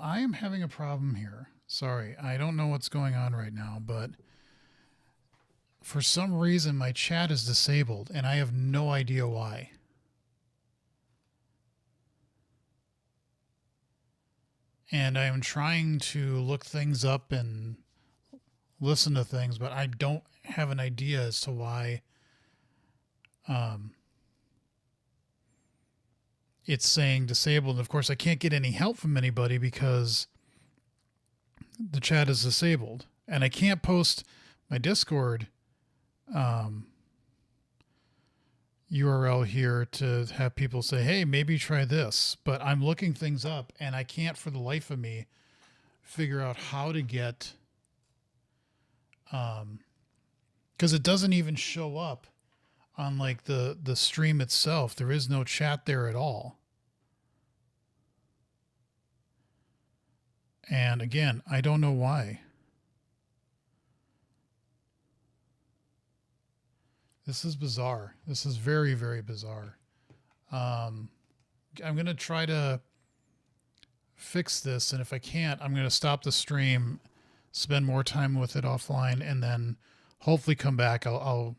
I am having a problem here. Sorry, I don't know what's going on right now, but for some reason my chat is disabled and I have no idea why. And I am trying to look things up and listen to things, but I don't have an idea as to why um, it's saying disabled. And of course, I can't get any help from anybody because the chat is disabled. And I can't post my Discord URL here to have people say, hey, maybe try this. But I'm looking things up and I can't for the life of me figure out how to get, because it doesn't even show up on like the stream itself. There is no chat there at all. And again, I don't know why. This is bizarre. This is very, very bizarre. I'm going to try to fix this. And if I can't, I'm going to stop the stream, spend more time with it offline, and then hopefully come back. I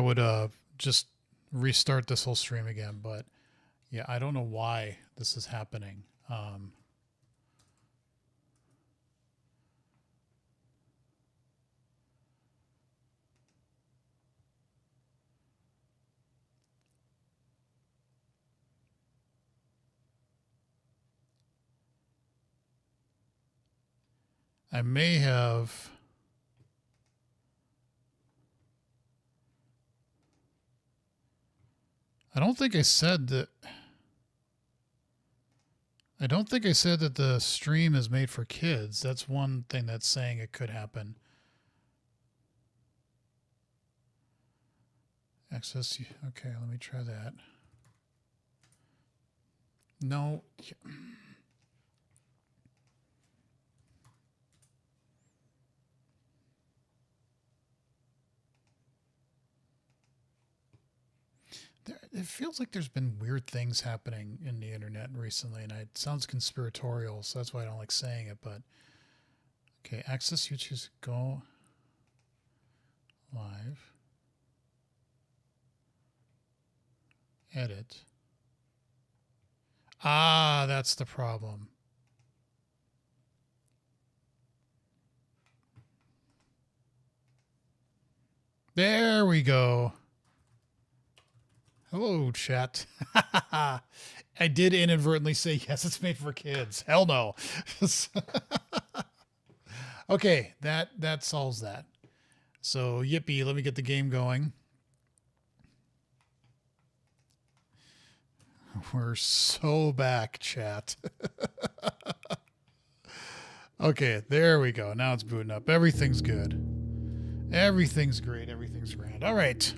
would just restart this whole stream again. But yeah, I don't know why this is happening. I may have. I don't think I said that. I don't think I said that the stream is made for kids. That's one thing that's saying it could happen. Access. Okay, let me try that. No. It feels like there's been weird things happening in the internet recently, and it sounds conspiratorial, so that's why I don't like saying it. But okay, access YouTube, go live, edit. Ah, that's the problem. There we go. Hello, chat. I did inadvertently say, yes, it's made for kids. Hell no. Okay, that solves that. So, yippee, let me get the game going. We're so back, chat. Okay, there we go. Now it's booting up. Everything's good. Everything's great. Everything's grand. All right.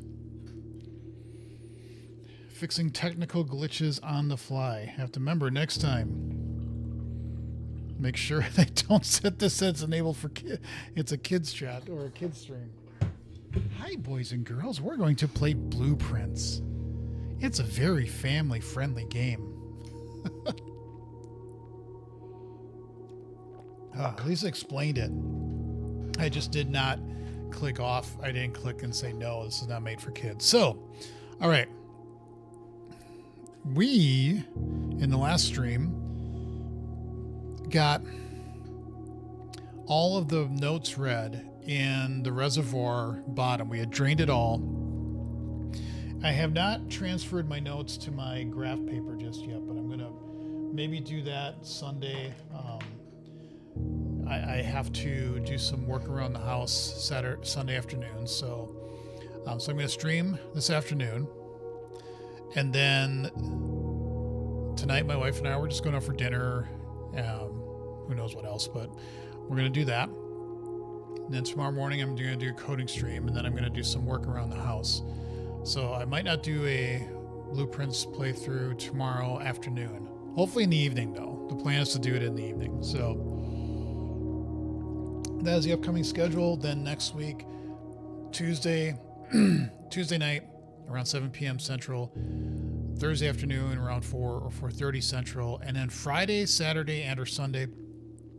Fixing technical glitches on the fly. Have to remember next time. Make sure they don't set this as enabled for kids. It's a kids chat or a kids stream. Hi, boys and girls. We're going to play Blueprints. It's a very family-friendly game. At least I explained it. I just did not click off. I didn't click and say, no, this is not made for kids. So, all right. We, in the last stream, got all of the notes read in the reservoir bottom. We had drained it all. I have not transferred my notes to my graph paper just yet, but I'm going to maybe do that Sunday. I have to do some work around the house Sunday afternoon. So I'm going to stream this afternoon. And then tonight, my wife and I, we're just going out for dinner. Who knows what else, but we're going to do that. And then tomorrow morning, I'm going to do a coding stream, and then I'm going to do some work around the house. So I might not do a Blueprints playthrough tomorrow afternoon. Hopefully in the evening, though. The plan is to do it in the evening. So that is the upcoming schedule. Then next week, Tuesday night, around 7 p.m. Central, Thursday afternoon around 4 or 4:30 Central, and then Friday, Saturday, and or Sunday,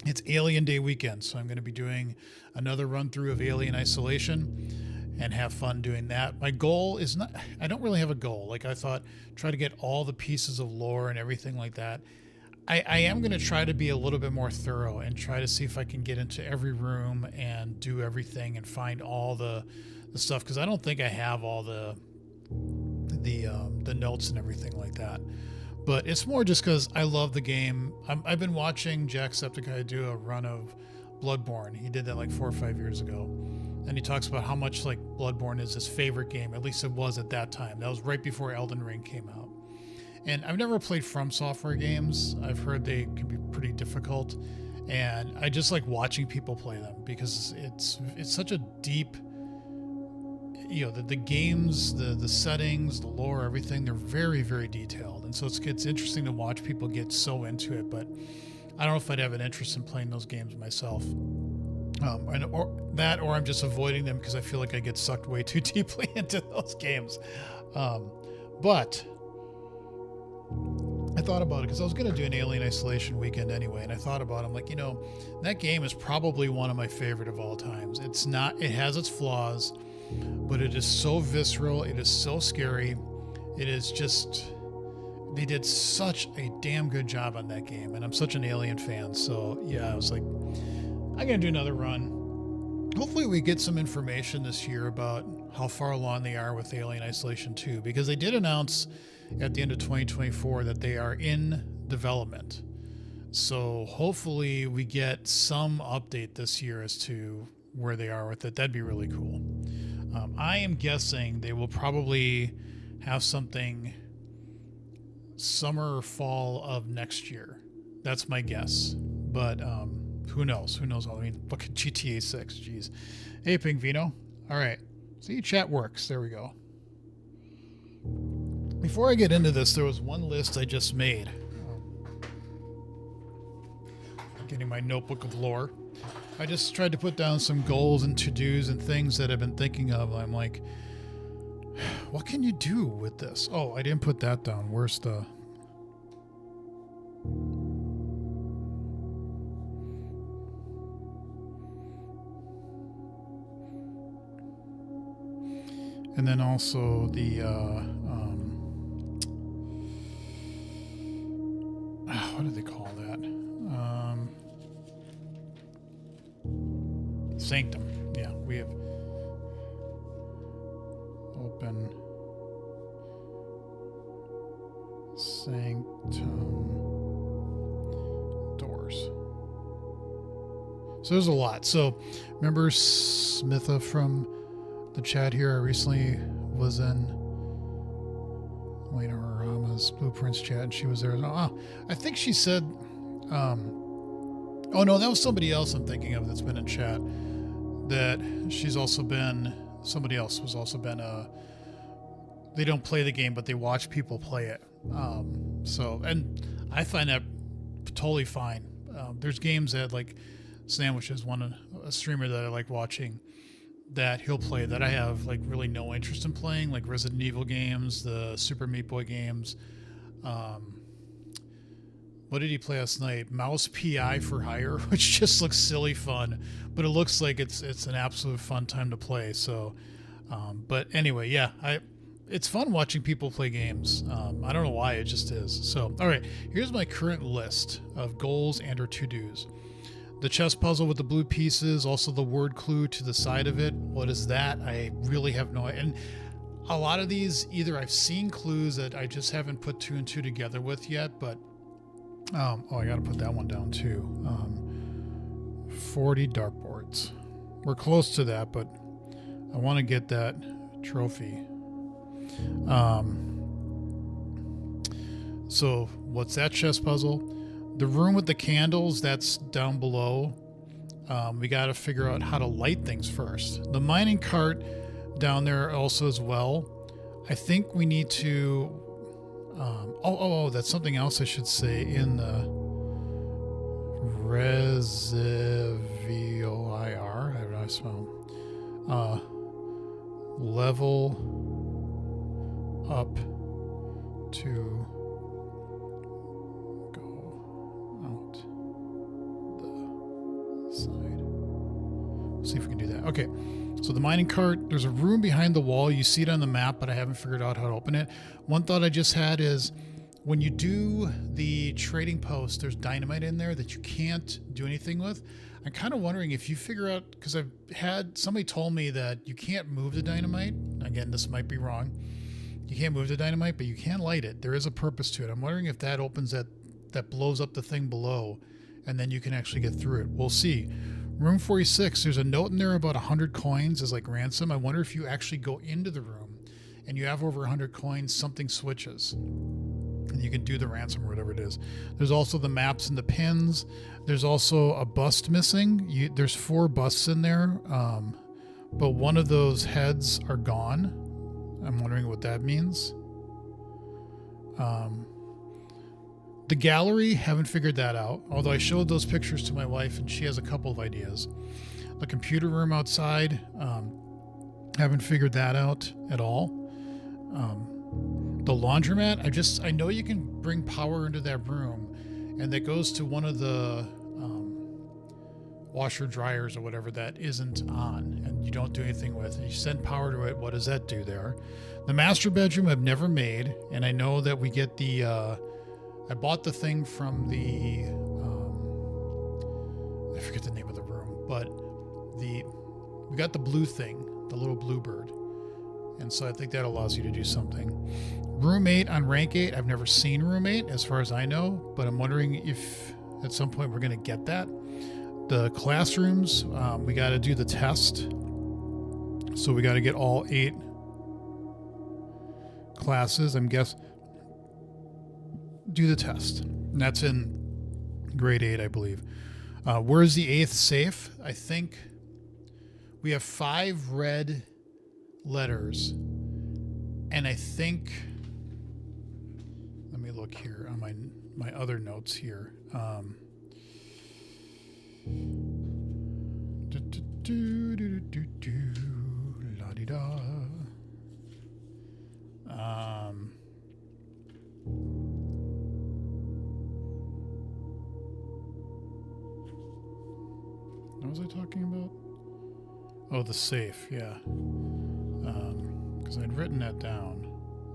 it's Alien Day weekend. So I'm going to be doing another run through of Alien Isolation and have fun doing that. My goal is not, I don't really have a goal. Like I thought, try to get all the pieces of lore and everything like that. I am going to try to be a little bit more thorough and try to see if I can get into every room and do everything and find all the stuff, because I don't think I have all the notes and everything like that. But it's more just because I love the game. I've been watching Jacksepticeye do a run of Bloodborne. He did that like 4 or 5 years ago, and he talks about how much like Bloodborne is his favorite game. At least it was at that time. That was right before Elden Ring came out. And I've never played From Software games. I've heard they can be pretty difficult, and I just like watching people play them because it's such a deep, the games, the settings, the lore, everything, they're very, very detailed. And so it's interesting to watch people get so into it, but I don't know if I'd have an interest in playing those games myself. Or I'm just avoiding them because I feel like I get sucked way too deeply into those games. But I thought about it because I was going to do an Alien Isolation weekend anyway, and I thought about it. I'm like, that game is probably one of my favorite of all times. It has its flaws, but it is so visceral. It is so scary. It is just, they did such a damn good job on that game, and I'm such an Alien fan. So yeah, I was like, I'm going to do another run. Hopefully we get some information this year about how far along they are with Alien Isolation 2, because they did announce at the end of 2024 that they are in development. So hopefully we get some update this year as to where they are with it. That'd be really cool. I am guessing they will probably have something summer or fall of next year. That's my guess. But who knows? Who knows? I mean, look at GTA 6. Jeez. Hey, Pink Vino. All right. See, chat works. There we go. Before I get into this, there was one list I just made. Getting my notebook of lore. I just tried to put down some goals and to-dos and things that I've been thinking of. I'm like, what can you do with this? Oh, I didn't put that down. Where's the... And then also the, what do they call that? Sanctum. Yeah, we have open Sanctum doors. So there's a lot. So remember Smitha from the chat here? I recently was in Elena Rama's Blueprints chat, and she was there. Oh, I think she said, oh no, that was somebody else I'm thinking of that's been in chat. That she's also been, somebody else was also been, they don't play the game, but they watch people play it. So, and I find that totally fine. There's games that, like Sandwich is a streamer that I like watching, that he'll play that I have like really no interest in playing, like Resident Evil games, the Super Meat Boy games. What did he play last night? Mouse PI for Hire, which just looks silly fun, but it looks like it's an absolute fun time to play. So, but anyway, yeah, it's fun watching people play games. I don't know why, it just is. So, all right, here's my current list of goals and or to-dos. The chess puzzle with the blue pieces, also the word clue to the side of it. What is that? I really have no idea. And a lot of these, either I've seen clues that I just haven't put 2 and 2 together with yet, but I got to put that one down too. 40 dartboards. We're close to that, but I want to get that trophy. So what's that chess puzzle? The room with the candles, that's down below. We got to figure out how to light things first. The mining cart down there also as well. I think we need to... that's something else I should say in the reservoir. I don't know how to spell. Level up to go out the side. We'll see if we can do that. Okay, so the mining cart, there's a room behind the wall. You see it on the map, but I haven't figured out how to open it. One thought I just had is when you do the trading post, there's dynamite in there that you can't do anything with. I'm kind of wondering if you figure out, because I've had somebody told me that you can't move the dynamite. Again, this might be wrong. You can't move the dynamite, but you can light it. There is a purpose to it. I'm wondering if that opens that blows up the thing below, and then you can actually get through it. We'll see. Room 46, there's a note in there about 100 coins as like ransom. I wonder if you actually go into the room and you have over 100 coins, something switches. And you can do the ransom or whatever it is. There's also the maps and the pins. There's also a bust missing. There's 4 busts in there, but one of those heads are gone. I'm wondering what that means. The gallery, haven't figured that out. Although I showed those pictures to my wife and she has a couple of ideas. The computer room outside, haven't figured that out at all. The laundromat, I know you can bring power into that room, and that goes to one of the washer dryers or whatever that isn't on, and you don't do anything with it. You send power to it. What does that do there? The master bedroom I've never made, and I know that we get the I bought the thing from the I forget the name of the room, but we got the blue thing, the little blue bird. And so I think that allows you to do something. Room 8 on rank 8. I've never seen room 8 as far as I know, but I'm wondering if at some point we're going to get that. The classrooms, we got to do the test. So we got to get all 8 classes, I'm guess. Do the test. And that's in grade 8, I believe. Where's the 8th safe? I think we have 5 red letters, and I think, let me look here on my other notes here. La-di-da. What was I talking about? Oh, the safe, yeah. Because I'd written that down.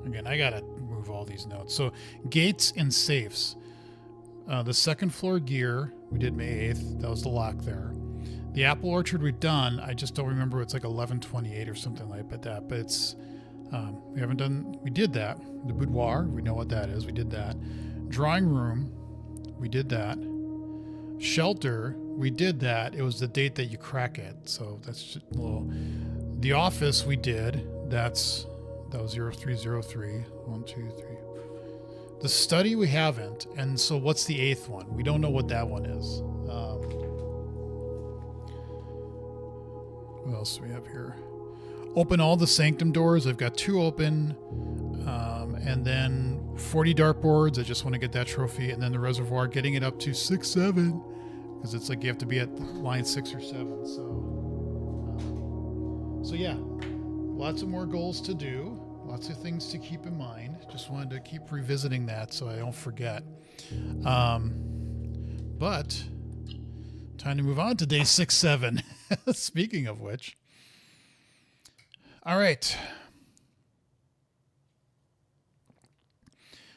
Again, I gotta move all these notes. So, gates and safes. The second floor gear, we did May 8th. That was the lock there. The apple orchard we've done. I just don't remember. It's like 1128 or something like that. But it's, we did that. The boudoir, we know what that is. We did that. Drawing room, we did that. Shelter, we did that. It was the date that you crack it. So that's just a little. The office, we did. That was 0303. 1, 2, 3. The study we haven't, and so what's the 8th one? We don't know what that one is. What else do we have here? Open all the sanctum doors. I've got 2 open, and then 40 dartboards. I just want to get that trophy, and then the reservoir, getting it up to 6, 7, because it's like you have to be at line 6 or 7. So yeah, lots of more goals to do. Lots of things to keep in mind. Just wanted to keep revisiting that so I don't forget. But time to move on to day 6, 7. Speaking of which. All right.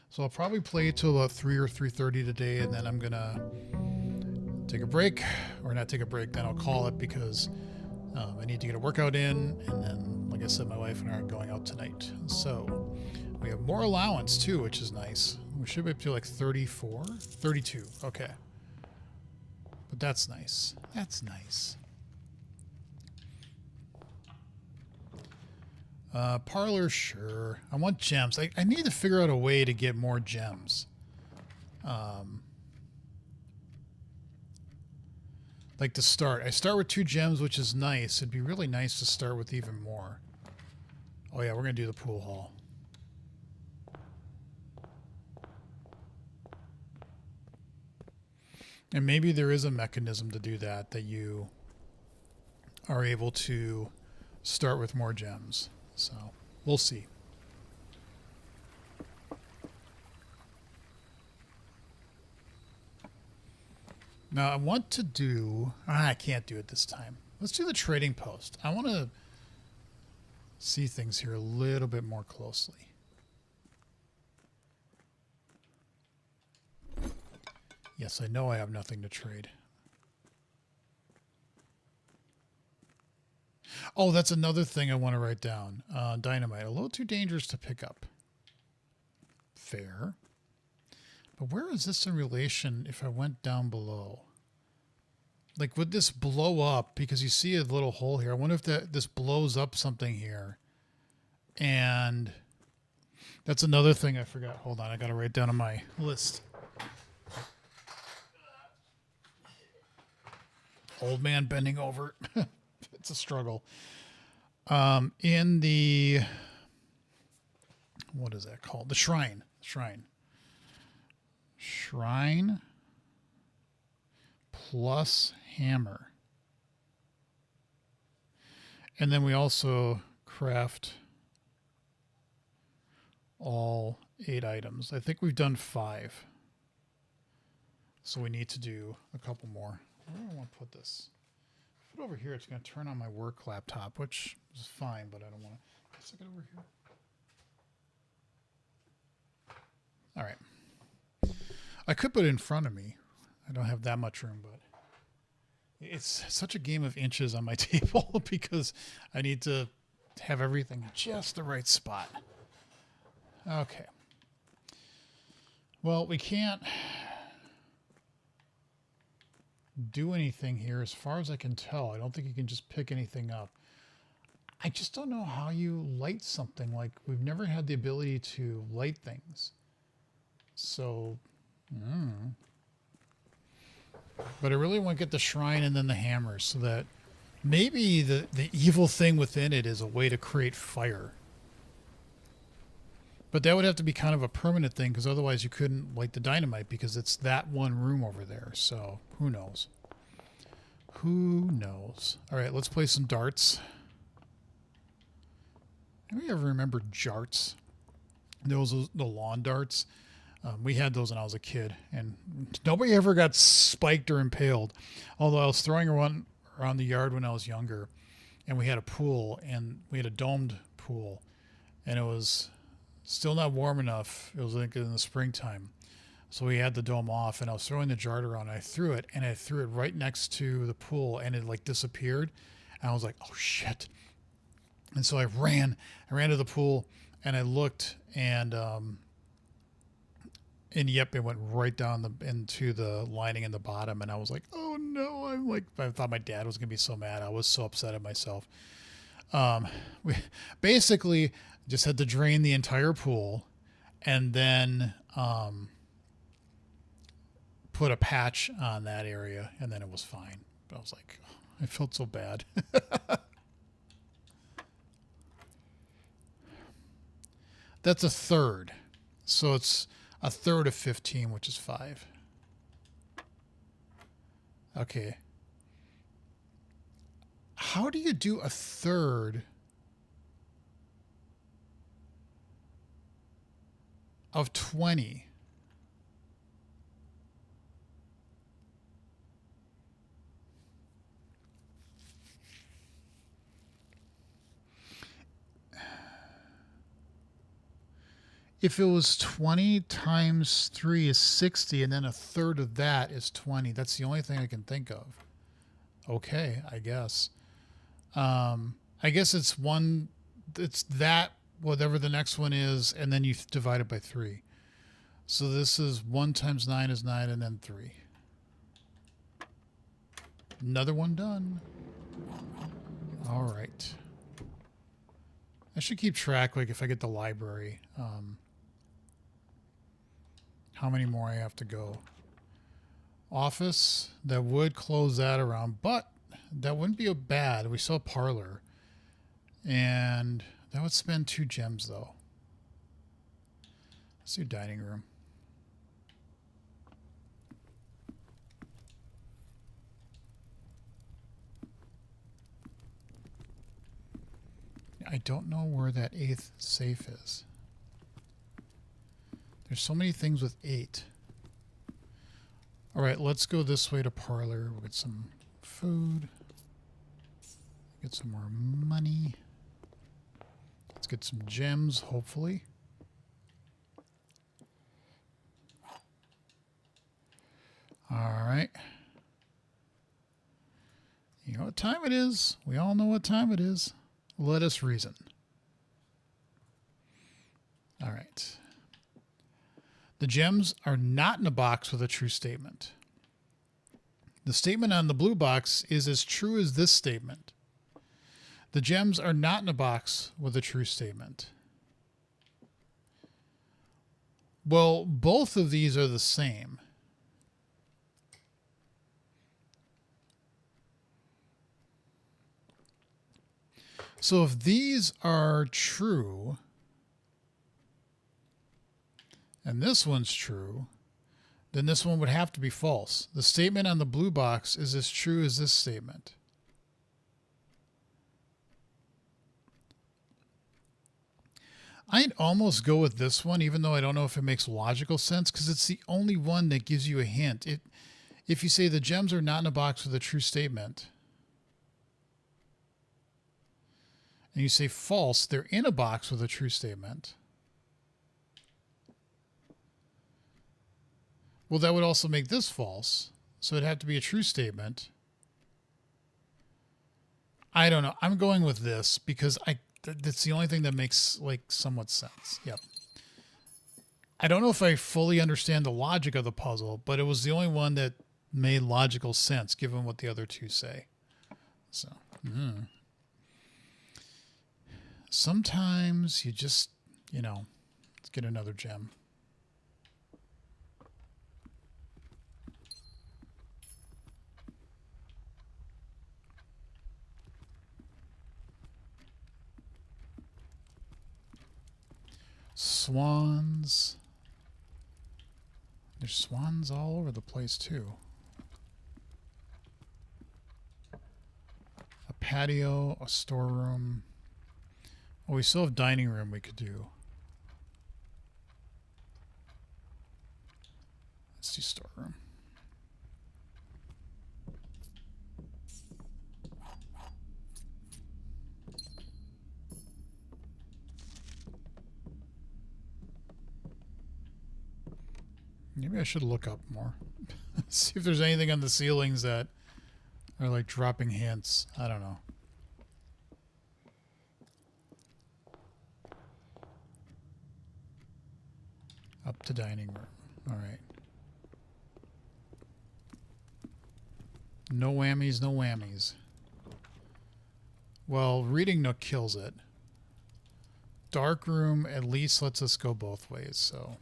So I'll probably play till about 3 or 3:30 today, and then I'm going to take a break. Or not take a break, then I'll call it because I need to get a workout in, and then, like I said, my wife and I are going out tonight. So we have more allowance too, which is nice. We should be up to like 34, 32. Okay. But that's nice. That's nice. Parlor, sure. I want gems. I need to figure out a way to get more gems. Like to start. I start with 2 gems, which is nice. It'd be really nice to start with even more. Oh yeah, we're going to do the pool hall. And maybe there is a mechanism to do that you are able to start with more gems. So we'll see. Now I want to do... I can't do it this time. Let's do the trading post. I want to see things here a little bit more closely. Yes, I know I have nothing to trade. Oh, that's another thing I want to write down. Dynamite. A little too dangerous to pick up. Fair. But where is this in relation if I went down below? Like, would this blow up? Because you see a little hole here. I wonder if this blows up something here. And that's another thing I forgot. Hold on, I got to write down on my list. Old man bending over. It's a struggle. In the... What is that called? The shrine. Shrine plus hammer. And then we also craft all 8 items. I think we've done 5. So we need to do a couple more. Where do I want to put this? Put it over here. It's going to turn on my work laptop, which is fine, but I don't want to. Stick it over here. All right. I could put it in front of me. I don't have that much room, but it's such a game of inches on my table because I need to have everything just the right spot. Okay. Well, we can't do anything here as far as I can tell. I don't think you can just pick anything up. I just don't know how you light something. Like, we've never had the ability to light things. So, but I really want to get the shrine and then the hammer so that maybe the evil thing within it is a way to create fire. But that would have to be kind of a permanent thing because otherwise you couldn't light the dynamite because it's that one room over there. So who knows? Who knows? All right, let's play some darts. Anybody ever remember jarts? Those the lawn darts. We had those when I was a kid, and nobody ever got spiked or impaled. Although I was throwing one around the yard when I was younger, and we had a pool, and we had a domed pool, and it was still not warm enough. It was like in the springtime. So we had the dome off, and I was throwing the jar around, and I threw it right next to the pool, and it like disappeared. And I was like, oh shit. And so I ran to the pool, and I looked, and yep, it went right down into the lining in the bottom, and I was like, oh no. I thought my dad was gonna be so mad. I was so upset at myself. We basically just had to drain the entire pool and then put a patch on that area, and then it was fine. But I was like, oh, I felt so bad. That's a third. So it's a third of 15, which is 5. Okay. How do you do a third of 20? If it was 20 times 3 is 60, and then a third of that is 20. That's the only thing I can think of. Okay, I guess. I guess it's that, whatever the next one is, and then you divide it by 3. So this is 1 times 9 is 9, and then 3. Another one done. All right. I should keep track, like if I get the library, how many more I have to go. Office, that would close that around, but that wouldn't be a bad. We saw parlor, and that would spend 2 gems though. Let's do dining room. I don't know where that 8th safe is. There's so many things with 8. All right, let's go this way to parlor. We'll get some food. Get some more money. Let's get some gems, hopefully. All right. You know what time it is. We all know what time it is. Let us reason. All right. The gems are not in a box with a true statement. The statement on the blue box is as true as this statement. The gems are not in a box with a true statement. Well, both of these are the same. So if these are true, and this one's true, then this one would have to be false. The statement on the blue box is as true as this statement. I'd almost go with this one, even though I don't know if it makes logical sense, because it's the only one that gives you a hint. If you say the gems are not in a box with a true statement, and you say false, they're in a box with a true statement, well, that would also make this false. So it'd have to be a true statement. I don't know. I'm going with this because that's the only thing that makes like somewhat sense. Yep. I don't know if I fully understand the logic of the puzzle, but it was the only one that made logical sense given what the other two say. So, sometimes you just, let's get another gem. Swans. There's swans all over the place too. A patio, a storeroom. Oh, we still have dining room we could do. Let's do storeroom. Maybe I should look up more. See if there's anything on the ceilings that are like dropping hints. I don't know. Up to dining room. All right. No whammies, no whammies. Well, reading nook kills it. Dark room at least lets us go both ways, so.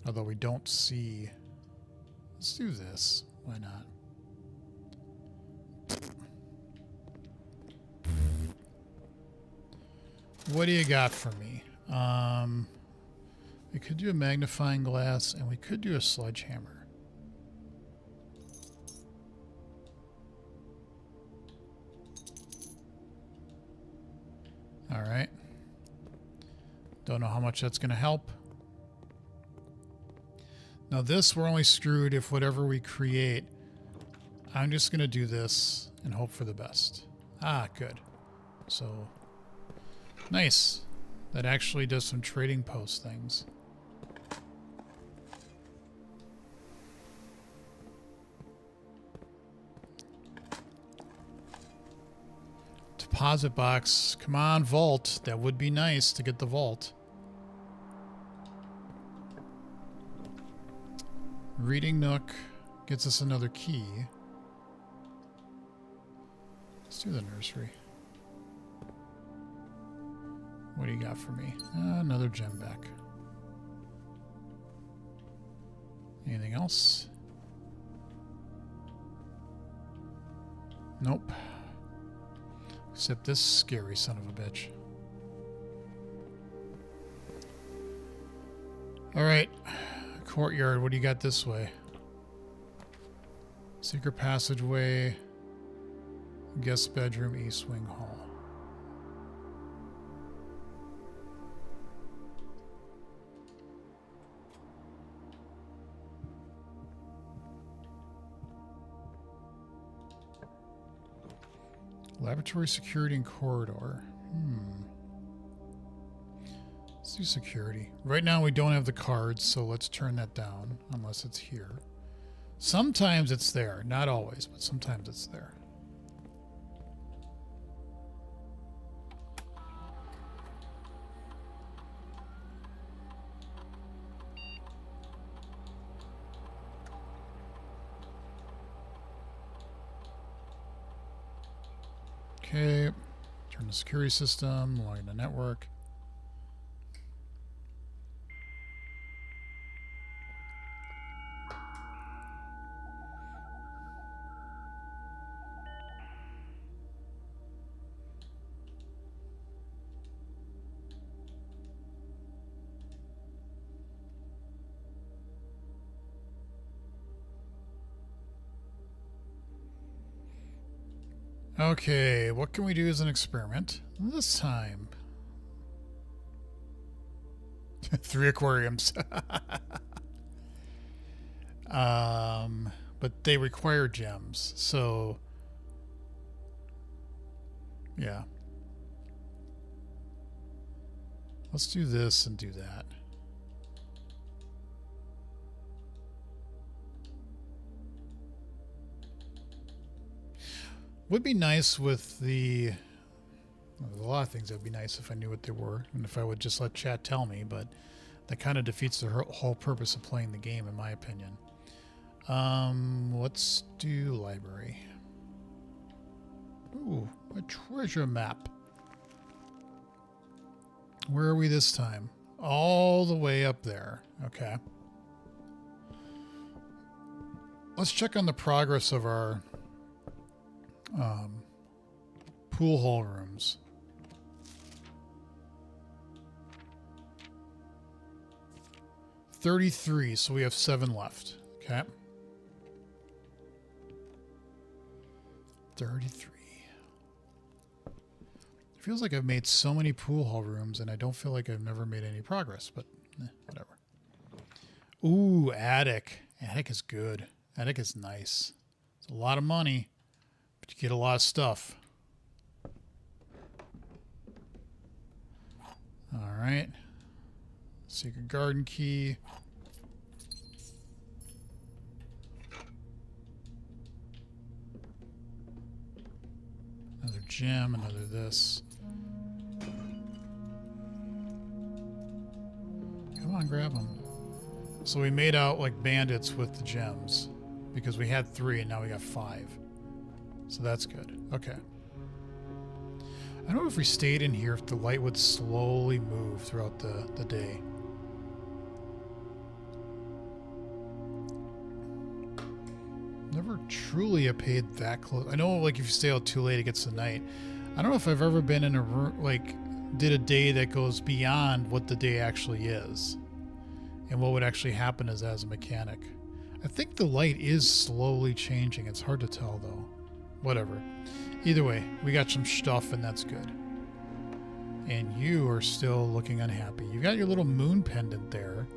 Although we don't see. Let's do this. Why not? What do you got for me? We could do a magnifying glass and we could do a sledgehammer. All right. Don't know how much that's going to help. Now this, we're only screwed if whatever we create, I'm just going to do this and hope for the best. Ah, good. So, nice. That actually does some trading post things. Deposit box. Come on, vault. That would be nice to get the vault. Reading nook gets us another key. Let's do the nursery. What do you got for me? Another gem back. Anything else? Nope. Except this scary son of a bitch. All right. Courtyard, what do you got this way? Secret passageway, guest bedroom, east wing hall. Laboratory security and corridor. Let's do security. Right now we don't have the cards, so let's turn that down unless it's here. Sometimes it's there. Not always, but sometimes it's there. Okay, turn the security system, log into network. Okay, what can we do as an experiment this time? 3 aquariums. But they require gems, so yeah. Let's do this and do that. Would be nice with the... Well, there's a lot of things that would be nice if I knew what they were, and if I would just let chat tell me, but that kind of defeats the whole purpose of playing the game, in my opinion. Let's do library. Ooh, a treasure map. Where are we this time? All the way up there. Okay. Let's check on the progress of our pool hall rooms. $33, so we have 7 left. Okay. 33. It feels like I've made so many pool hall rooms and I don't feel like I've never made any progress, but whatever. Ooh, attic. Attic is good. Attic is nice. It's a lot of money, but you get a lot of stuff. All right. Secret garden key. Another gem, another this. Come on, grab them. So we made out like bandits with the gems because we had 3 and now we got 5. So that's good. Okay. I don't know if we stayed in here if the light would slowly move throughout the day. Never truly paid that close. I know, like, if you stay out too late, it gets to night. I don't know if I've ever been in a room, like, did a day that goes beyond what the day actually is. And what would actually happen as a mechanic. I think the light is slowly changing. It's hard to tell, though. Whatever. Either way, we got some stuff, and that's good. And you are still looking unhappy. You got your little moon pendant there.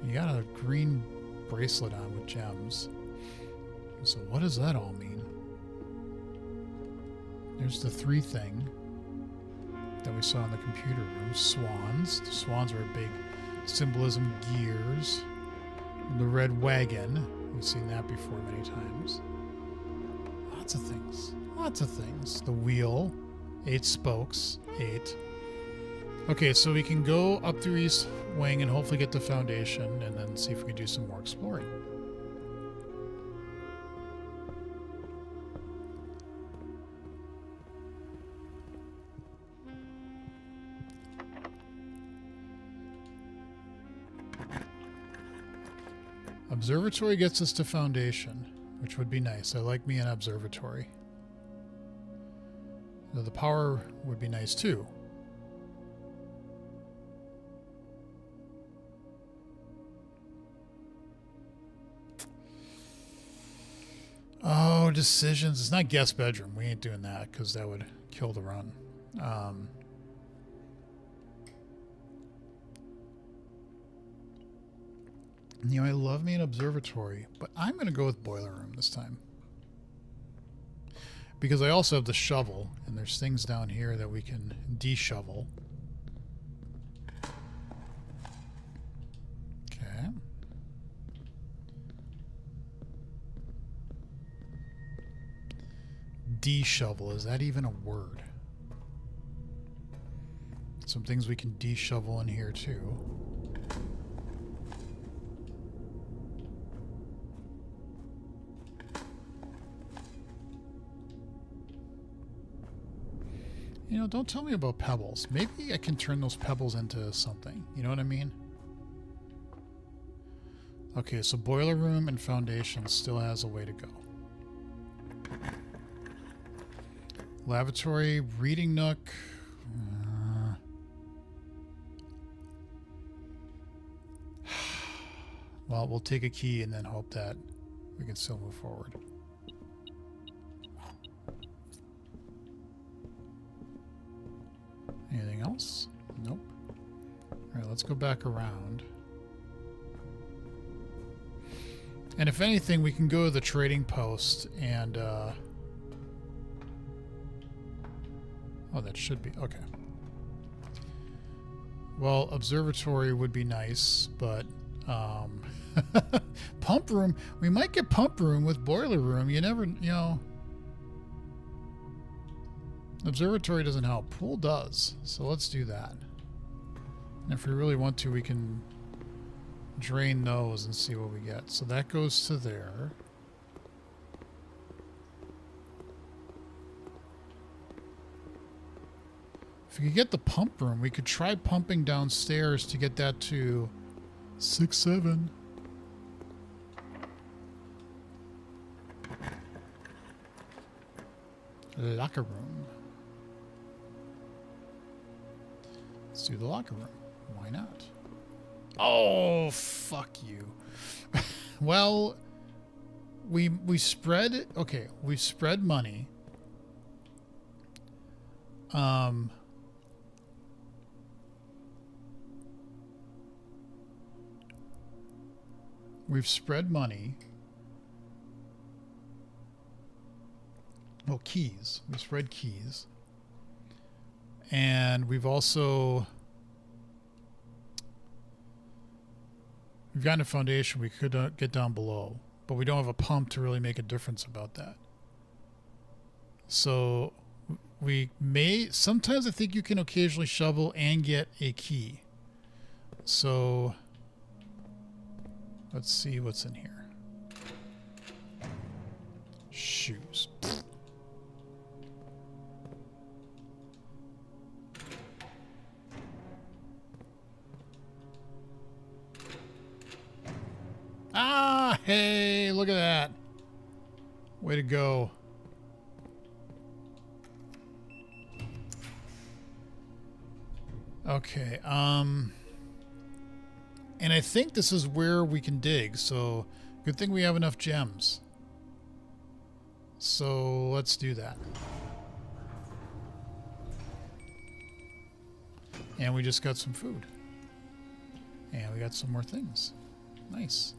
You got a green bracelet on with gems. So what does that all mean? There's the 3 thing that we saw in the computer room. Swans. The swans are a big symbolism. Gears. The red wagon. We've seen that before many times. Lots of things. Lots of things. The wheel. 8 spokes. 8. Okay, so we can go up through East Wing and hopefully get the foundation and then see if we can do some more exploring. Observatory gets us to foundation, which would be nice. I like me an observatory. So the power would be nice too. Oh, decisions. It's not guest bedroom. We ain't doing that because that would kill the run. You know, I love me an observatory, but I'm going to go with boiler room this time. because I also have the shovel, and there's things down here that we can de-shovel. Okay. De-shovel, is that even a word? Some things we can de-shovel in here too. You know, don't tell me about pebbles. Maybe I can turn those pebbles into something. You know what I mean? Okay, so boiler room and foundation still has a way to go. Lavatory, reading nook. Well, we'll take a key and then hope that we can still move forward. Anything else? Nope. Alright, let's go back around. And if anything, we can go to the trading post and, oh, that should be... Okay. Well, observatory would be nice, but, pump room... We might get pump room with boiler room. You never, you know... Observatory doesn't help. Pool does. So let's do that. And if we really want to, we can drain those and see what we get. So that goes to there. If we could get the pump room, we could try pumping downstairs to get that to 6, 7. Locker room. Let's do the locker room. Why not? Oh, fuck you. Well, we spread... Okay, we spread money. We've spread money. Well, keys. We spread keys. And we've also... We've gotten a foundation we could get down below. But we don't have a pump to really make a difference about that. So we may... Sometimes I think you can occasionally shovel and get a key. So let's see what's in here. Shoes. Ah, hey, look at that. Way to go. Okay, and I think this is where we can dig, so good thing we have enough gems. So let's do that. And we just got some food. And we got some more things. Nice.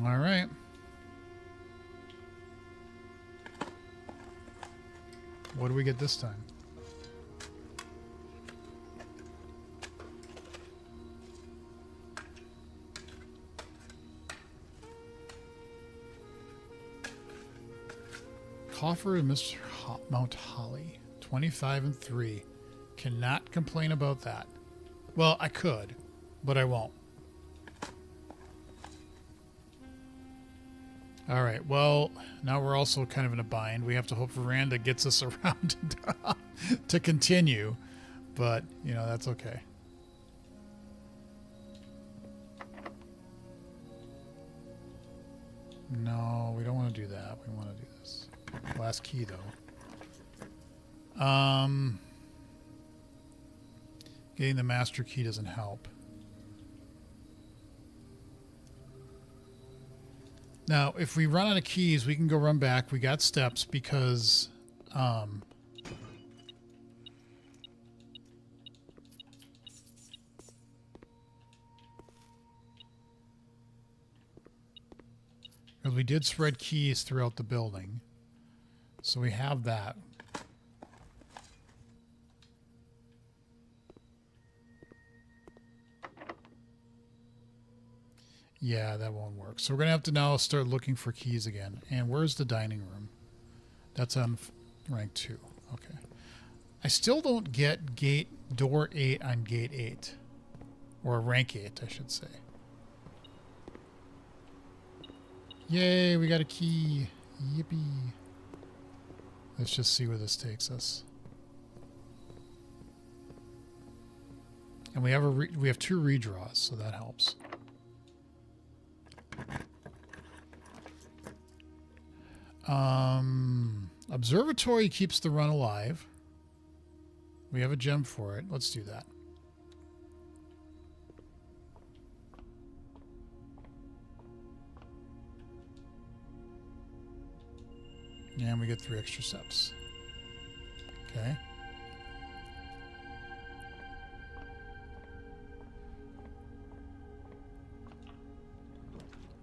All right. What do we get this time? Coffer and Mr. Mount Holly. 25 and 3. Cannot complain about that. Well, I could, but I won't. All right, well, now we're also kind of in a bind. We have to hope Veranda gets us around to continue, but, you know, that's okay. No, we don't want to do that. We want to do this. Last key, though. Getting the master key doesn't help. Now, if we run out of keys, we can go run back. We got steps because Because we did spread keys throughout the building. So we have that. Yeah, that won't work. So we're going to have to now start looking for keys again. And where's the dining room? That's on rank 2. Okay. I still don't get door 8 on gate 8. Or rank 8, I should say. Yay, we got a key. Yippee. Let's just see where this takes us. And we have we have 2 redraws, so that helps. Observatory keeps the run alive. We have a gem for it. Let's do that. And we get 3 extra steps. Okay.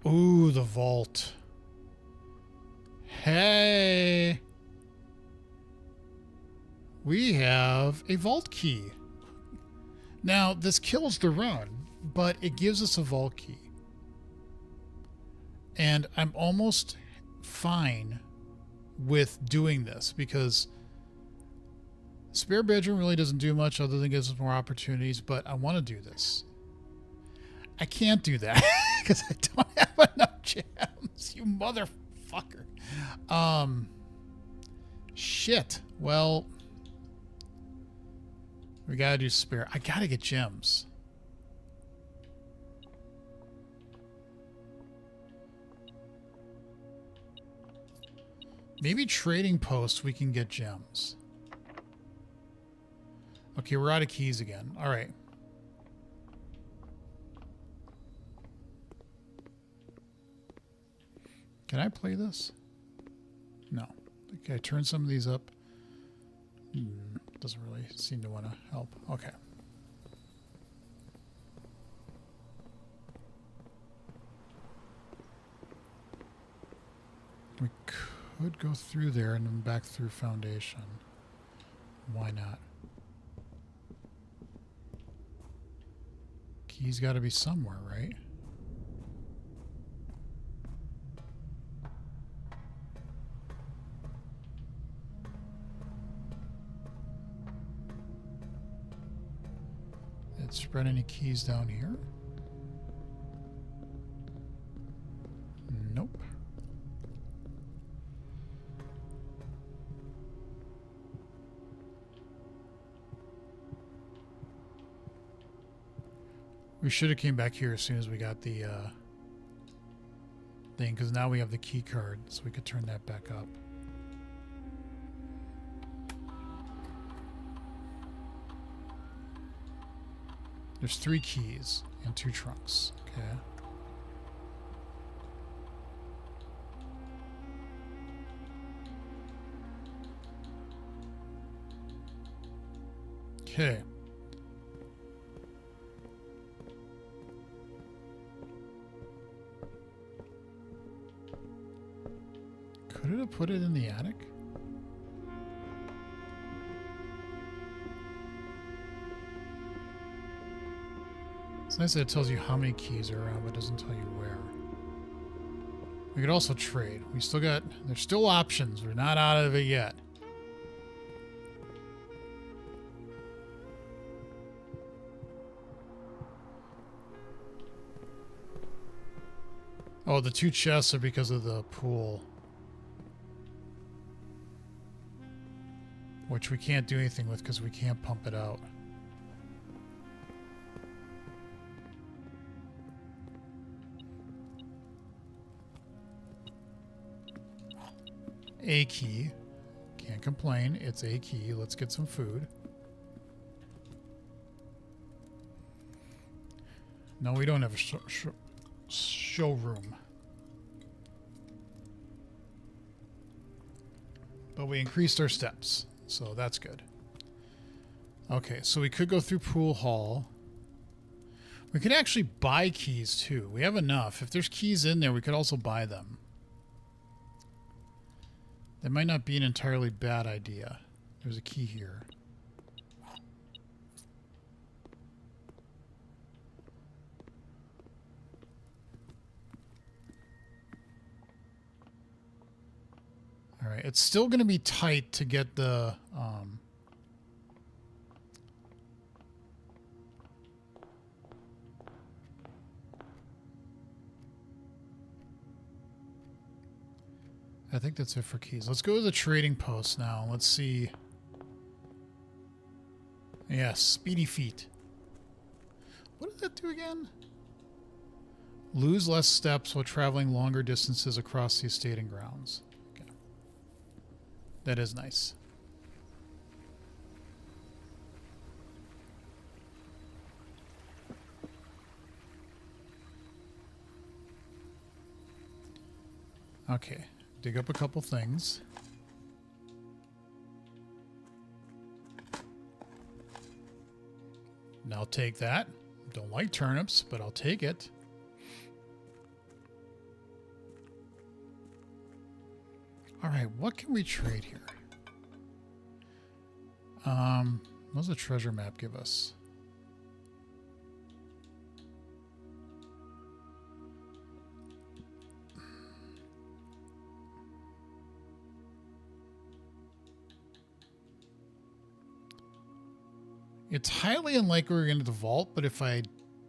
Ooh, the vault. Hey. We have a vault key. Now, this kills the run, but it gives us a vault key. And I'm almost fine with doing this because spare bedroom really doesn't do much other than gives us more opportunities, but I want to do this. I can't do that because I don't have enough gems, you motherfucker. Shit. Well, we gotta do spare. I gotta get gems. Maybe trading posts we can get gems. Okay, we're out of keys again. All right. Can I play this? No. Okay, turn some of these up. Doesn't really seem to want to help. Okay. We could go through there and then back through foundation. Why not? Key's got to be somewhere, right? Did it spread any keys down here? Nope. We should have came back here as soon as we got the thing, because now we have the key card, so we could turn that back up. There's 3 keys and 2 trunks. Okay. Okay. Could it have put it in the attic? It's nice that it tells you how many keys are around, but it doesn't tell you where. We could also trade. We still got... There's still options. We're not out of it yet. Oh, the 2 chests are because of the pool. Which we can't do anything with because we can't pump it out. A key. Can't complain. It's a key. Let's get some food. No, we don't have a showroom. But we increased our steps, so that's good. Okay, so we could go through Pool Hall. We could actually buy keys too. We have enough. If there's keys in there, we could also buy them. That might not be an entirely bad idea. There's a key here. All right, it's still going to be tight to get the... I think that's it for keys. Let's go to the trading post now. Let's see. Yes, speedy feet. What did that do again? Lose less steps while traveling longer distances across the estate and grounds. Okay. That is nice. Okay. Dig up a couple things. And I'll take that. Don't like turnips, but I'll take it. All right, what can we trade here? What does the treasure map give us? It's highly unlikely we're going to get the vault, but if I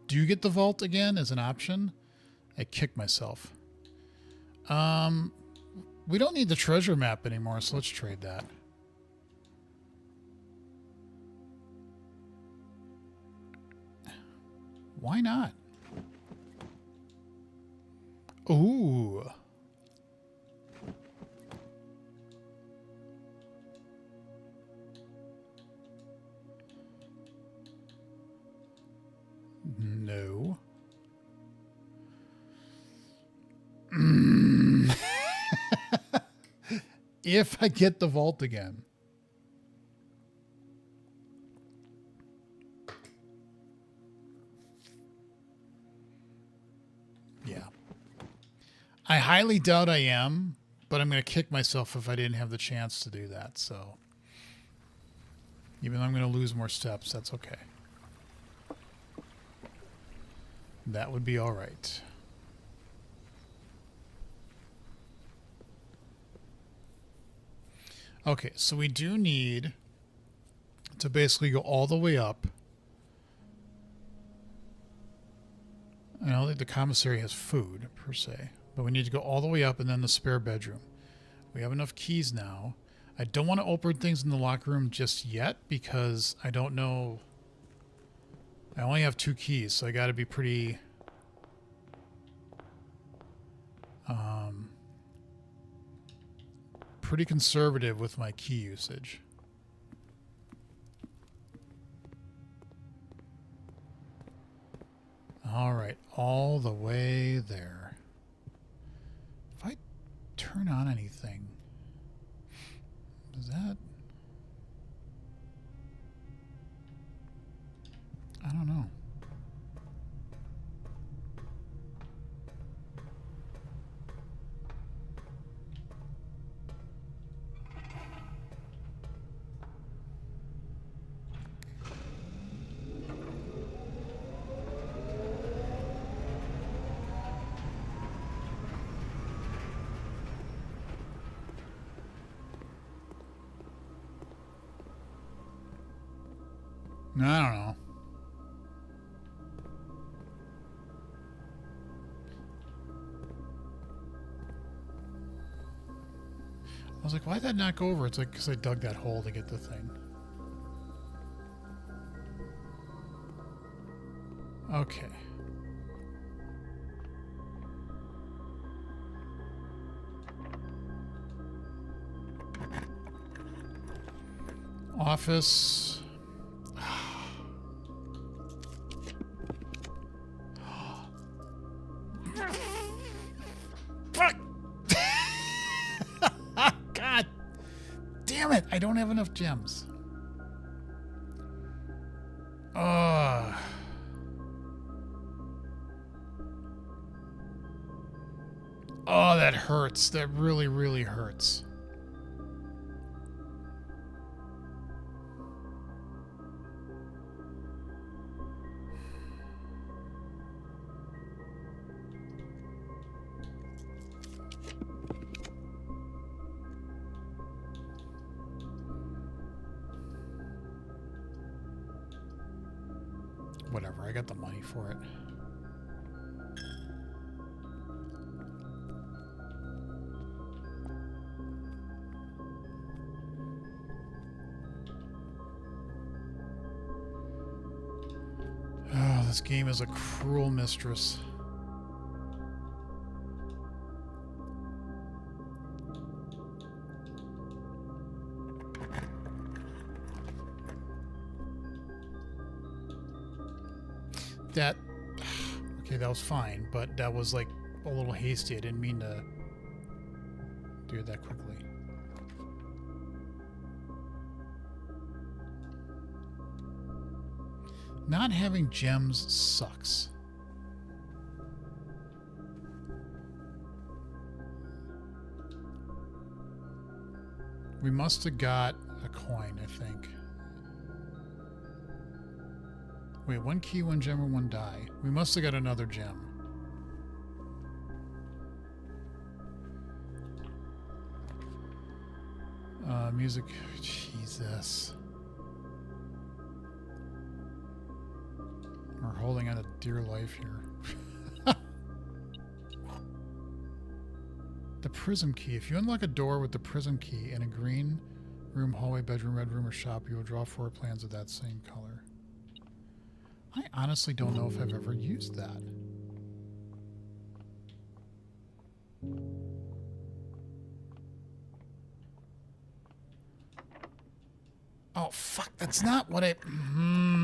do get the vault again as an option, I kick myself. We don't need the treasure map anymore, so let's trade that. Why not? Ooh. No. If I get the vault again. Yeah. I highly doubt I am, but I'm going to kick myself if I didn't have the chance to do that, so. Even though I'm going to lose more steps, that's okay. That would be all right. Okay, so we do need to basically go all the way up. I don't think the commissary has food, per se. But we need to go all the way up and then the spare bedroom. We have enough keys now. I don't want to open things in the locker room just yet because I don't know. I only have 2 keys, so I got to be pretty... pretty conservative with my key usage. All right, all the way there. If I turn on anything, does that... I don't know. I don't know. I was like, why'd that not go over? It's like, because I dug that hole to get the thing. Okay. Office. Fuck! God damn it! I don't have enough gems. Oh, that hurts. That really, really hurts. Whatever, I got the money for it. Oh, this game is a cruel mistress. That... Okay, that was fine, but that was like a little hasty. I didn't mean to do it that quickly. Not having gems sucks. We must have got a coin, I think. Wait, 1 key, 1 gem, or 1 die. We must have got another gem. Music. Jesus. We're holding on to dear life here. The prism key. If you unlock a door with the prism key in a green room, hallway, bedroom, red room, or shop, you will draw 4 plans of that same color. I honestly don't know if I've ever used that. Oh, fuck. That's not what I...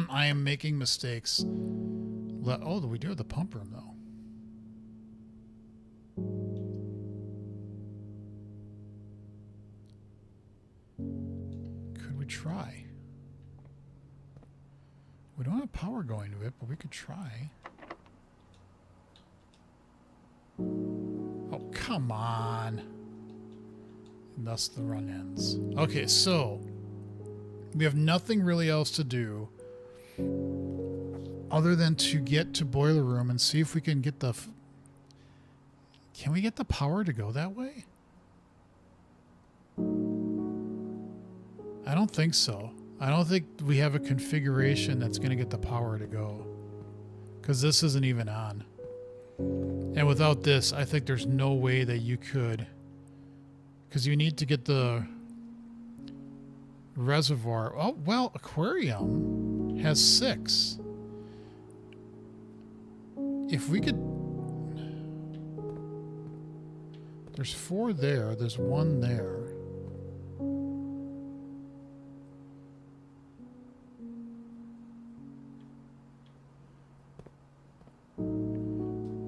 I am making mistakes. Oh, we do have the pump room, though. Could we try? We don't have power going to it, but we could try. Oh, come on. And thus the run ends. Okay, so... we have nothing really else to do other than to get to boiler room and see if we can get the... Can we get the power to go that way? I don't think so. I don't think we have a configuration that's going to get the power to go. Because this isn't even on. And without this, I think there's no way that you could... Because you need to get the... reservoir. Oh, well, aquarium has 6. If we could... There's 4 there. There's 1 there.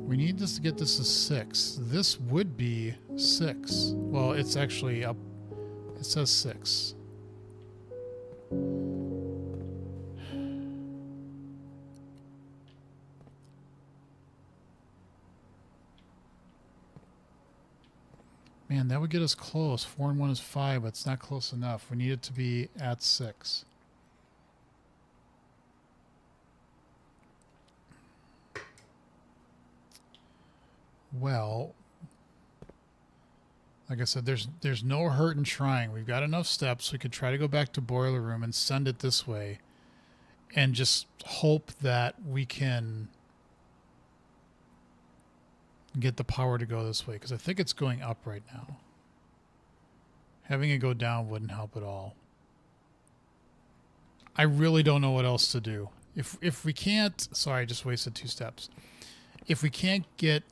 We need this to get this to 6. This would be 6. Well, it's actually up. It says 6. Man, that would get us close. 4 and 1 is 5, but it's not close enough. We need it to be at 6. Well, like I said, there's no hurt in trying. We've got enough steps. We could try to go back to boiler room and send it this way and just hope that we can get the power to go this way, because I think it's going up right now. Having it go down wouldn't help at all. I really don't know what else to do. If we can't... Sorry, I just wasted 2 steps. If we can't get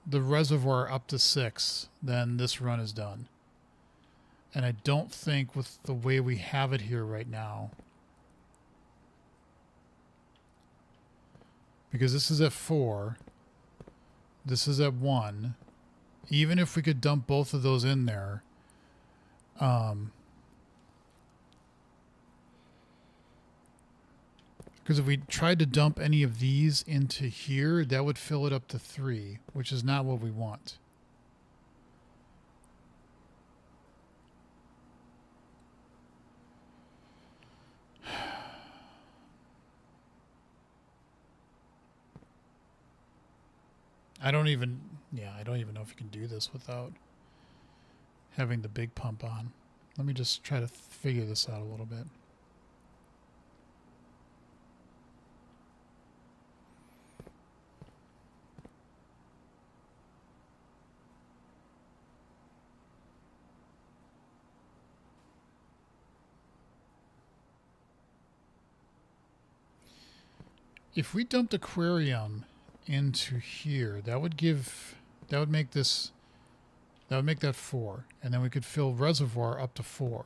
the reservoir up to 6, then this run is done. And I don't think with the way we have it here right now, because this is at 4, this is at 1, even if we could dump both of those in there, because if we tried to dump any of these into here, that would fill it up to 3, which is not what we want. I don't even know if you can do this without having the big pump on. Let me just try to figure this out a little bit. If we dumped aquarium into here, that would make that 4. And then we could fill reservoir up to 4.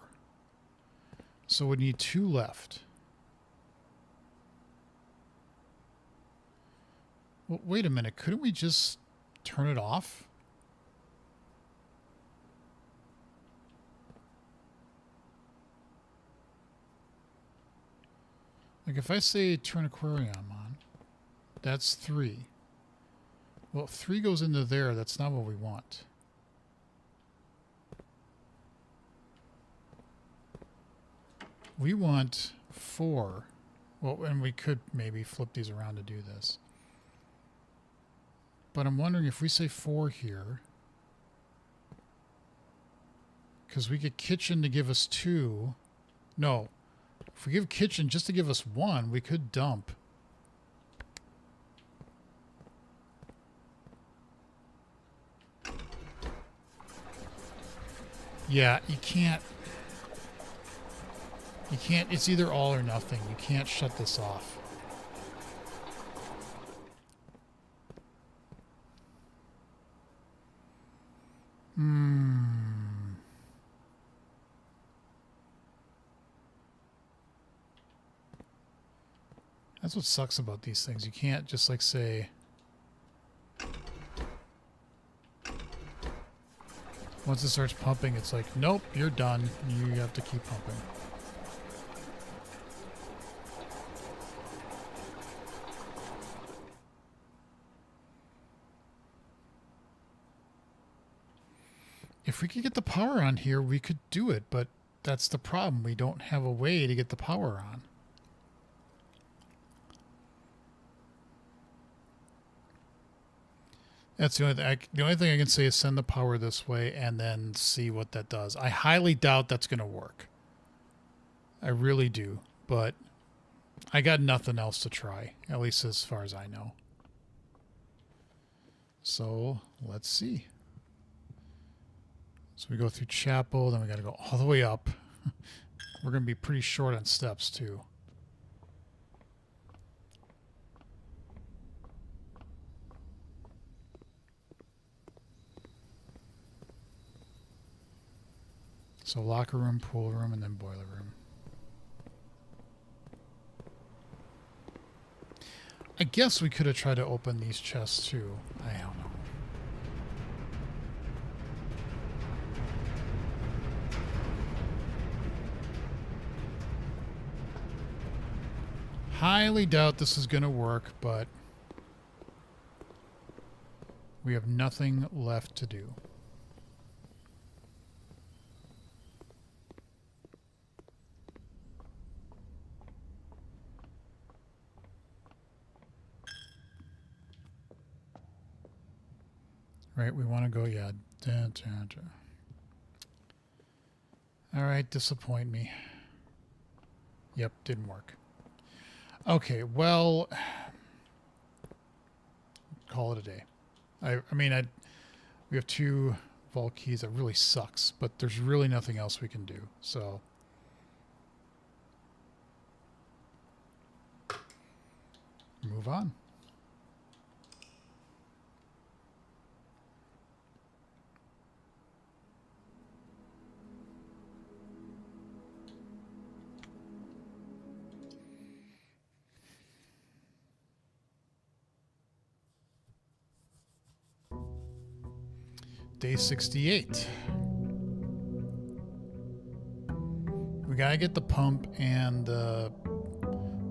So we need 2 left. Well, wait a minute. Couldn't we just turn it off? Like if I say turn aquarium on, that's 3. Well, 3 goes into there. That's not what we want. We want 4. Well, and we could maybe flip these around to do this. But I'm wondering if we say 4 here, because we get kitchen to give us 2. No, if we give kitchen just to give us 1, we could dump. Yeah, you can't. It's either all or nothing. You can't shut this off. That's what sucks about these things. You can't just like say, once it starts pumping, it's like, nope, you're done. You have to keep pumping. If we could get the power on here, we could do it, but that's the problem. We don't have a way to get the power on. That's the only thing I can say is send the power this way and then see what that does. I highly doubt that's going to work. I really do, but I got nothing else to try, at least as far as I know. So let's see. So we go through chapel, then we got to go all the way up. We're going to be pretty short on steps too. So locker room, pool room, and then boiler room. I guess we could have tried to open these chests too. I don't know. Highly doubt this is going to work, but we have nothing left to do. Right, we want to go, yeah. All right, disappoint me. Yep, didn't work. Okay, well, call it a day. I mean, we have 2 vault keys. That really sucks, but there's really nothing else we can do. So, move on. Day 68. We gotta get the pump and the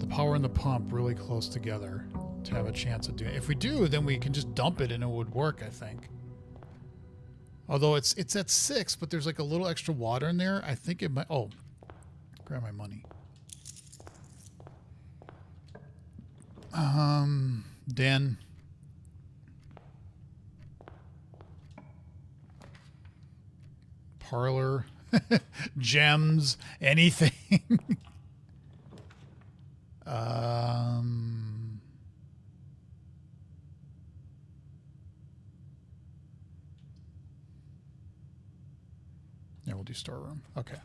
power and the pump really close together to have a chance of doing it. If we do, then we can just dump it and it would work, I think. Although it's at 6, but there's like a little extra water in there. I think it might... Oh, grab my money. Den. Parlor. Gems. Anything. Yeah, we'll do storeroom. Okay.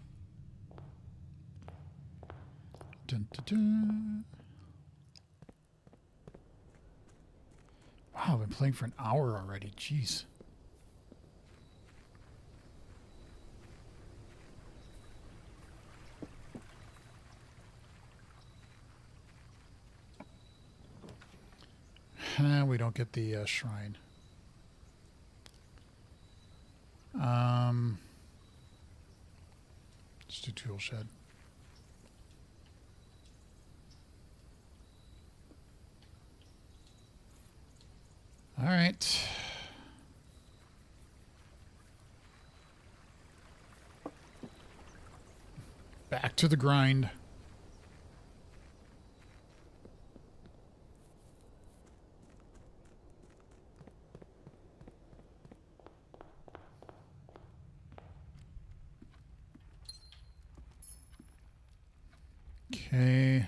Dun, dun, dun. I've been playing for an hour already. Jeez. We don't get the shrine. Let's do tool shed. All right. Back to the grind. Okay.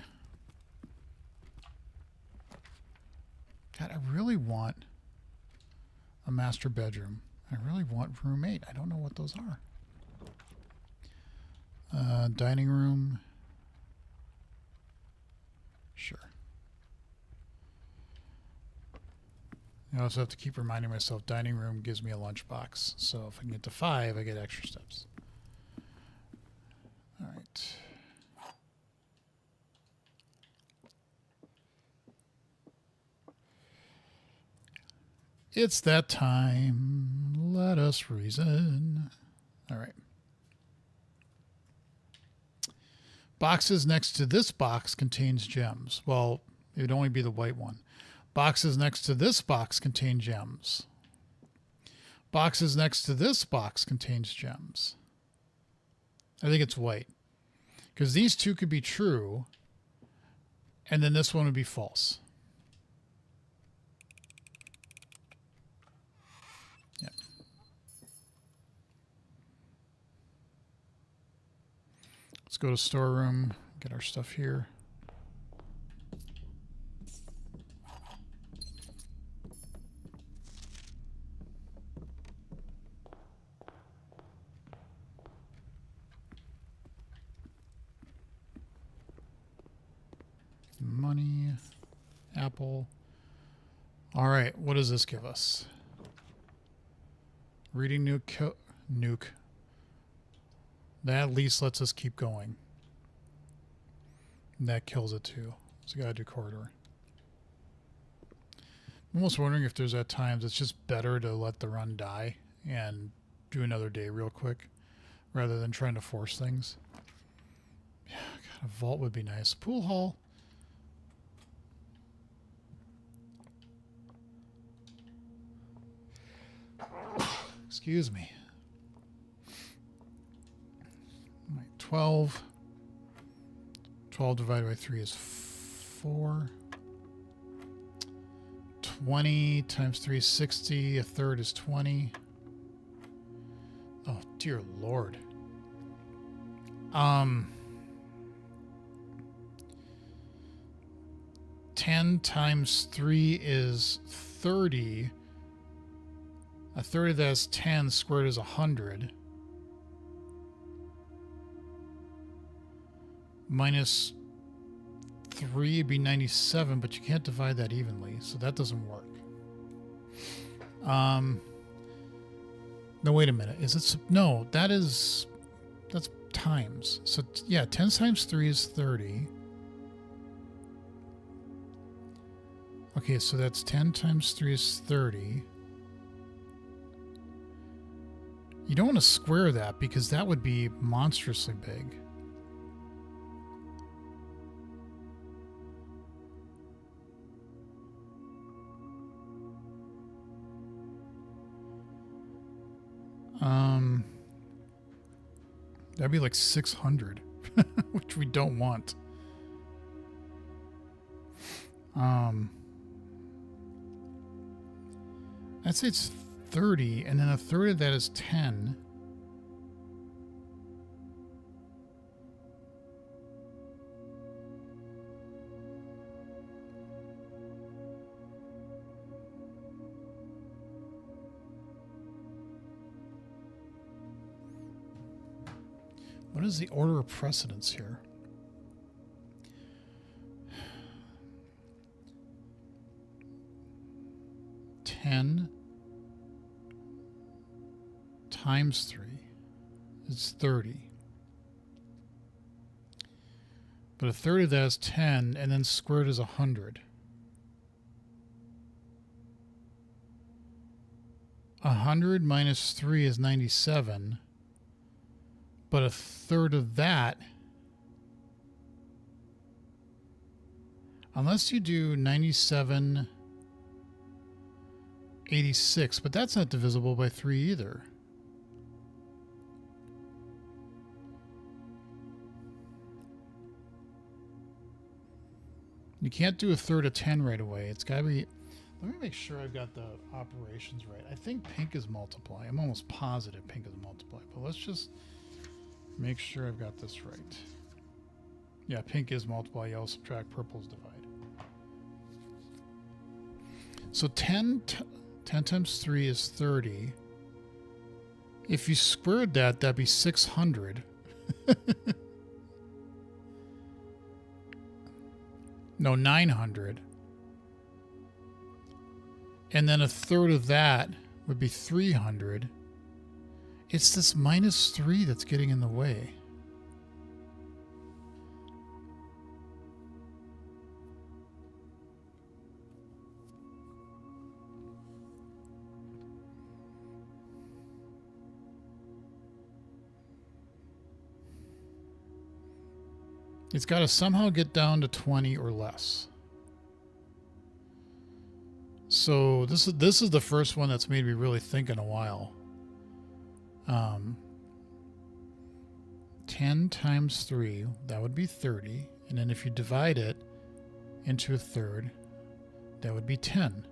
God, I really want a master bedroom. I really want room 8. I don't know what those are. Dining room. Sure. I also have to keep reminding myself dining room gives me a lunchbox. So if I can get to 5, I get extra steps. All right. It's that time. Let us reason. All right. Boxes next to this box contains gems. Well, it would only be the white one. Boxes next to this box contain gems. Boxes next to this box contains gems. I think it's white. Because these two could be true, and then this one would be false. Yep. Let's go to storeroom, get our stuff here. Money, apple. All right, what does this give us? Reading nuke. That at least lets us keep going. And that kills it too. So we gotta do corridor. I'm almost wondering if there's at times it's just better to let the run die and do another day real quick rather than trying to force things. Yeah, God, a vault would be nice. Pool hall. Excuse me. All right, 12. 12 divided by 3 is 4. 20 times 3 is 60. A third is 20. Oh, dear Lord. 10 times 3 is 30. A third of that is 10. Squared is 100. Minus 3 would be 97, but you can't divide that evenly, so that doesn't work. No, wait a minute. Is it... No, that's times. So, yeah, 10 times 3 is 30. Okay, so that's 10 times 3 is 30. You don't want to square that because that would be monstrously big. That'd be like 600, which we don't want. I'd say it's 30, and then a third of that is 10. What is the order of precedence here? 10 times 3 is 30. But a third of that is 10, and then squared is 100. 100 minus 3 is 97. But a third of that, unless you do 9786, but that's not divisible by 3 either. You can't do a third of 10 right away. It's got to be... Let me make sure I've got the operations right. I think pink is multiply. I'm almost positive pink is multiply. But let's just make sure I've got this right. Yeah, pink is multiply. Yellow subtract. Purple is divide. So 10 times 3 is 30. If you squared that, that'd be 600. No, 900. And then a third of that would be 300. It's this minus 3 that's getting in the way. It's got to somehow get down to 20 or less. So this is the first one that's made me really think in a while. 10 times 3, that would be 30. And then if you divide it into a third, that would be 10.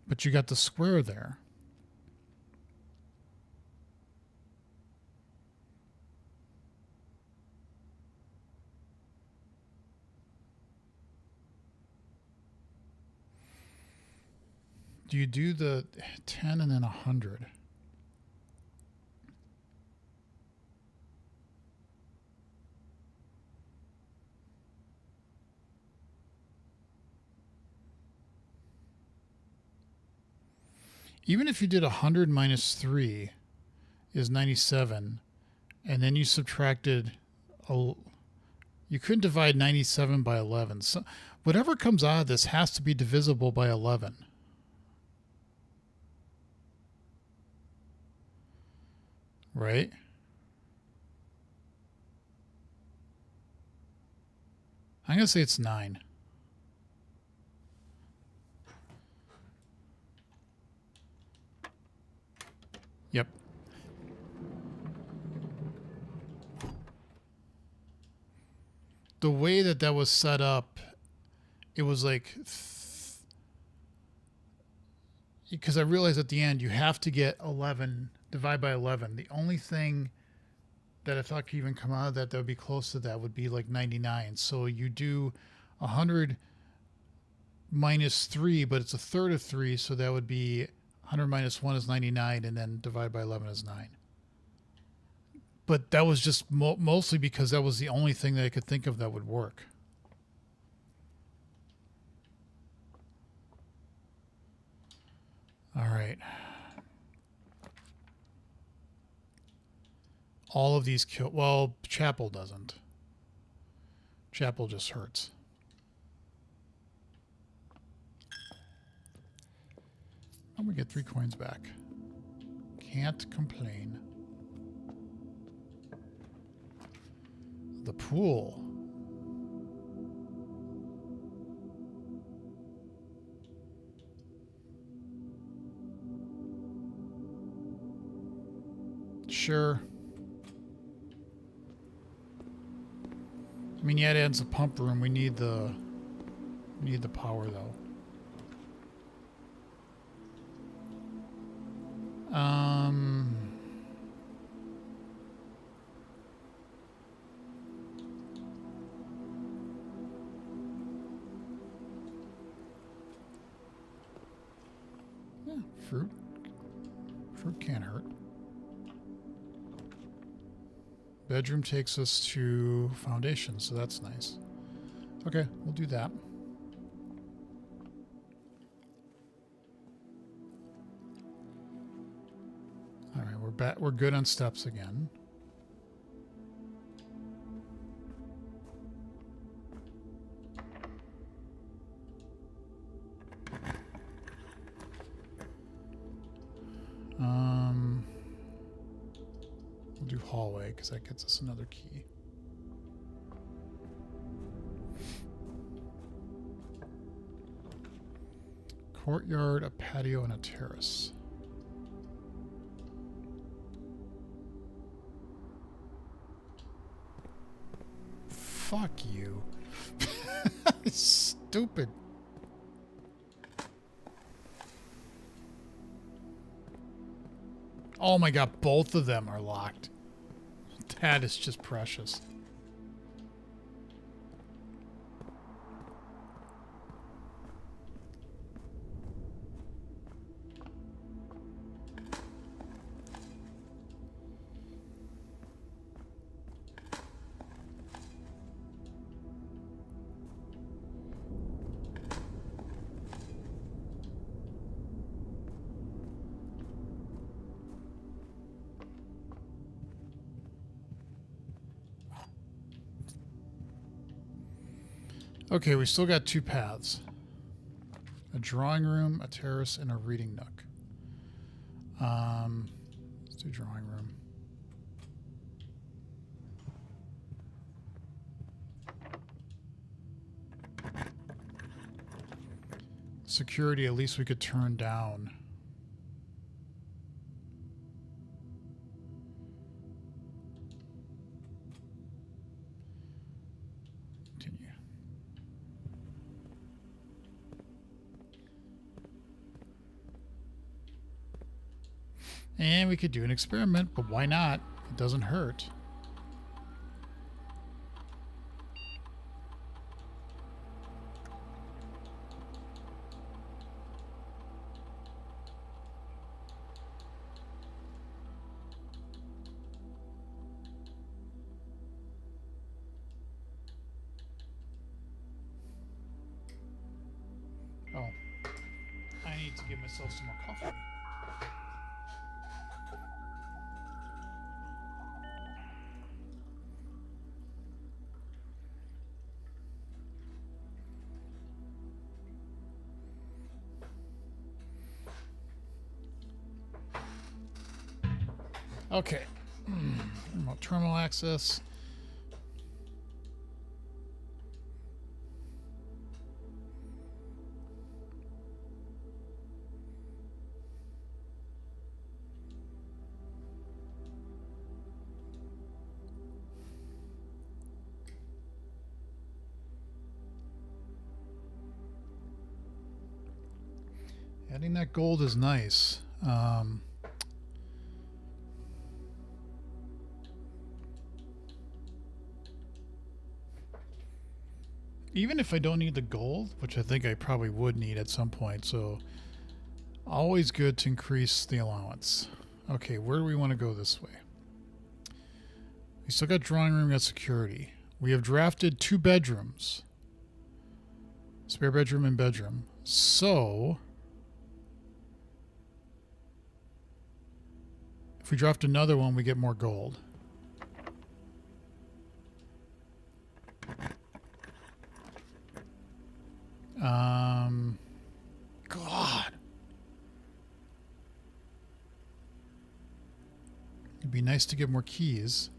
But you got the square there. Do you do the 10 and then 100? Even if you did 100 minus 3 is 97, and then you subtracted, you couldn't divide 97 by 11. So whatever comes out of this has to be divisible by 11. Right? I'm going to say it's 9. Yep. The way that was set up, it was like, because I realized at the end you have to get 11, divide by 11. The only thing that I thought could even come out of that would be close to that would be like 99. So you do 100 minus 3, but it's a third of 3, so that would be 100 minus 1 is 99, and then divide by 11 is 9. But that was just mostly because that was the only thing that I could think of that would work. All right. All of these kill. Well, Chapel doesn't. Chapel just hurts. I'm going to get 3 coins back. Can't complain. The pool. Sure. I mean, yeah, it adds a pump room. We need the power though. Yeah, Fruit can't hurt. Bedroom takes us to foundation, so that's nice. Okay, we'll do that. All right, we're back. We're good on steps again. We'll do hallway because that gets us another key. Courtyard, a patio, and a terrace. Fuck you. Stupid. Oh my god, both of them are locked. That is just precious. Okay, we still got two paths. A drawing room, a terrace, and a reading nook. Let's do drawing room. Security, at least we could turn down. Continue. And we could do an experiment, but why not? It doesn't hurt. Oh, I need to give myself some more coffee. Okay, remote terminal access. Adding that gold is nice. Even if I don't need the gold, which I think I probably would need at some point, so always good to increase the allowance. Okay, where do we want to go this way? We still got drawing room, got security. We have drafted 2 bedrooms. Spare bedroom and bedroom. So if we draft another one, we get more gold. God. It'd be nice to get more keys.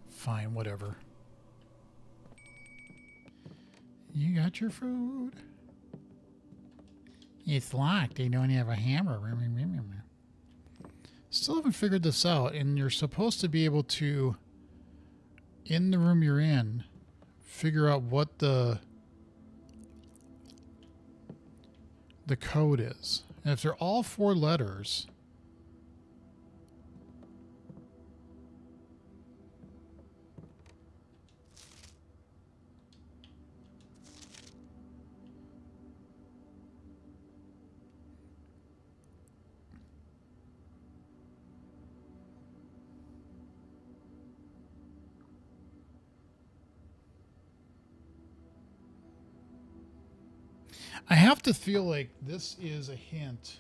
Fine, whatever. You got your food. It's locked. They don't have a hammer. Still haven't figured this out, and you're supposed to be able to in the room you're in, figure out what the code is. And if they're all 4 letters, I have to feel like this is a hint.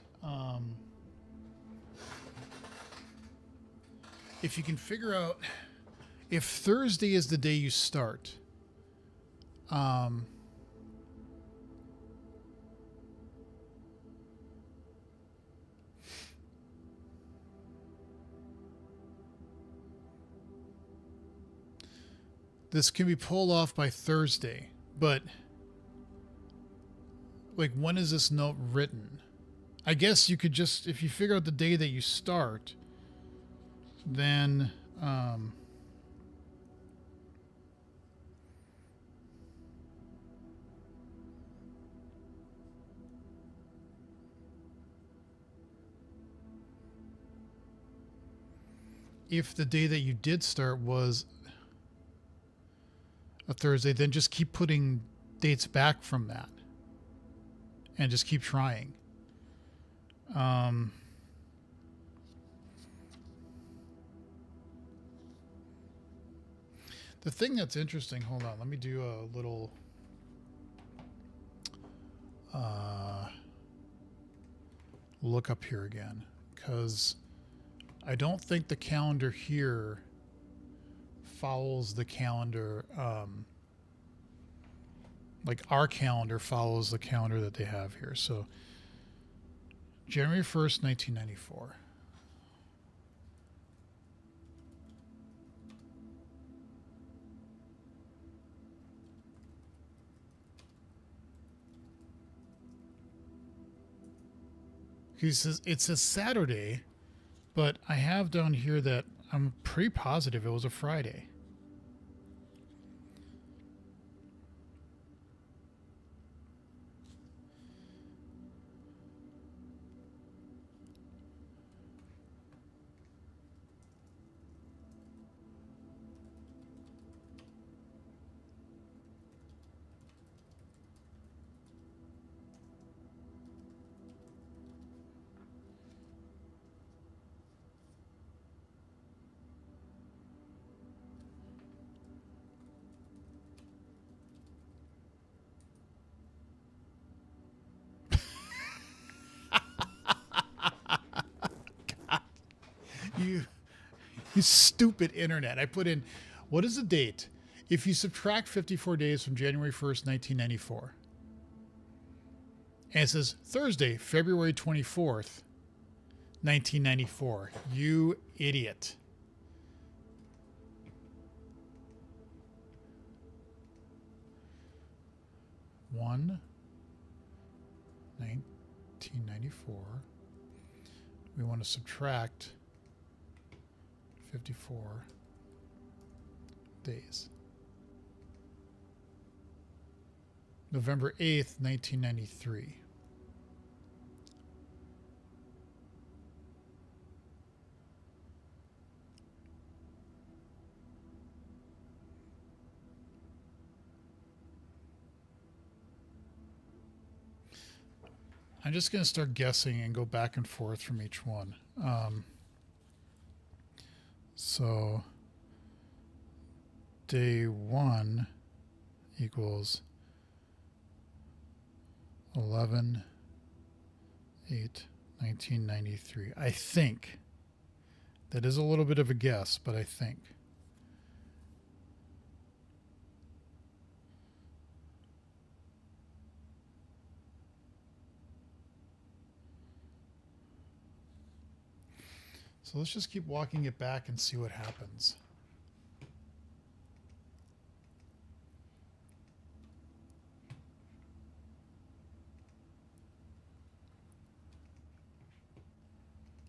If you can figure out if Thursday is the day you start, this can be pulled off by Thursday, but like, when is this note written? I guess you could just, if you figure out the day that you start, then if the day that you did start was a Thursday, then just keep putting dates back from that and just keep trying. The thing that's interesting, hold on, let me do a little look up here again, because I don't think the calendar here follows the calendar, like our calendar follows the calendar that they have here. So January 1st, 1994. He says it's a Saturday, but I have down here that I'm pretty positive it was a Friday. You stupid internet. I put in, what is the date if you subtract 54 days from January 1st, 1994? And it says Thursday, February 24th, 1994. You idiot. One, 1994. We want to subtract 54 days. November 8th, 1993. I'm just going to start guessing and go back and forth from each one. So day 1 equals 11/8/1993. I think. That is a little bit of a guess, but I think. So let's just keep walking it back and see what happens.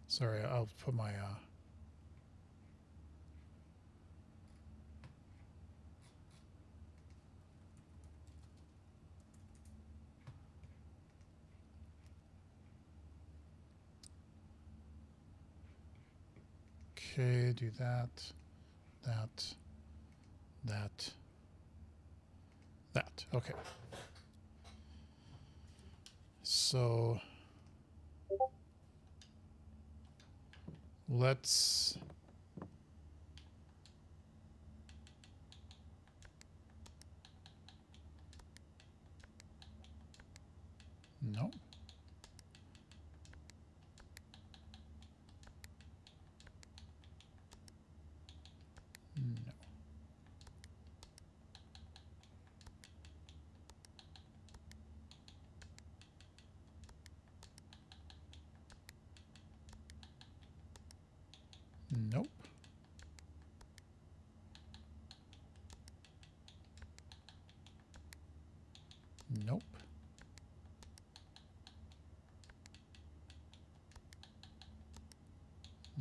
Sorry, I'll put my Okay, do that, that, that, that. Okay. So let's no. No. Nope. Nope.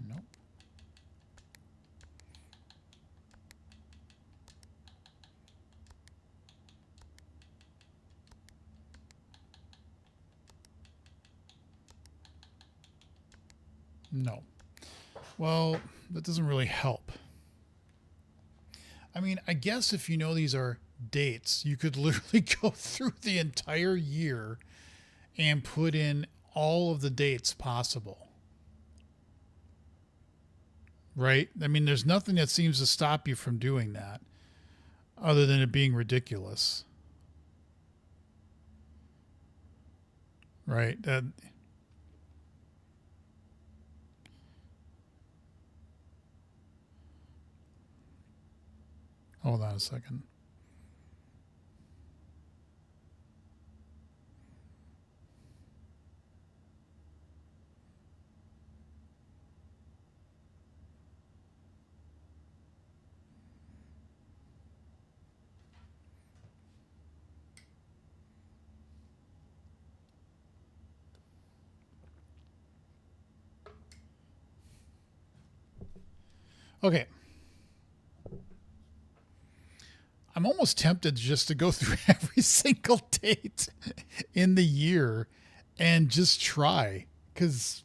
Nope. No. Well, that doesn't really help. I mean, I guess if you know these are dates, you could literally go through the entire year and put in all of the dates possible. Right? I mean, there's nothing that seems to stop you from doing that other than it being ridiculous. Right? Hold on a second. Okay. I'm almost tempted just to go through every single date in the year and just try. Because,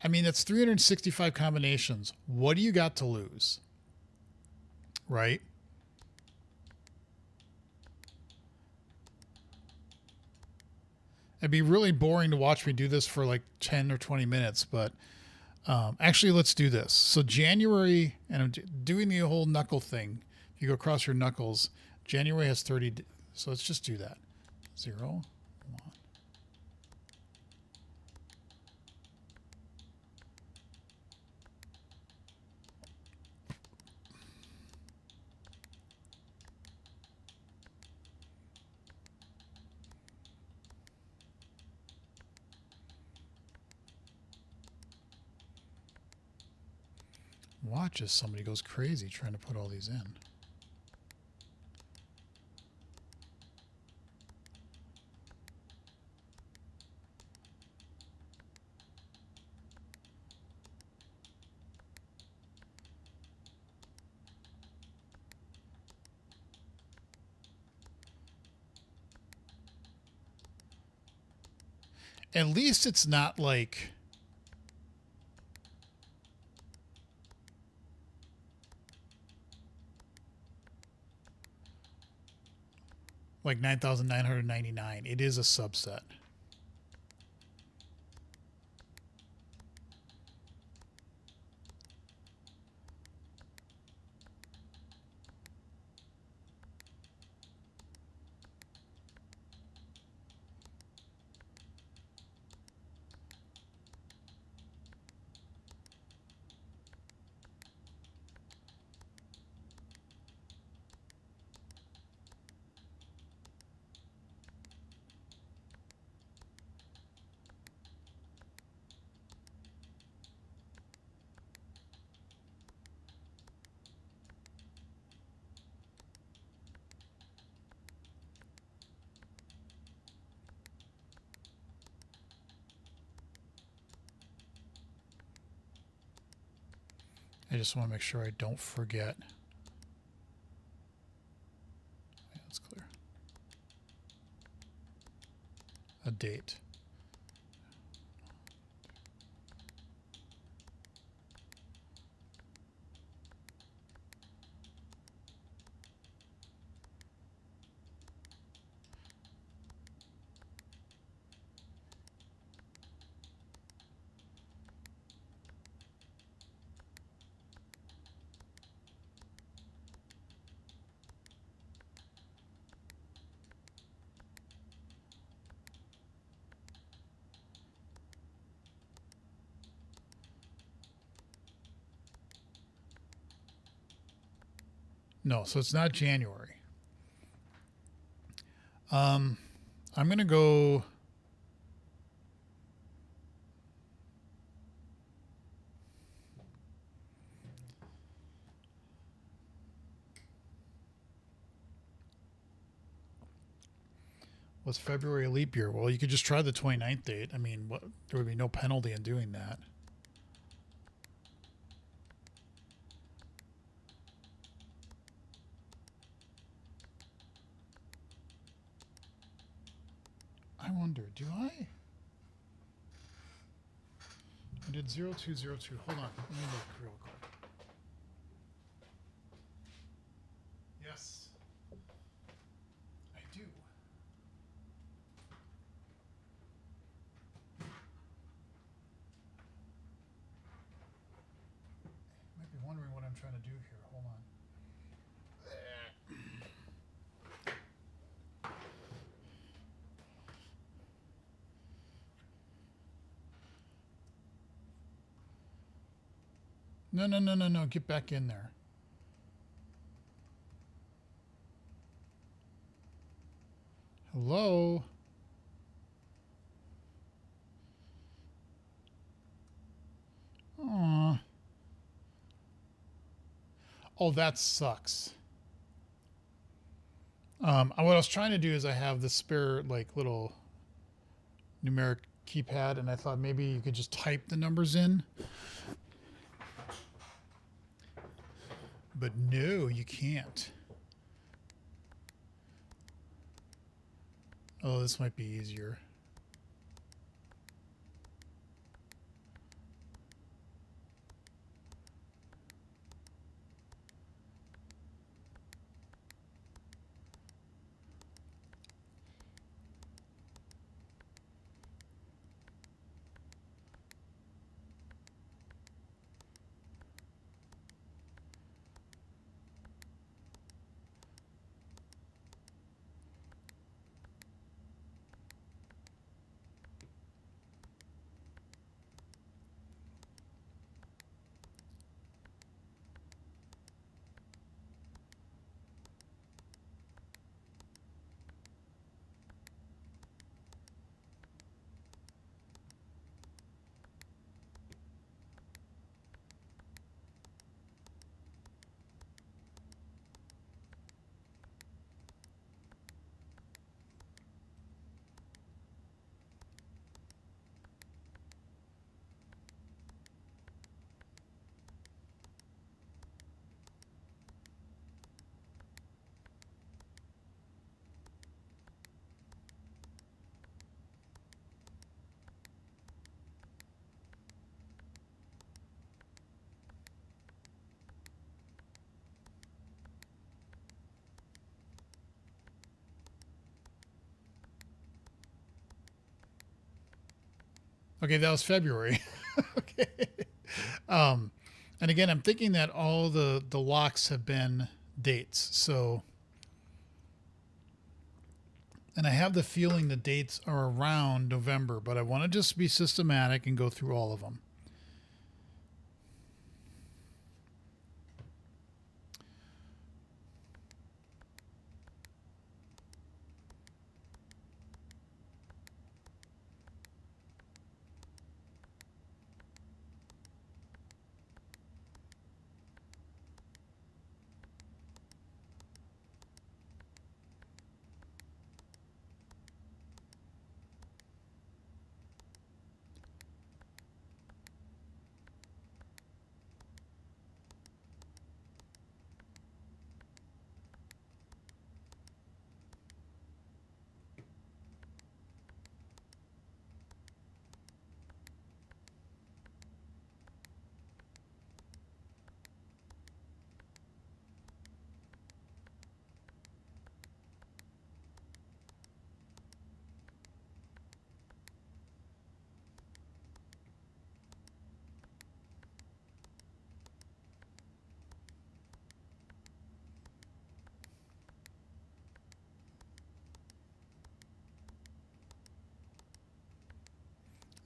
I mean, that's 365 combinations. What do you got to lose? Right? It'd be really boring to watch me do this for like 10 or 20 minutes, but actually, let's do this. So, January, and I'm doing the whole knuckle thing. If you go across your knuckles, January has 30. So, let's just do that. 0, 1. Watch as somebody goes crazy trying to put all these in. At least it's not like like 9,999. It is a subset. I just want to make sure I don't forget. Yeah, that's clear. A date. No, so it's not January. I'm going to go. Was February a leap year? Well, you could just try the 29th date. I mean, there would be no penalty in doing that. I wonder, do I? I did 0202. Hold on. Let me look real quick. Yes, I do. You might be wondering what I'm trying to do here. Hold on. No, no, no, no, no. Get back in there. Hello? Aw. Oh, that sucks. What I was trying to do is I have the spare, like, little numeric keypad, and I thought maybe you could just type the numbers in. But no, you can't. Oh, this might be easier. Okay, that was February. Okay. Um, and again, I'm thinking that all the locks have been dates. So, and I have the feeling the dates are around November, but I want to just be systematic and go through all of them.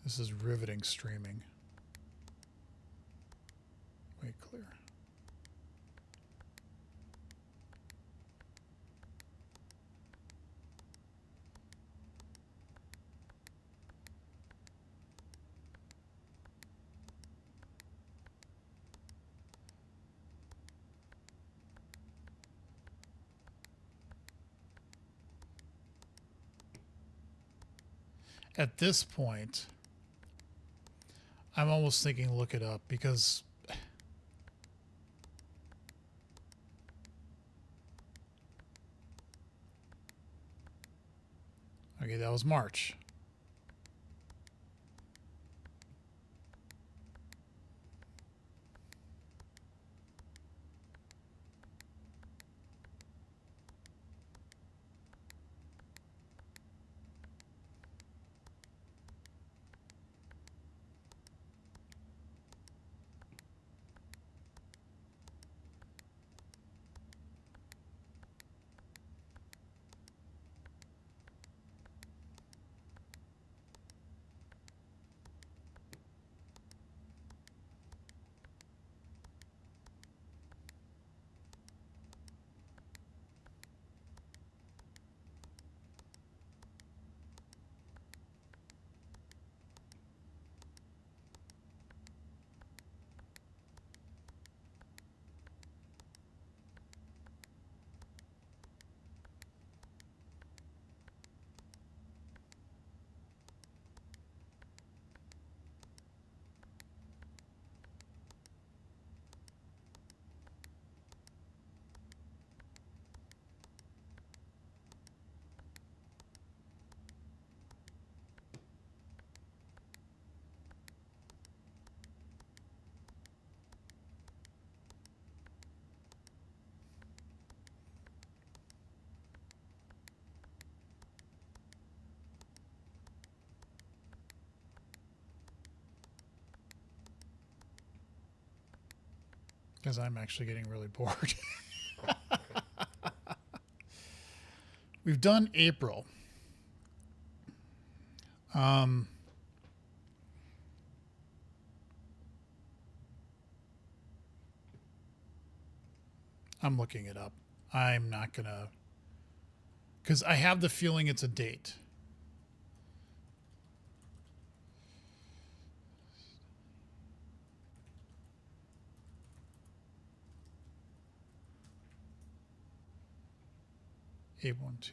This is riveting streaming. Way clear. at this point, I'm almost thinking look it up because okay, that was March. Because I'm actually getting really bored. We've done April. I'm looking it up. I'm not gonna, because I have the feeling it's a date. A12.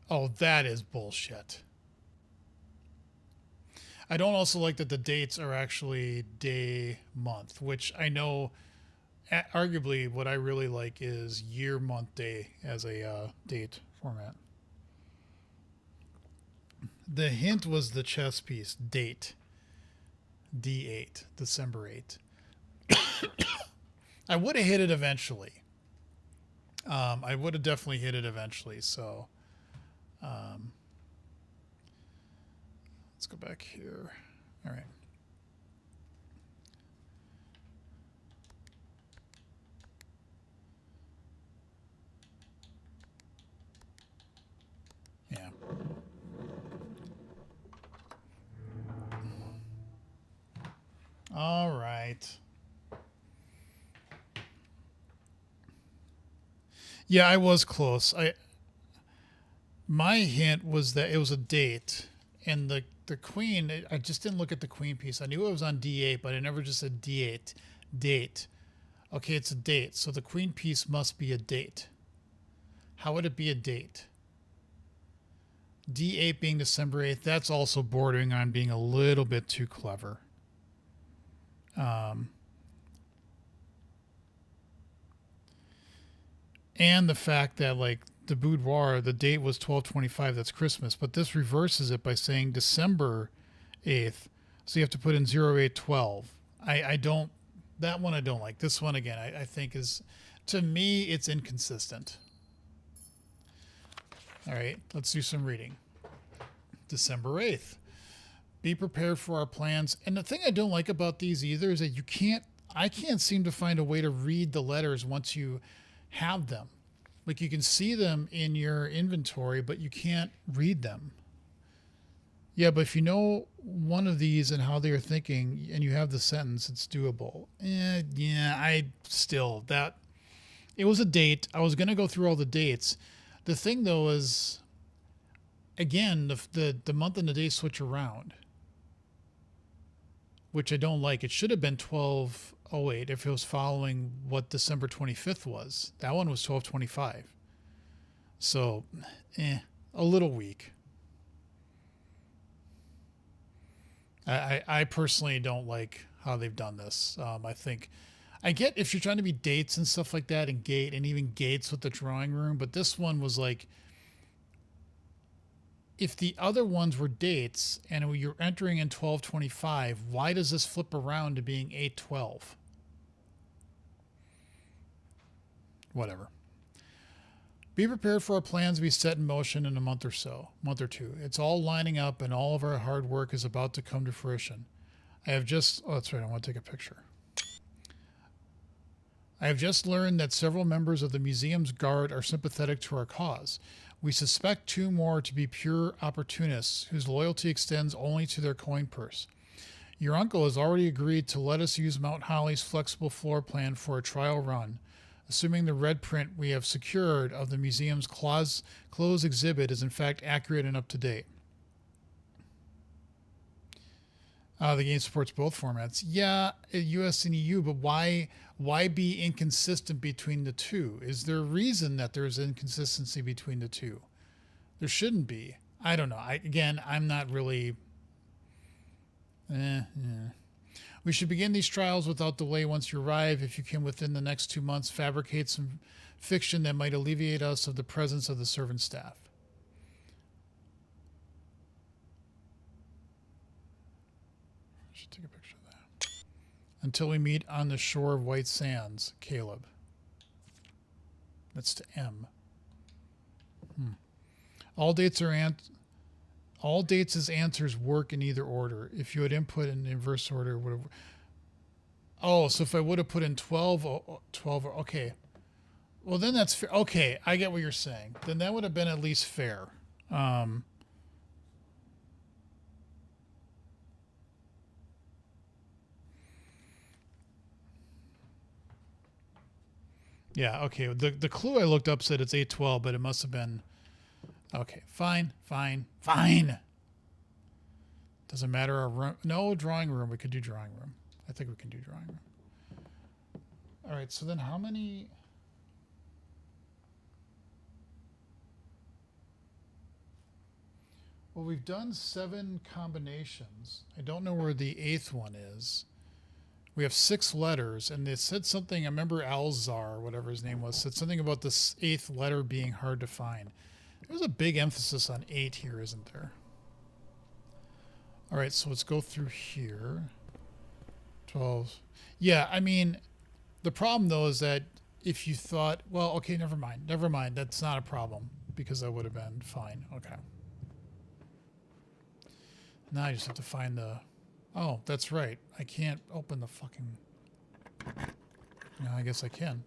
Oh, that is bullshit. I don't also like that the dates are actually day month, which I know arguably what I really like is year month day as a date format. The hint was the chess piece date. D8, December 8. I would have hit it eventually. I would have definitely hit it eventually. So let's go back here. All right. Yeah. All right. Yeah, I was close. My hint was that it was a date, and the queen. I just didn't look at the queen piece. I knew it was on D8, but I never just said D8 date. Okay, it's a date, so the queen piece must be a date. How would it be a date? D8 being December 8th. That's also bordering on being a little bit too clever. And the fact that like the boudoir, the date was 12/25. That's Christmas, but this reverses it by saying December 8th. So you have to put in 0812. I don't. That one I don't like. This one again, I think is, to me, it's inconsistent. All right, let's do some reading. December 8th. Be prepared for our plans. And the thing I don't like about these either is that I can't seem to find a way to read the letters once you have them. Like you can see them in your inventory, but you can't read them. Yeah, but if you know one of these and how they are thinking and you have the sentence, it's doable. It was a date. I was going to go through all the dates. The thing though is, again, the month and the day switch around, which I don't like. It should have been 12 Oh wait, if it was following what December 25th was, that one was 12/25. So, a little weak. I personally don't like how they've done this. I think I get if you're trying to be dates and stuff like that, and gate and even gates with the drawing room, but this one was like, if the other ones were dates and you're entering in 12/25, why does this flip around to being 8/12? Whatever. Be prepared for our plans to be set in motion in a month or two. It's all lining up and all of our hard work is about to come to fruition. I have just, oh, that's right, I want to take a picture. I have just learned that several members of the museum's guard are sympathetic to our cause. We suspect 2 more to be pure opportunists whose loyalty extends only to their coin purse. Your uncle has already agreed to let us use Mount Holly's flexible floor plan for a trial run, assuming the red print we have secured of the museum's closed exhibit is in fact accurate and up to date. The game supports both formats. Yeah, US and EU, but why be inconsistent between the two? Is there a reason that there's inconsistency between the two? There shouldn't be. I don't know. I'm not really... We should begin these trials without delay once you arrive. If you can, within the next 2 months, fabricate some fiction that might alleviate us of the presence of the servant staff. I should take a picture of that. Until we meet on the shore of White Sands, Caleb. That's to M. All dates as answers work in either order. If you had input in inverse order, would have... Oh, so if I would have put in 12, okay. Well, then that's fair. Okay, I get what you're saying. Then that would have been at least fair. Yeah, okay. The clue I looked up said it's 8/12, but it must have been... Okay, fine. Doesn't matter. Our room, no, drawing room. We could do drawing room. I think we can do drawing room. All right, so then how many... Well, we've done 7 combinations. I don't know where the 8th one is. We have 6 letters, and they said something, I remember Alzar, whatever his name was, said something about this 8th letter being hard to find. There's a big emphasis on 8 here, isn't there? All right, so let's go through here. 12. Yeah, I mean, the problem, though, is that if you thought, well, okay, never mind. That's not a problem, because that would have been fine. Okay. Now I just have to find the... Oh, that's right. I can't open the fucking... No, I guess I can.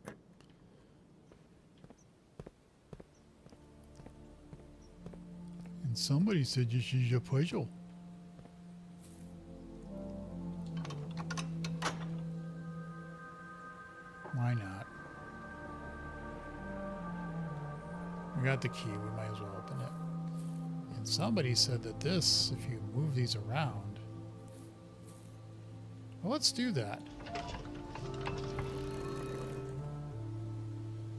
And somebody said this is a puzzle. Why not? We got the key. We might as well open it. And somebody said that this, if you move these around... Well, let's do that.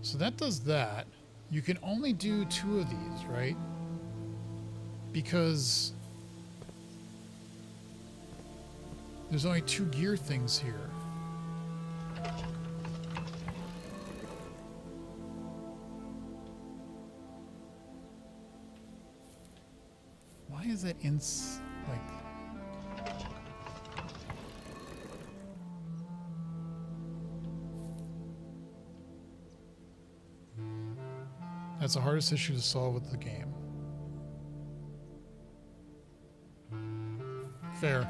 So that does that. You can only do 2 of these, right? Because there's only 2 gear things here. Why is that like... That's the hardest issue to solve with the game. Fair.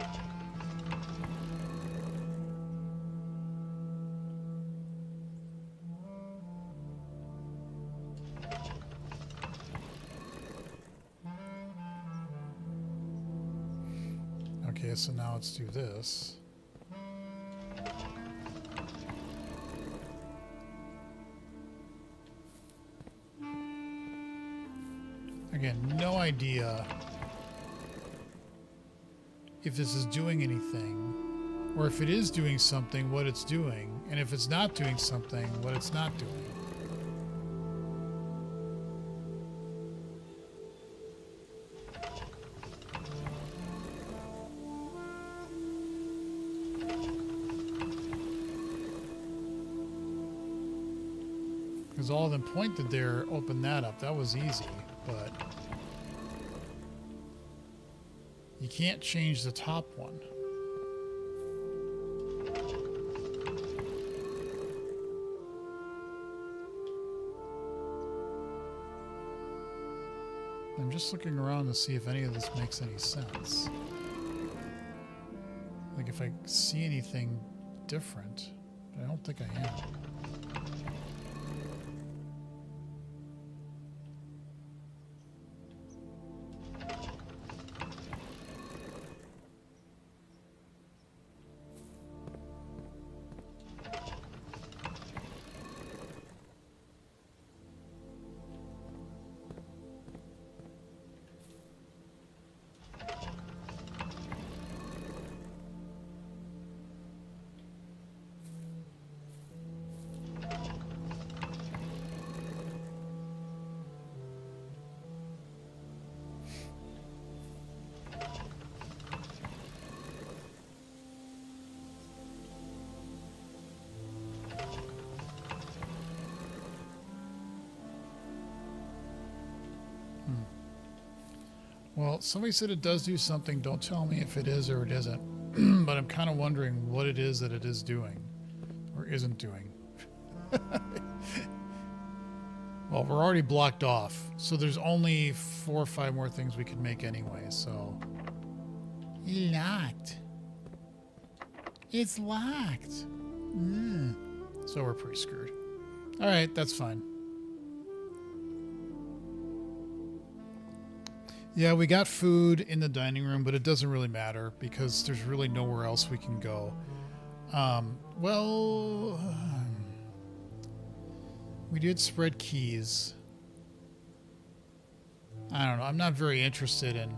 Okay, so now let's do this. Again, no idea if this is doing anything. Or if it is doing something, what it's doing. And if it's not doing something, what it's not doing. Because all of them pointed there, open that up. That was easy, but you can't change the top one. I'm just looking around to see if any of this makes any sense. Like if I see anything different. I don't think I am. Well, somebody said it does do something. Don't tell me if it is or it isn't. But I'm kind of wondering what it is that it is doing or isn't doing. Well, we're already blocked off. So there's only 4 or 5 more things we could make anyway. So locked. It's locked. So we're pretty screwed. All right, that's fine. Yeah, we got food in the dining room, but it doesn't really matter because there's really nowhere else we can go. We did spread keys. I don't know. I'm not very interested in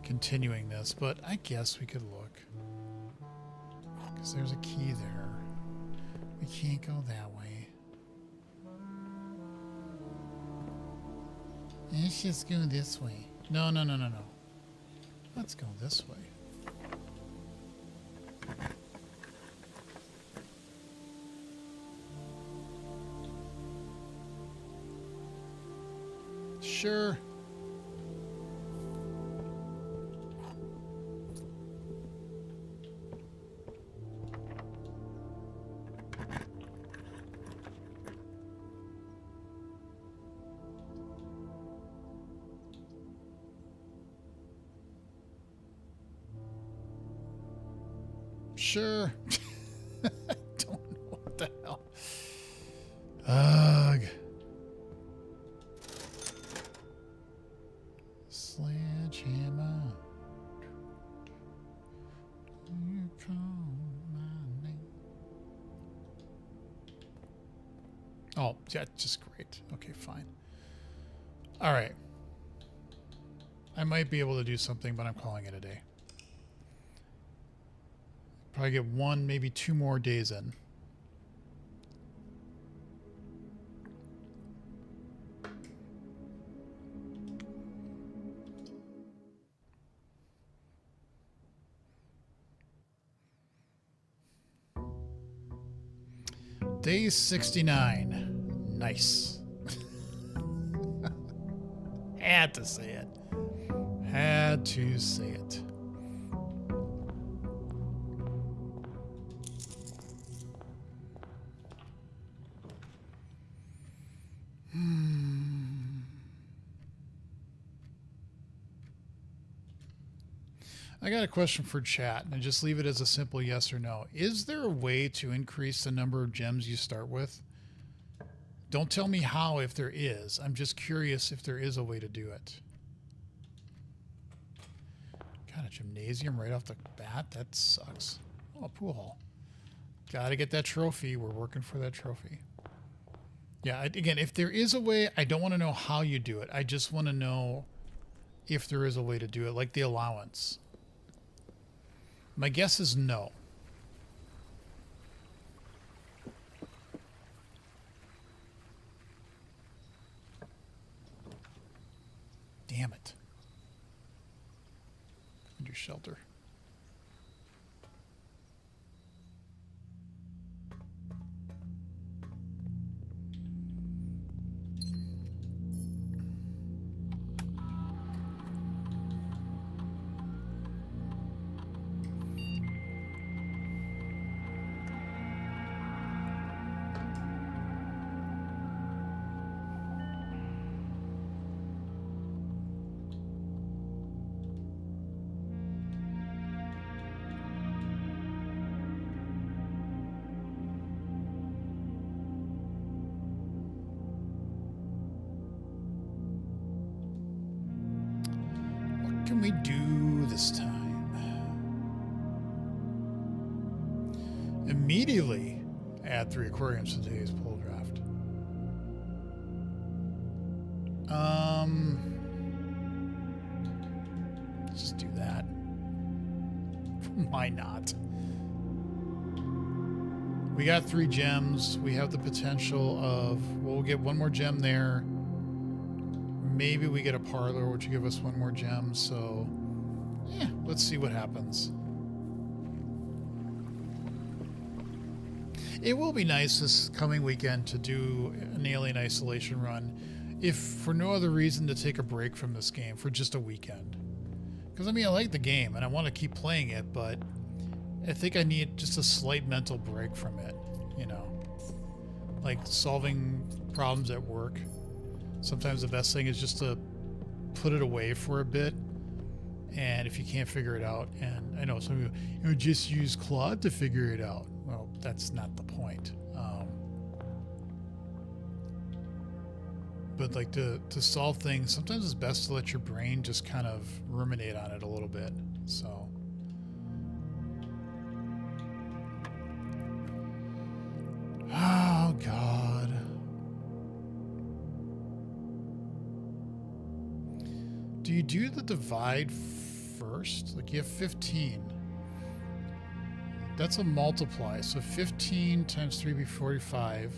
continuing this, but I guess we could look. Because there's a key there. We can't go that way. Let's just go this way. No. Let's go this way. Sure. Sure. I don't know what the hell. Ugh. Sledgehammer. You call my name. Oh, yeah, just great. Okay, fine. All right. I might be able to do something, but I'm calling it a day. Probably get 1, maybe 2 more days in. Day 69. Nice. Had to say it. Had to say it. I got a question for chat, and just leave it as a simple yes or no. Is there a way to increase the number of gems you start with? Don't tell me how if there is. I'm just curious if there is a way to do it. God, a gymnasium right off the bat? That sucks. Oh, a pool hall. Gotta get that trophy. We're working for that trophy. Yeah, again, if there is a way, I don't want to know how you do it. I just want to know if there is a way to do it, like the allowance. My guess is no. Damn it. Find your shelter. What can we do this time? Immediately add 3 aquariums to today's pull draft. Let's just do that. Why not? We got 3 gems. We have the potential of, well, we'll get 1 more gem there. Maybe we get a parlor, which will give us 1 more gem. So, yeah, let's see what happens. It will be nice this coming weekend to do an alien isolation run, if for no other reason to take a break from this game for just a weekend. Because, I mean, I like the game and I want to keep playing it, but I think I need just a slight mental break from it, you know. Like solving problems at work. Sometimes the best thing is just to put it away for a bit. And if you can't figure it out, and I know some of you just use Claude to figure it out. Well, that's not the point. But like to solve things, sometimes it's best to let your brain just kind of ruminate on it a little bit. So. Oh, God. Do you do the divide first? Like you have 15. That's a multiply. So 15 times 3 would be 45.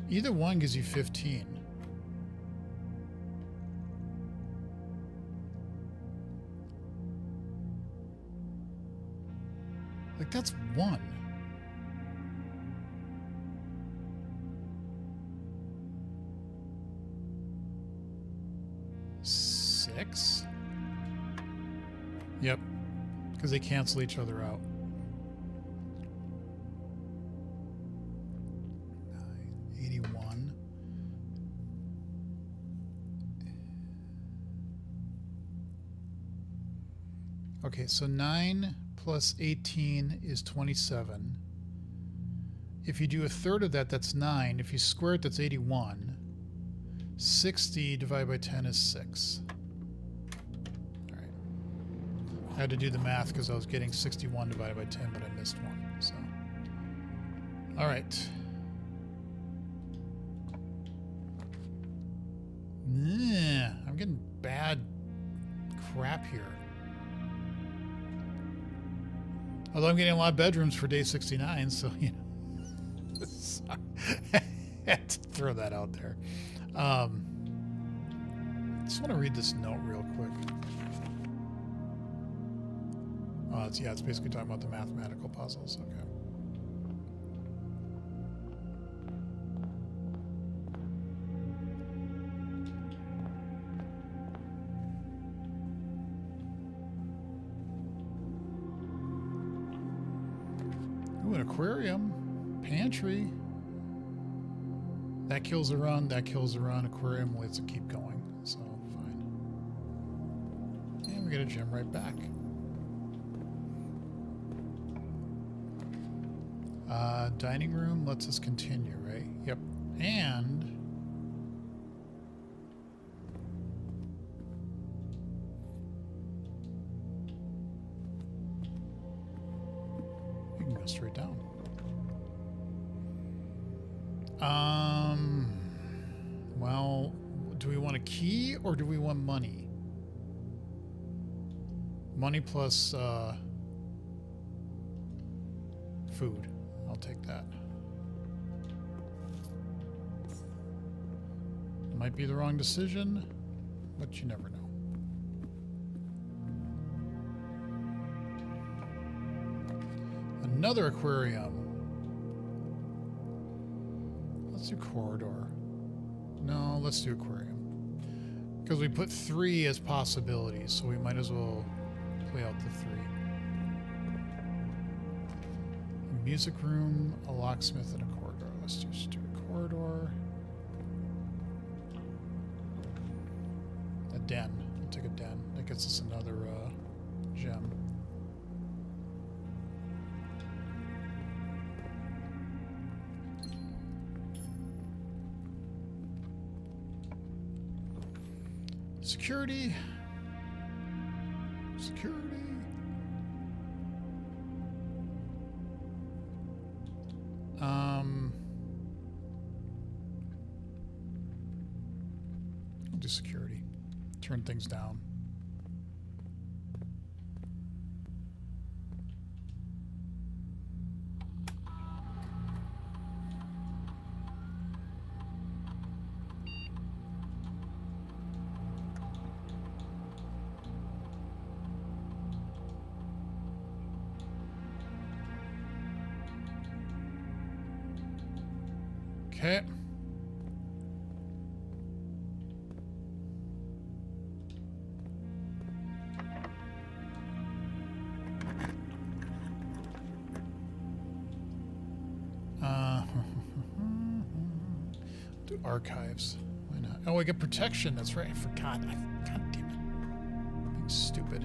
Either one gives you 15. Like that's 1. Six? Yep. Because they cancel each other out. 81. Okay, so 9 plus 18 is 27. If you do a third of that, that's 9. If you square it, that's 81. 60 divided by 10 is 6. All right. I had to do the math because I was getting 61 divided by 10, but I missed 1. So, all right. I'm getting bad crap here. Although I'm getting a lot of bedrooms for day 69, so, you know. Sorry. I had to throw that out there. Just want to read this note real quick. Oh, it's basically talking about the mathematical puzzles. Okay. Ooh, an aquarium. Pantry. That kills a run, that kills a run. Aquarium lets it keep going, so fine. And we get a gem right back. Dining room lets us continue, right? Yep. And we can go straight down. Well, do we want a key or do we want money? Money plus food. I'll take that. Might be the wrong decision, but you never know. Another aquarium. Let's do corridor. No, let's do aquarium. Because we put 3 as possibilities, so we might as well play out the 3. A music room, a locksmith, and a corridor. Let's just do a corridor. A den. We'll take a den. That gets us another gem. Security. Security. I'll do security. Turn things down. Okay. Do archives. Why not? Oh, I get protection. That's right. I forgot. God damn it. Being stupid.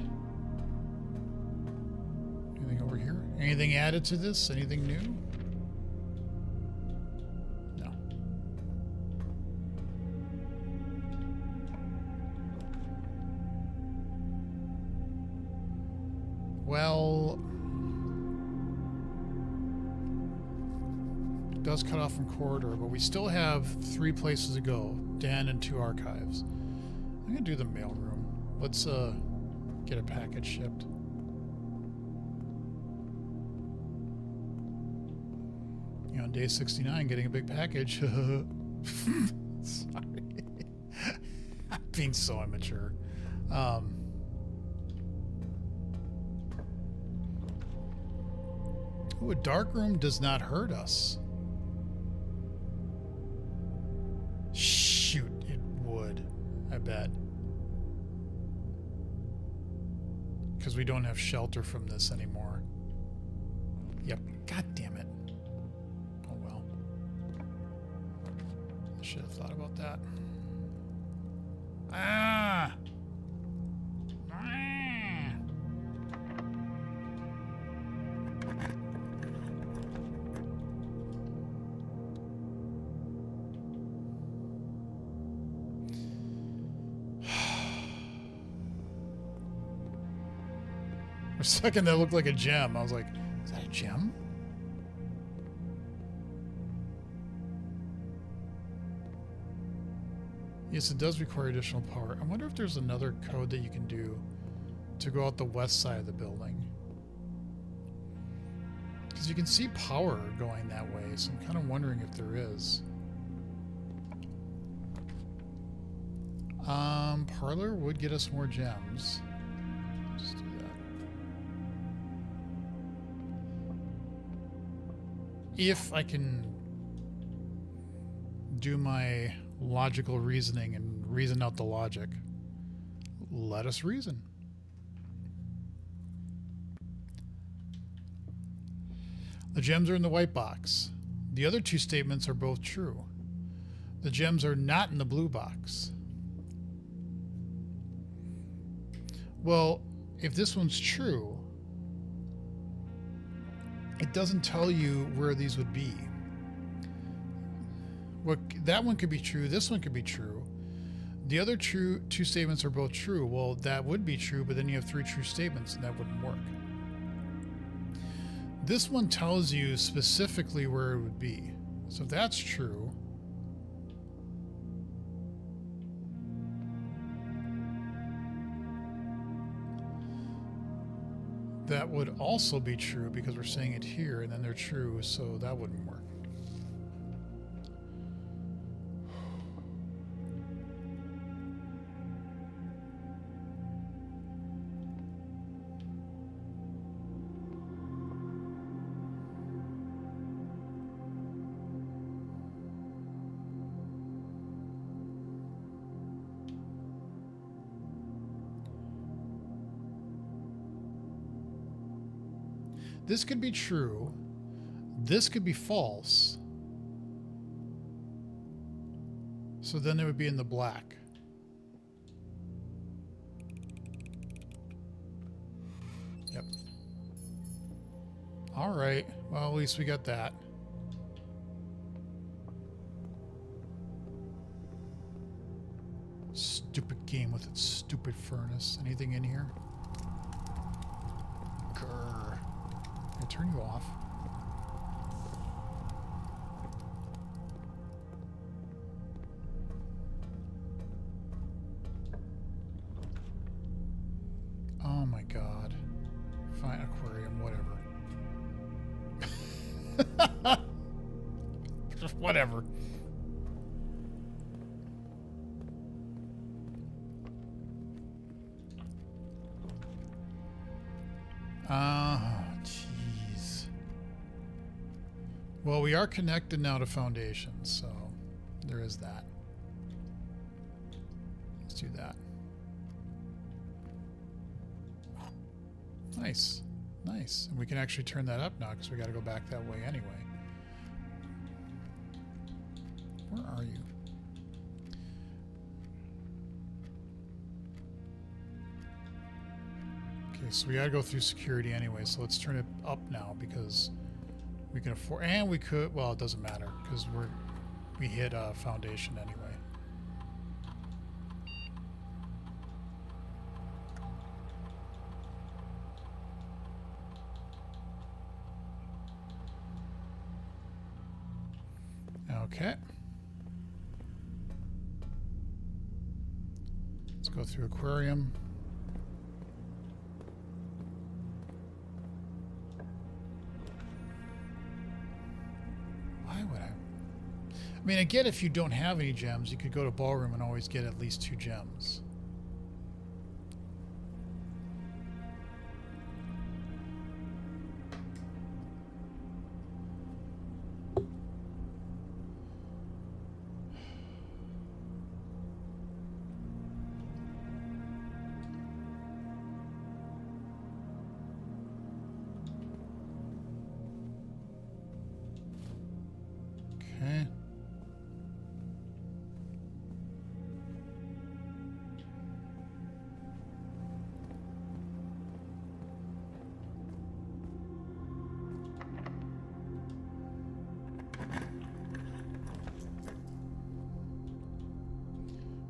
Anything over here? Anything added to this? Anything new? No. Well, it does cut off from corridor, but we still have 3 places to go. Den and 2 archives. I'm gonna do the mailroom. Let's get a package shipped. You know, on day 69, getting a big package. Sorry. I'm being so immature. Ooh, a dark room does not hurt us. Shoot, it would. I bet. Because we don't have shelter from this anymore. Yep. God damn it. Oh well. I should have thought about that. Ah! For a second, that looked like a gem. I was like, is that a gem? Yes, it does require additional power. I wonder if there's another code that you can do to go out the west side of the building. Because you can see power going that way, so I'm kind of wondering if there is. Parlor would get us more gems. Just do that. If I can do my logical reasoning and reason out the logic, let us reason. The gems are in the white box. The other 2 statements are both true. The gems are not in the blue box. Well, if this one's true, it doesn't tell you where these would be. Well, that one could be true. This one could be true. The other 2 statements are both true. Well, that would be true, but then you have 3 true statements, and that wouldn't work. This one tells you specifically where it would be. So if that's true, that would also be true because we're saying it here and then they're true, so that wouldn't work. This could be true. This could be false. So then it would be in the black. Yep. All right. Well, at least we got that. Stupid game with its stupid furnace. Anything in here? Grr. I'll turn you off. Oh my god. Fine, aquarium, whatever. Just whatever. Jeez. Well, we are connected now to foundations, so there is that. Let's do that. Nice. Nice. And we can actually turn that up now because we got to go back that way anyway. Where are you? Okay, so we got to go through security anyway, so let's turn it up now because we can afford, and we could, well, it doesn't matter because we hit a foundation anyway. Okay. Let's go through aquarium. Why would I mean, I get if you don't have any gems, you could go to ballroom and always get at least 2 gems. Okay.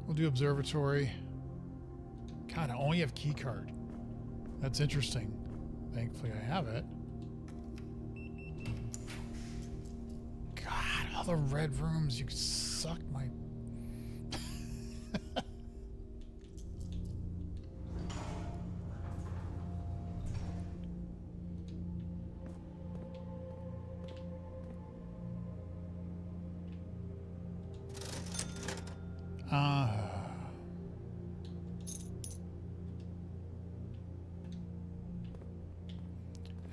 We'll do observatory. God, I only have key card. That's interesting. Thankfully, I have it. God, all the red rooms. You suck my...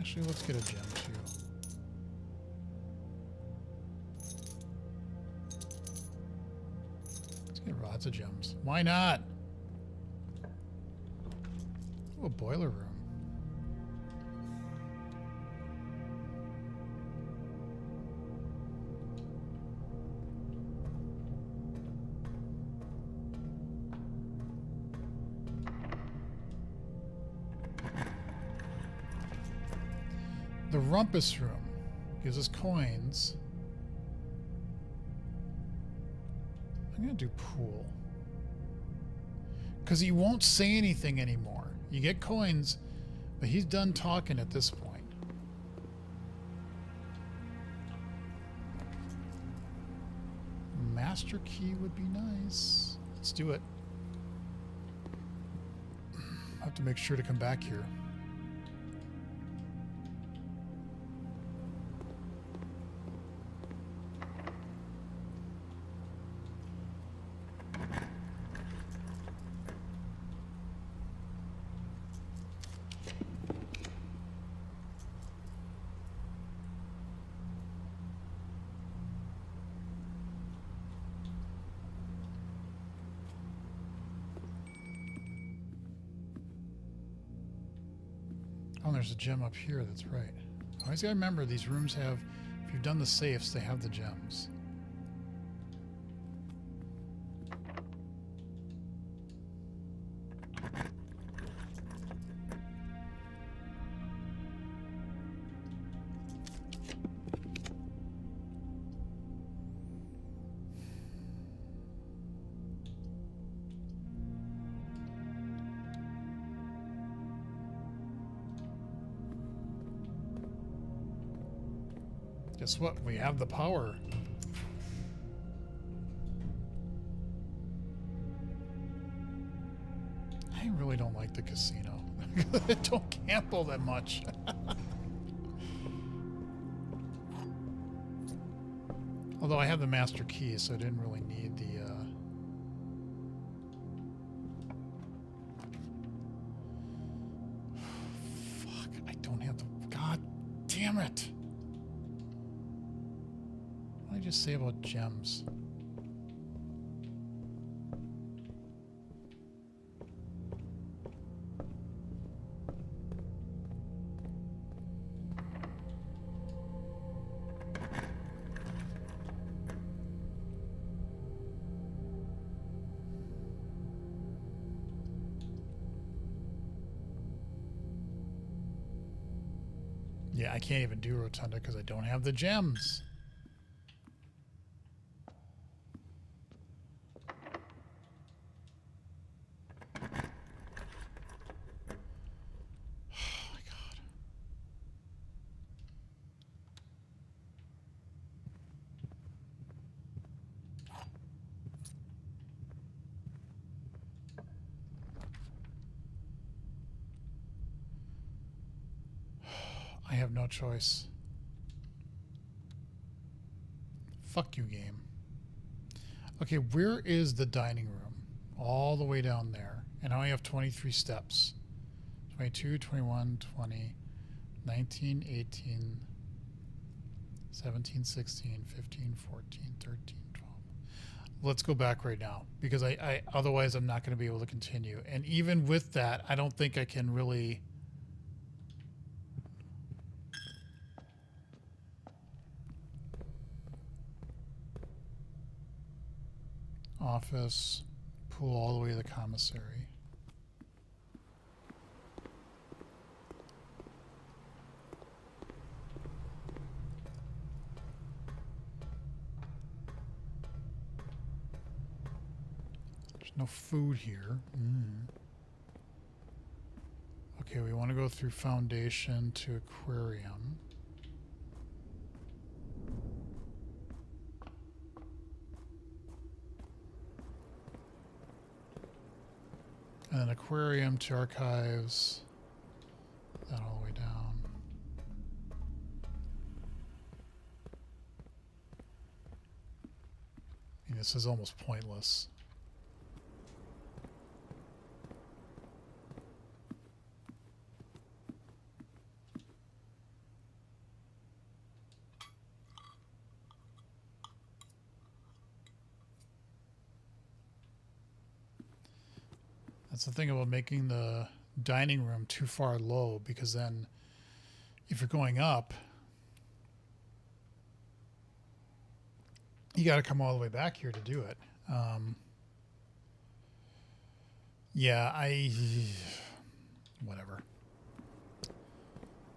Actually, let's get a gem too. Let's get lots of gems. Why not? Ooh, a boiler room. The rumpus room gives us coins. I'm gonna do pool. Because he won't say anything anymore. You get coins, but he's done talking at this point. Master key would be nice. Let's do it. I have to make sure to come back here. Oh, there's a gem up here. That's right. I always gotta remember these rooms have, if you've done the safes, they have the gems. Guess what? We have the power. I really don't like the casino. I don't gamble that much. Although I have the master key, so I didn't really need the... Fuck, I don't have the... God damn it! What did I just say about gems? Yeah, I can't even do Rotunda because I don't have the gems. Oh my God. I have no choice. Fuck you, game. Okay, where is the dining room? All the way down there. And I only have 23 steps. 22, 21, 20, 19, 18, 17, 16, 15, 14, 13, 12. Let's go back right now because I otherwise I'm not going to be able to continue. And even with that, I don't think I can really... Office, pull all the way to the commissary. There's no food here. Okay, we want to go through foundation to aquarium. And then aquarium to archives. That all the way down. I mean, this is almost pointless. That's the thing about making the dining room too far low, because then if you're going up, you got to come all the way back here to do it. Yeah, whatever.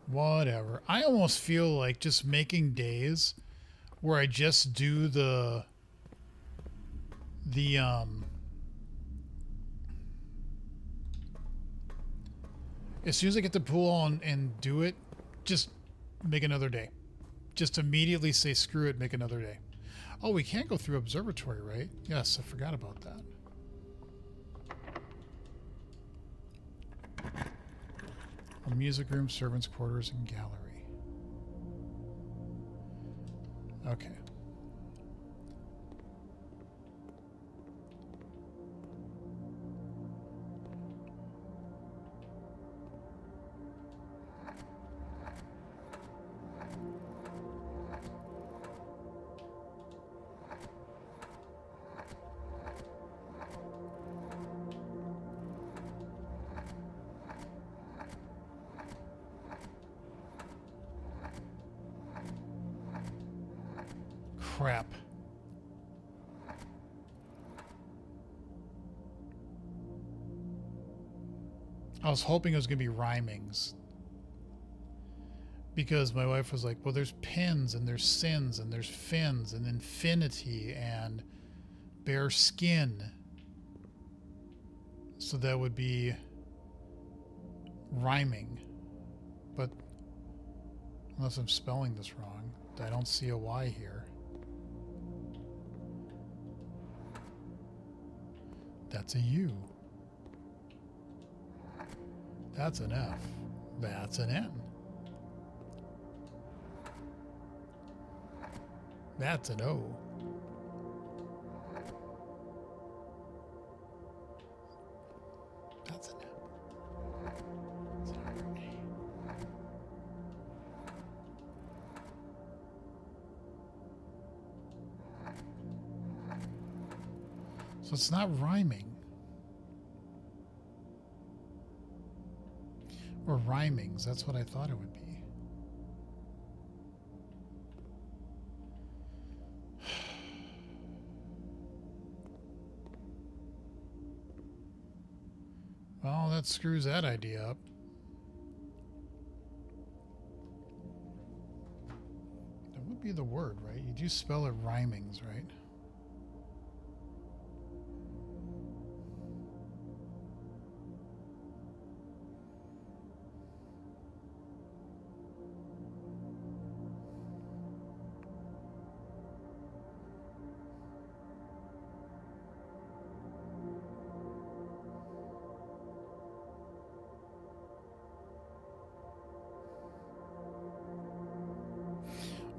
Whatever. I almost feel like just making days where I just do the as soon as I get the pool on and do it, just make another day. Just immediately say, screw it, make another day. Oh, we can't go through observatory, right? Yes, I forgot about that. A music room, servants' quarters, and gallery. Okay. crap. I was hoping it was going to be rhymings. Because my wife was like, well, there's pins and there's sins and there's fins and infinity and bare skin. So that would be rhyming. But unless I'm spelling this wrong, I don't see a Y here. That's a U. That's an F. That's an N. That's an O. That's an M. That's an A. So it's not rhyming. Or rhymings, that's what I thought it would be. Well, that screws that idea up. That would be the word, right? You do spell it rhymings, right?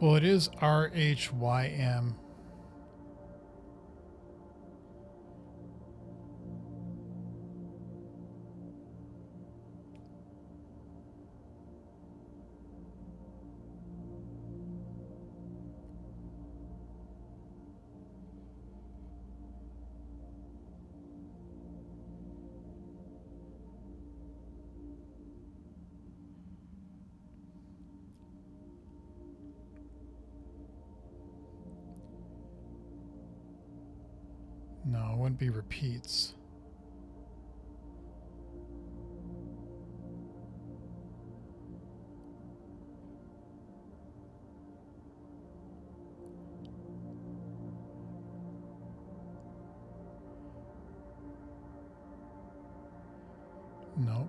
Well, it is RHYM. No, it wouldn't be repeats. Nope.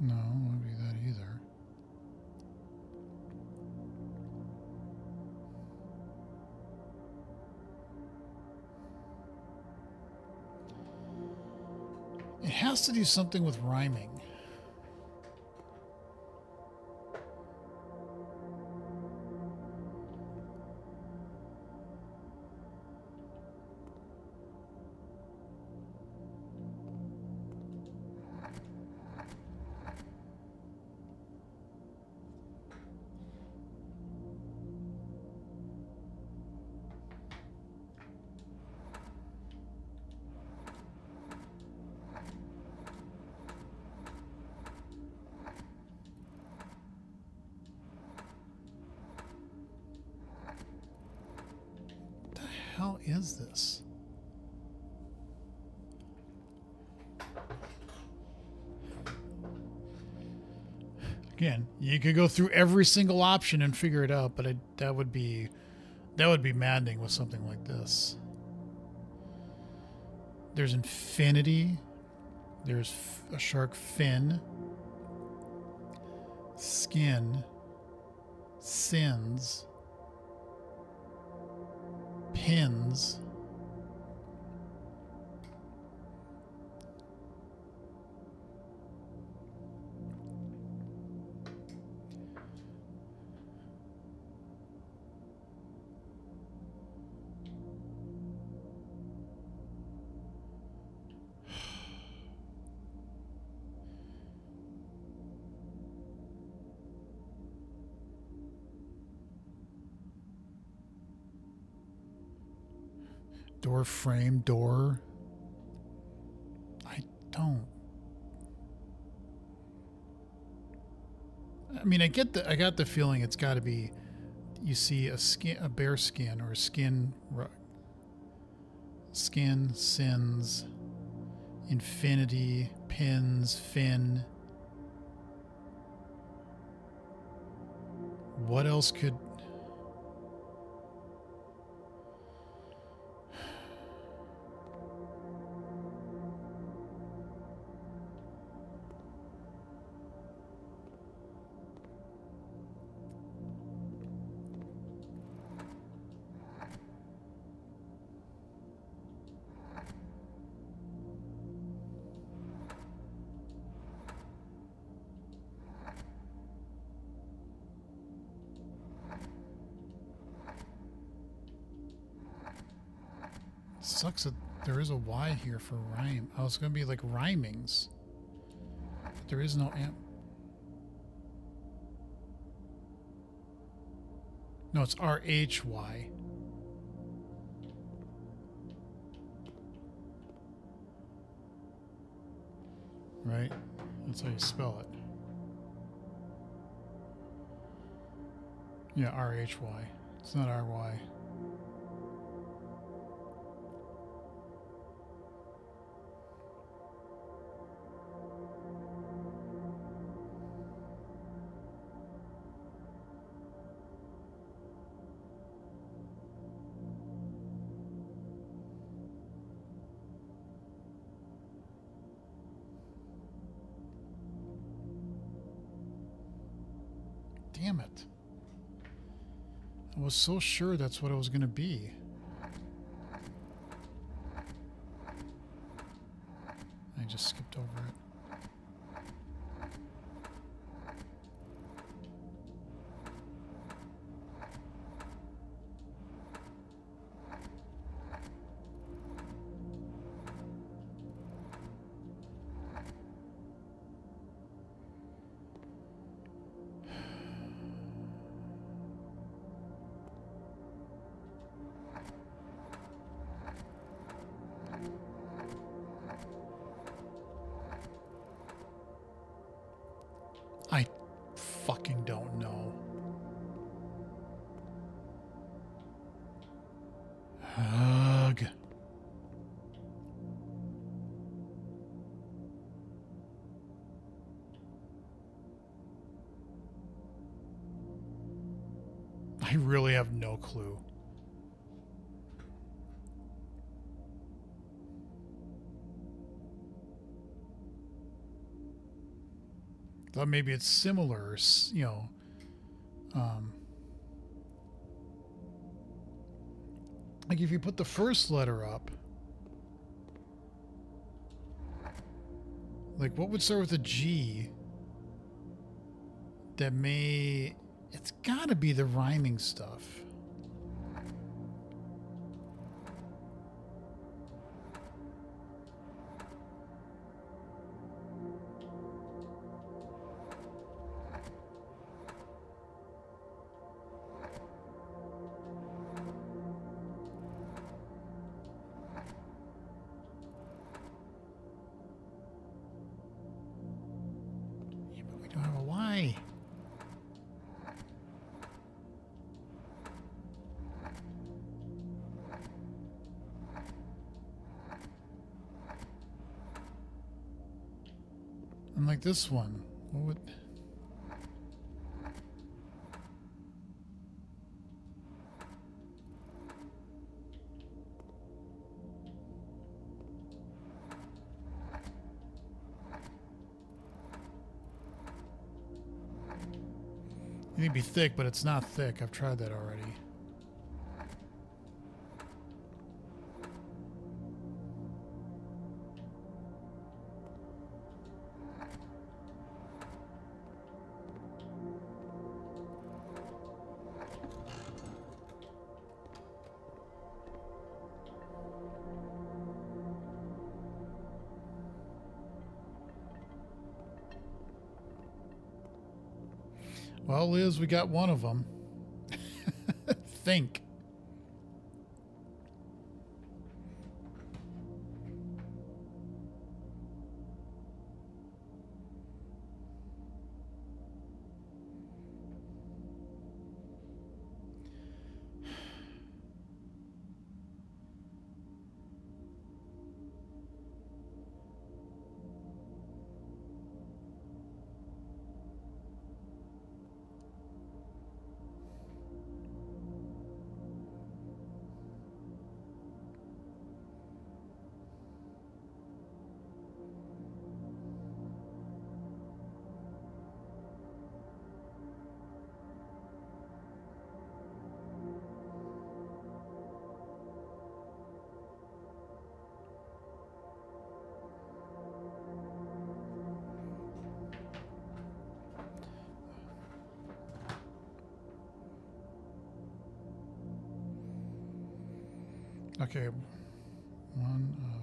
No, it wouldn't be that either. It has to do something with rhyming. How is this? Again, you could go through every single option and figure it out, but that would be maddening with something like this. There's infinity. There's a shark fin. skin, sins, pins, door frame, door. I don't. I mean, I got the feeling it's got to be. You see a bear skin or a skin, sins, infinity, pins, fin. What else could? Sucks that there is a Y here for rhyme. Oh, it's going to be like rhymings. But there is no amp. No, it's RHY. Right? That's how you spell it. Yeah, RHY. It's not RY. Damn it. I was so sure that's what it was going to be. I just skipped over it. I fucking don't know. Ugh. I really have no clue. Thought maybe it's similar, you know. Like if you put the first letter up, like what would start with a G that may, it's gotta be the rhyming stuff. And like this one, what would... You need to be thick, but it's not thick. I've tried that already. Well, Liz, we got one of them. Think. Okay, one of the...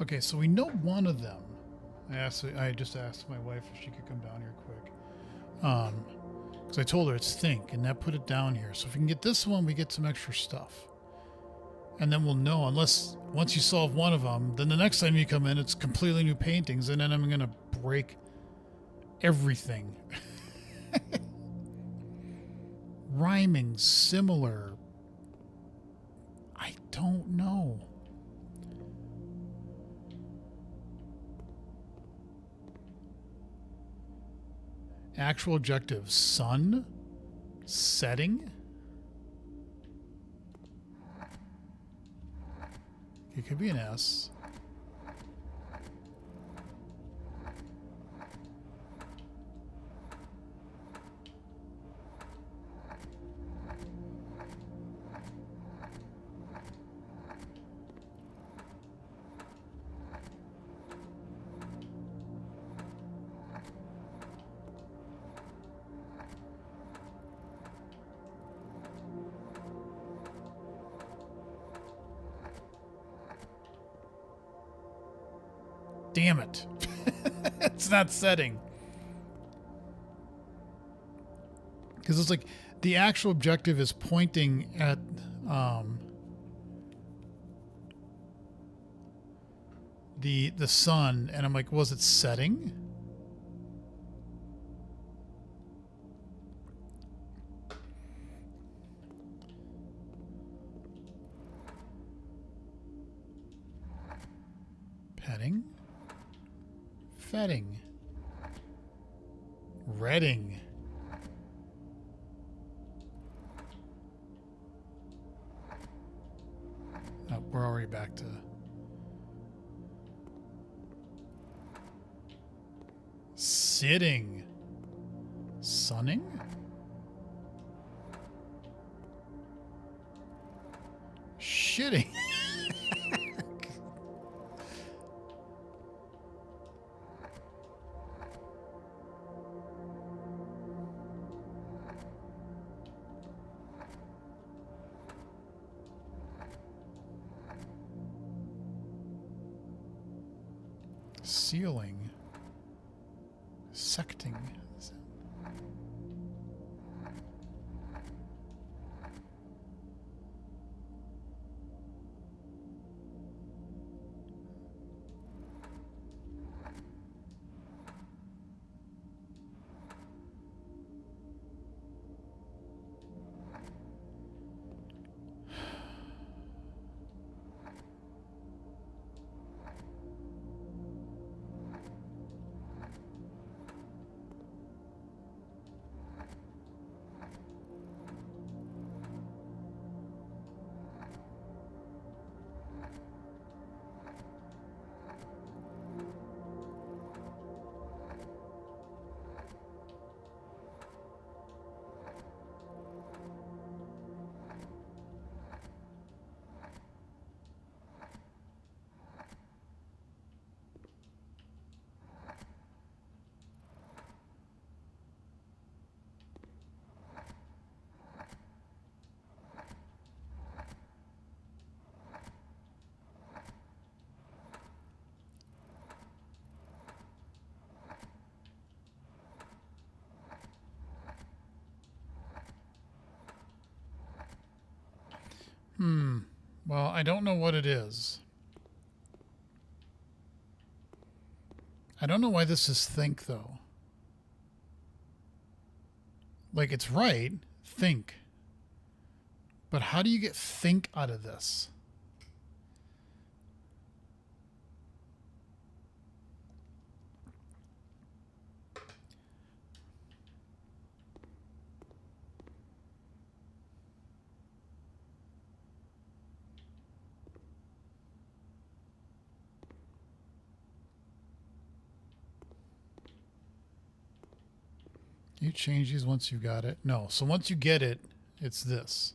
Okay, so we know one of them. I just asked my wife if she could come down here quick. Because I told her it's think, and that put it down here. So if we can get this one, we get some extra stuff. And then we'll know, unless once you solve one of them, then the next time you come in, it's completely new paintings, and then I'm going to break everything. Rhyming, similar. I don't know. Actual objective, sun, setting. It could be an S. Damn it. It's not setting. Because it's like the actual objective is pointing at the sun, and I'm like, was it setting? Petting? Fetting. Redding. Oh, we're already back to sitting. Sunning? Shitting. Sealing. Secting. Well, I don't know what it is. I don't know why this is think, though. Like, it's right, think. But how do you get think out of this? You change these once you got it? No. So once you get it, it's this.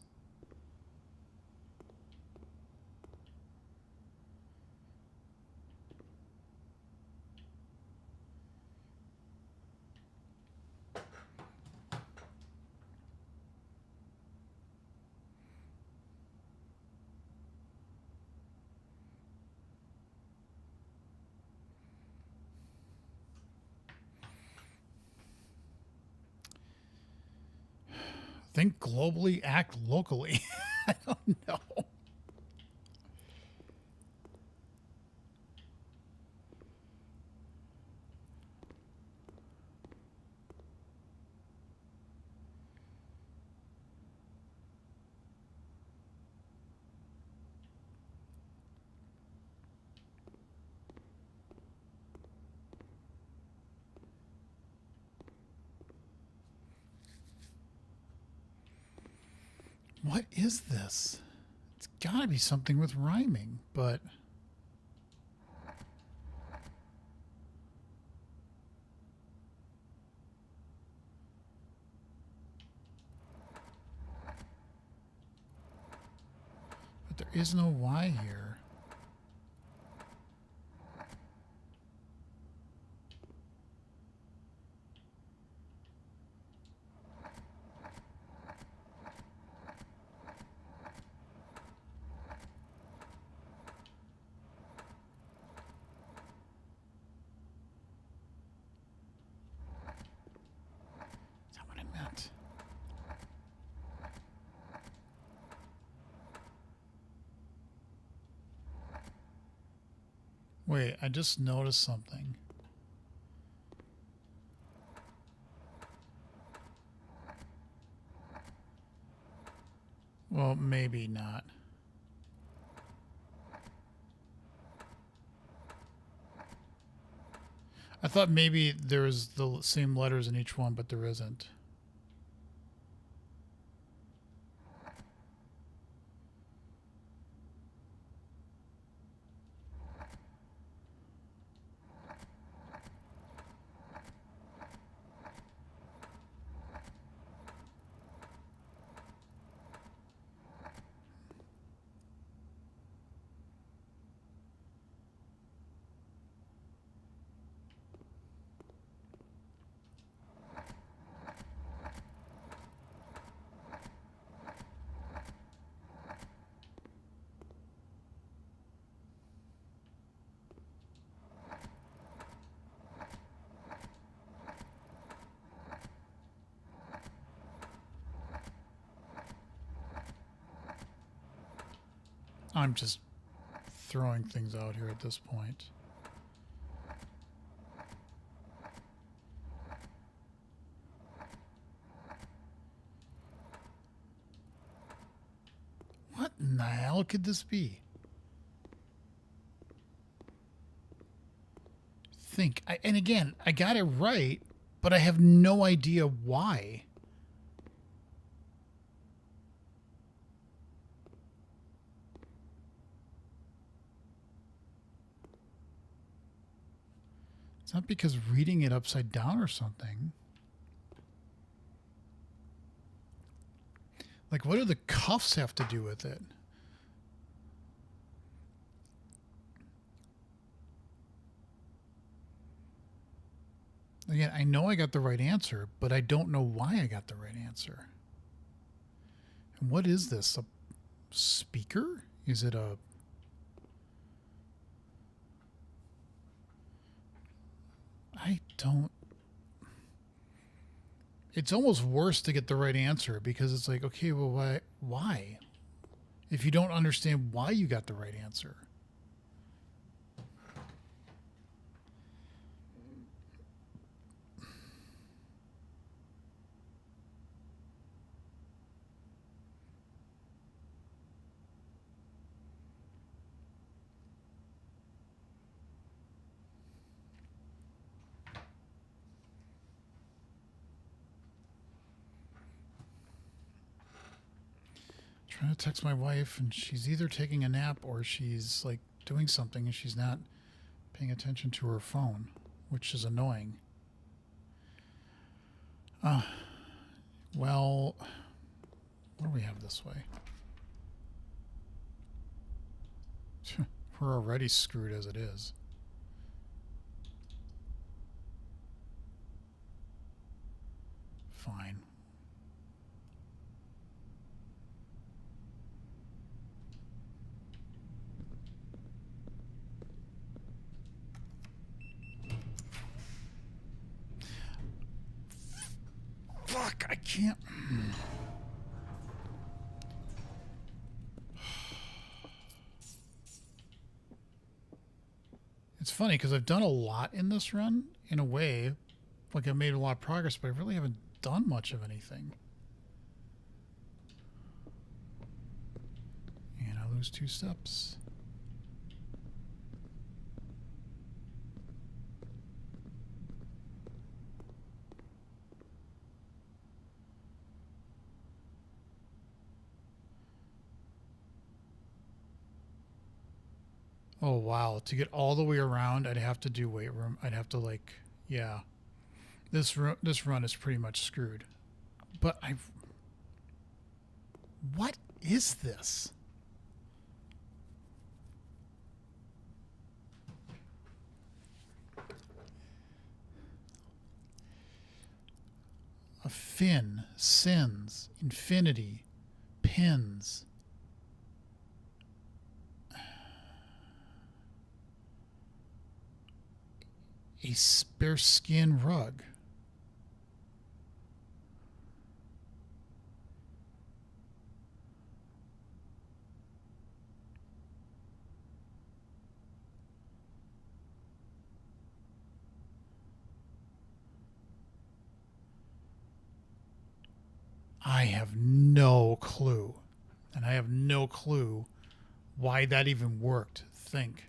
Think globally, act locally. I don't know. What is this? It's got to be something with rhyming, but there is no Y here. Wait, I just noticed something. Well, maybe not. I thought maybe there was the same letters in each one, but there isn't. I'm just throwing things out here at this point. What in the hell could this be? Think. And again, I got it right, but I have no idea why. It's not because reading it upside down or something. Like, what do the cuffs have to do with it? Again, I know I got the right answer, but I don't know why I got the right answer. And what is this? A speaker? Is it a... I don't... It's almost worse to get the right answer because it's like, okay, well, why? if you don't understand why you got the right answer. Trying to text my wife, and she's either taking a nap or she's like doing something, and she's not paying attention to her phone, which is annoying. Well, what do we have this way? We're already screwed as it is. Fine. Fuck, I can't. It's funny because I've done a lot in this run, in a way. Like I've made a lot of progress, but I really haven't done much of anything. And I lose 2 steps. Oh, wow. To get all the way around, I'd have to do weight room. I'd have to, like, yeah. This run is pretty much screwed. But what is this? A fin, sins, infinity, pins. A spare skin rug. I have no clue. And I have no clue why that even worked. Think.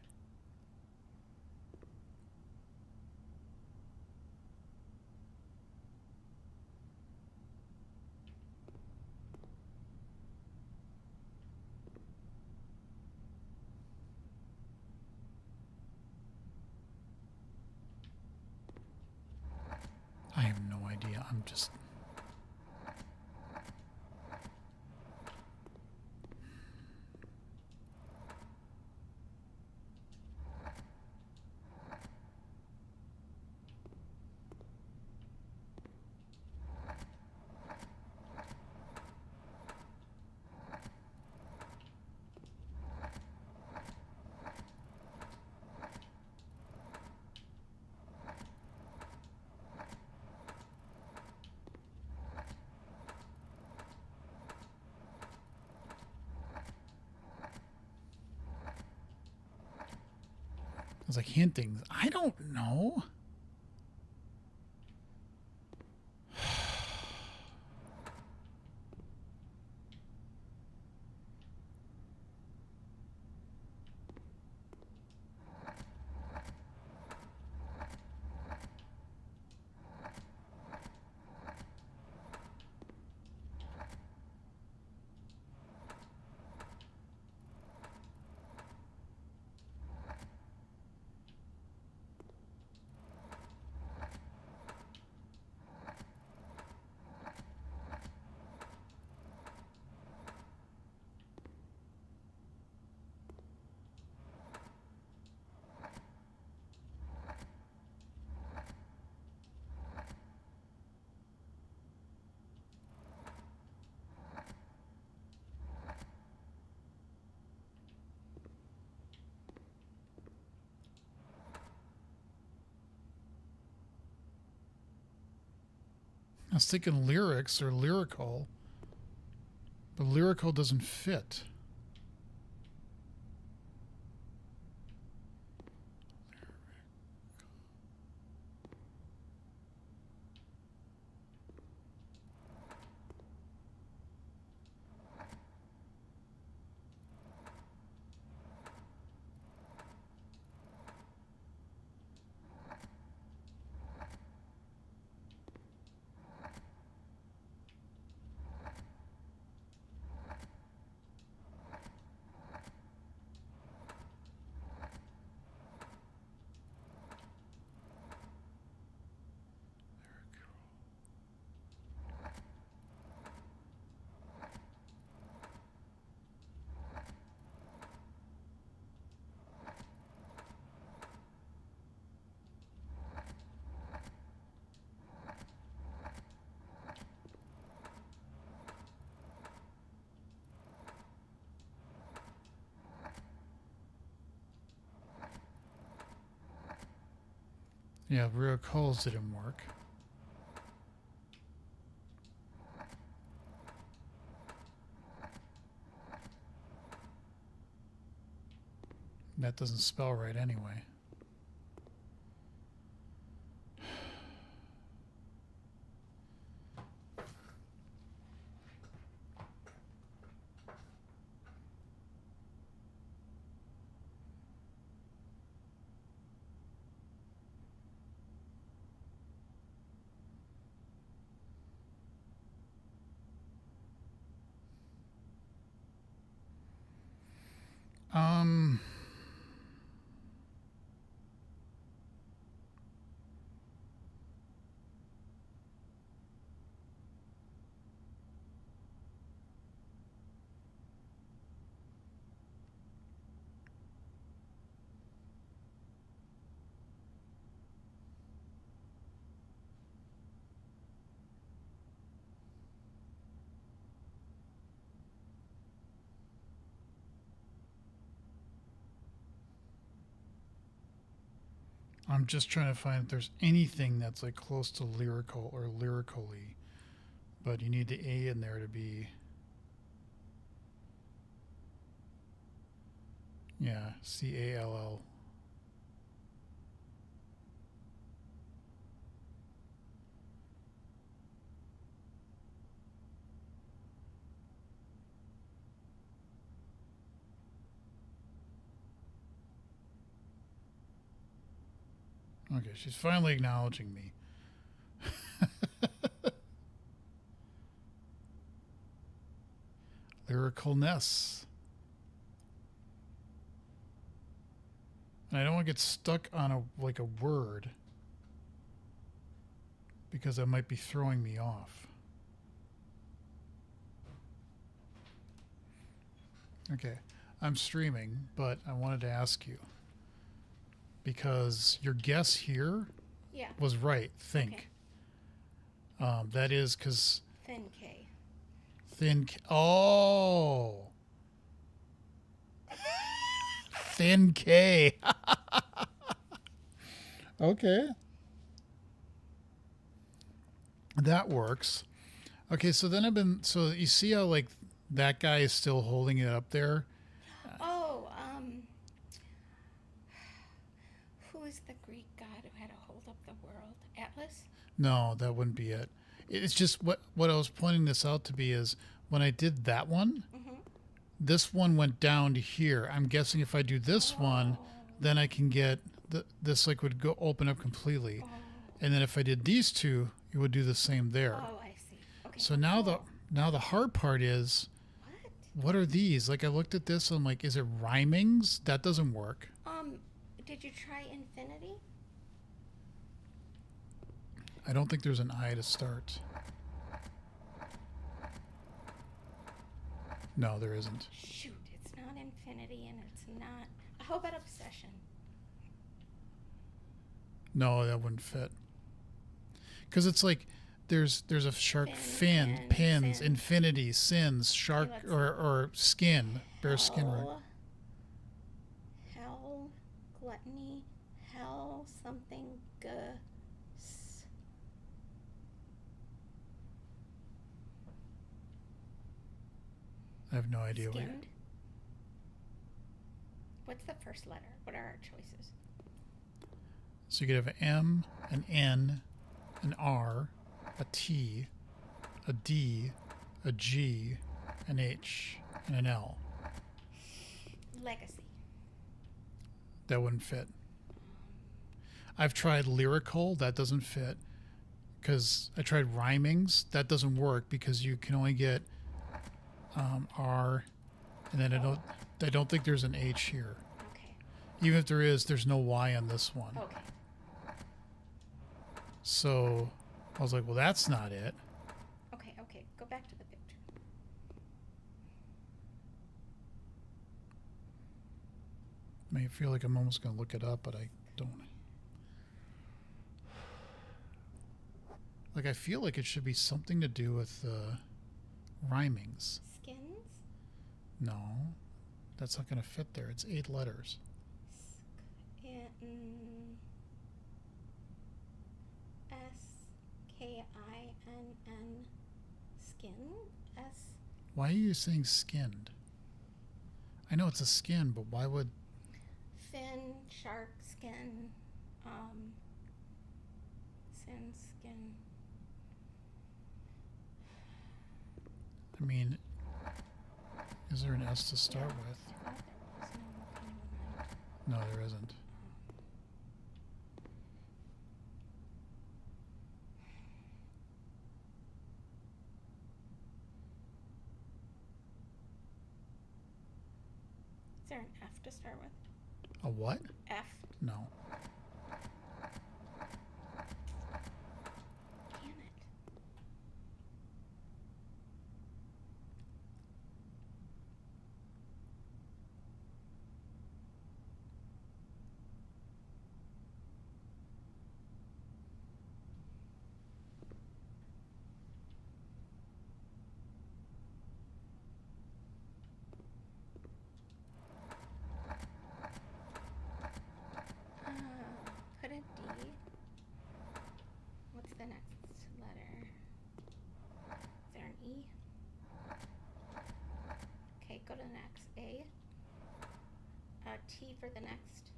I have no idea. I'm just... I was like hinting. I don't know. I was thinking lyrics or lyrical, but lyrical doesn't fit. Yeah, rear calls didn't work. That doesn't spell right anyway. Um, I'm just trying to find if there's anything that's like close to lyrical or lyrically, but you need the A in there to be. Yeah, Call. Okay, she's finally acknowledging me. Lyricalness. And I don't want to get stuck on a word because that might be throwing me off. Okay, I'm streaming, but I wanted to ask you because your guess here was right. Think. Okay. That is because Thin K. Oh. Thin K. Okay. That works. Okay, so then so you see how like that guy is still holding it up there? Oh, who is the Greek god who had to hold up the world? Atlas? No, that wouldn't be it. It's just what I was pointing this out to be is when I did that one, this one went down to here. I'm guessing if I do this one, then I can get this like would go open up completely. And then if I did these two, it would do the same there. Oh, I see. Okay. So now the hard part is what are these? Like I looked at this and I'm like, is it rhymings? That doesn't work. Did you try infinity? I don't think there's an I to start. No, there isn't. Shoot, it's not infinity and it's not. How about obsession? No, that wouldn't fit. Because it's like there's a shark fin, pins, infinity, sins, shark or skin, bear skin, right? Hell, gluttony, hell, something, I have no idea. Skinned? What's the first letter? What are our choices? So you could have an M, an N, an R, a T, a D, a G, an H, and an L. Legacy. That wouldn't fit. I've tried lyrical. That doesn't fit. Because I tried rhymings. That doesn't work because you can only get R, and then I don't think there's an H here. Okay. Even if there is, there's no Y on this one. Okay. So I was like, well, that's not it. Okay. Go back to the picture. I feel like I'm almost going to look it up, but I don't. Like, I feel like it should be something to do with rhymings. Skins? No, that's not going to fit there. It's 8 letters. Skin. S. Why are you saying skinned? I know it's a skin, but why would... Fin, shark, skin, sin, skin. I mean, is there an S to start Yeah, with? I thought there was. No, okay, never mind. No, there isn't. Is there an F to start with? A what? F. No. Damn it. Put a D. What's the next letter? Is there an E? Okay, go to the next. A. T for the next.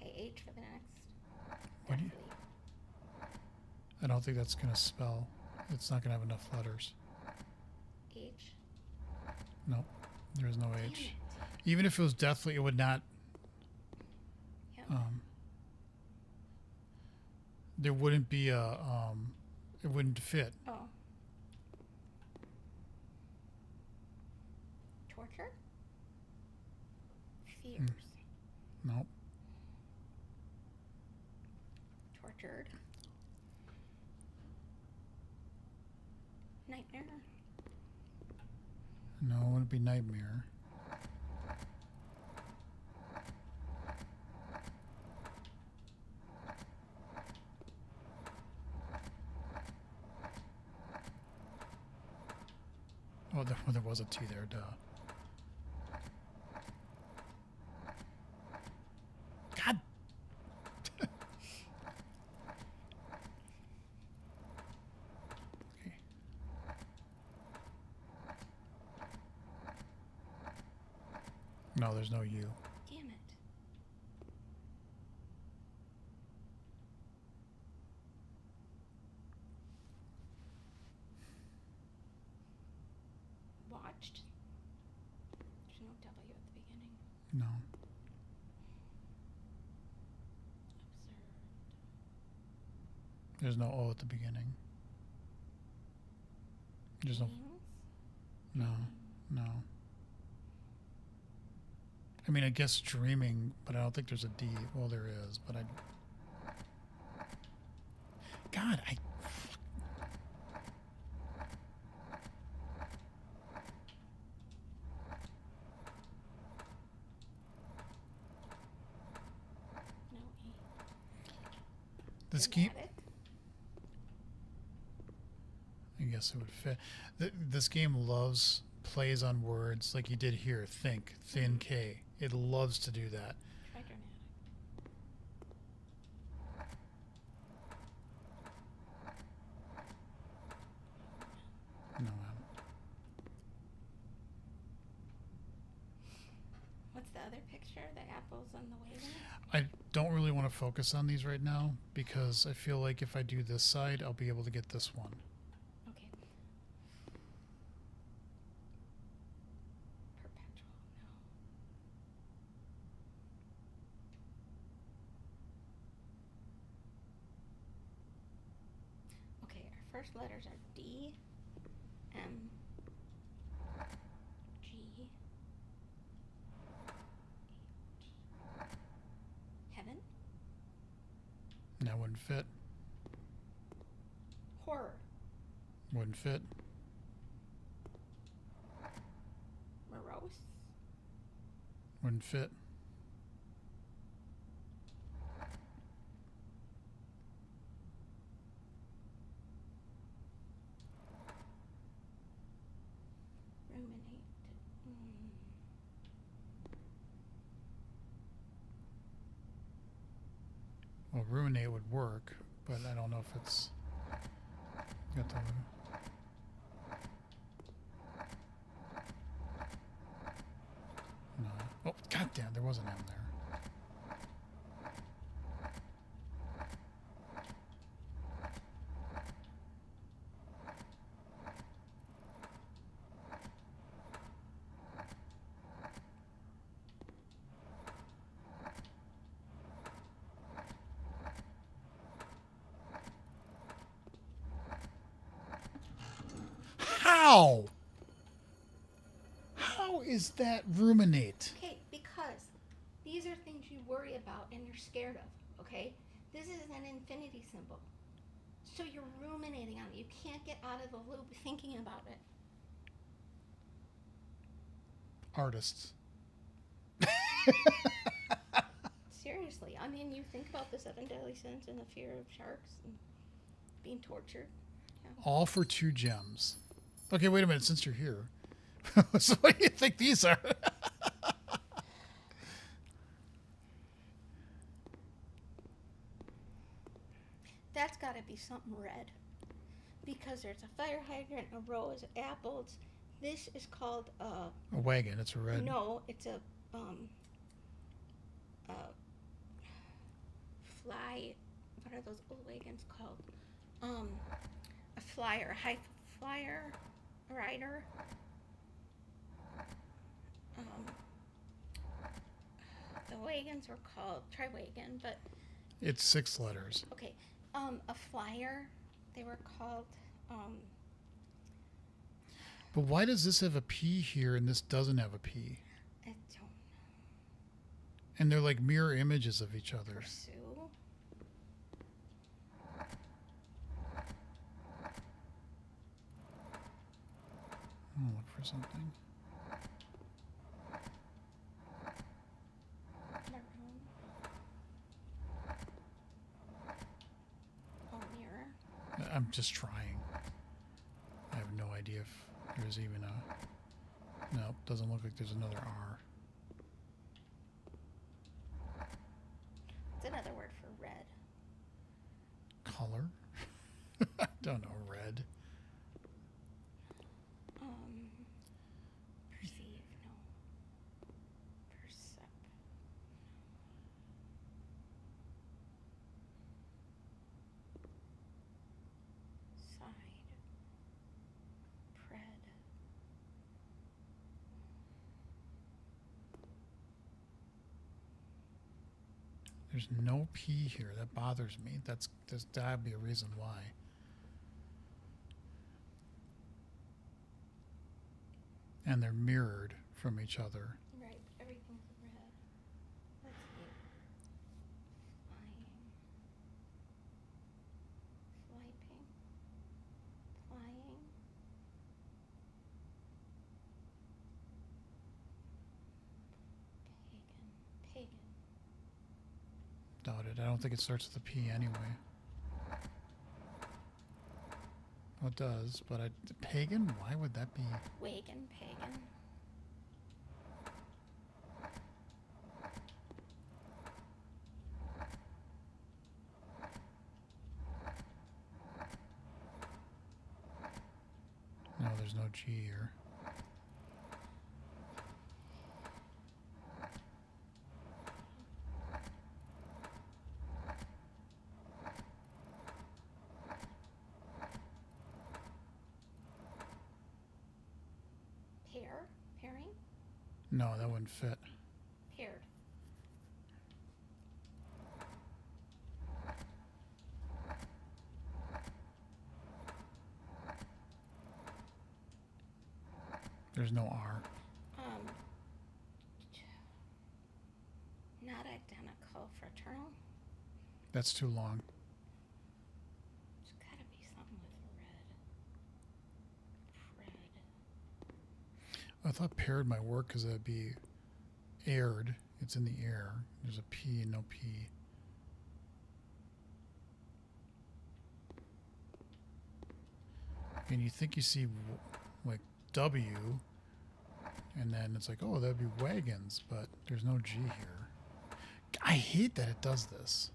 Okay, H for the next. What do you... I don't think that's going to spell. It's not going to have enough letters. H. No, there is no Damn H. it. Even if it was deathly, it would not... Yep. There wouldn't be a... it wouldn't fit. Oh. Torture? Fears. No. Tortured. Nightmare. No, it wouldn't be nightmare. Oh, there was a T there, duh. God! Okay. No, there's no U. Damn it. Watched. There's no W at the beginning. No. Observed. There's no O at the beginning. There's no... Dreams? No. No. I mean, I guess dreaming, but I don't think there's a D. Well, there is, but I... God, I... No E. This game... Dramatic? I guess it would fit. This game loves plays on words like you did here. Think, thin K. It loves to do that. Try dramatic. No, What's the other picture? The apples on the waiting? I don't really want to focus on these right now because I feel like if I do this side, I'll be able to get this one. Okay. Perpetual, no. Okay, our first letters are D, M, G, H. Heaven? That wouldn't fit. Horror. Wouldn't fit. Morose? Wouldn't fit. Ruminate. Well, ruinate would work, but I don't know if it's... Got the. No. Oh, goddamn! There was an M there. How? How is that ruminate? Okay, because these are things you worry about and you're scared of, okay? This is an infinity symbol. So you're ruminating on it. You can't get out of the loop thinking about it. Artists. Seriously. I mean, you think about the 7 deadly sins and the fear of sharks and being tortured. Yeah. All for 2 gems. Okay, wait a minute. Since you're here. So what do you think these are? That's got to be something red. Because there's a fire hydrant, a row of apples. This is called A wagon. It's a red. No, it's a fly. What are those old wagons called? A flyer, high flyer, rider. The wagons were called tri-wagon, but It's 6 letters. okay. A flyer. They were called. But why does this have a P here and this doesn't have a P? I don't And they're like mirror images of each other. pursue. I'll look for something. Maroon. Oh, mirror. I'm just trying. I have no idea if there's even a... Nope, doesn't look like there's another R. It's another word for red. Color? I don't know, red. Perceive, no. Percep. Side. Pred. There's no P here. That bothers me. There's gotta be a reason why. And they're mirrored from each other. Right, everything's red. Let's see. Flying. Swiping. Flying. Pagan. Doubt it. I don't think it starts with a P anyway. Well, it does, but pagan? Why would that be? Wagon, pagan. No, there's no G here. Pair, pairing, No, that wouldn't fit. paired. There's no R. Not identical, fraternal. That's too long. There's gotta be something with red. Pred. I thought paired might work because that'd be aired. It's in the air. There's a P and no P. And you think you see like W, and then it's like, oh, that'd be wagons, but there's no G here. I hate that it does this.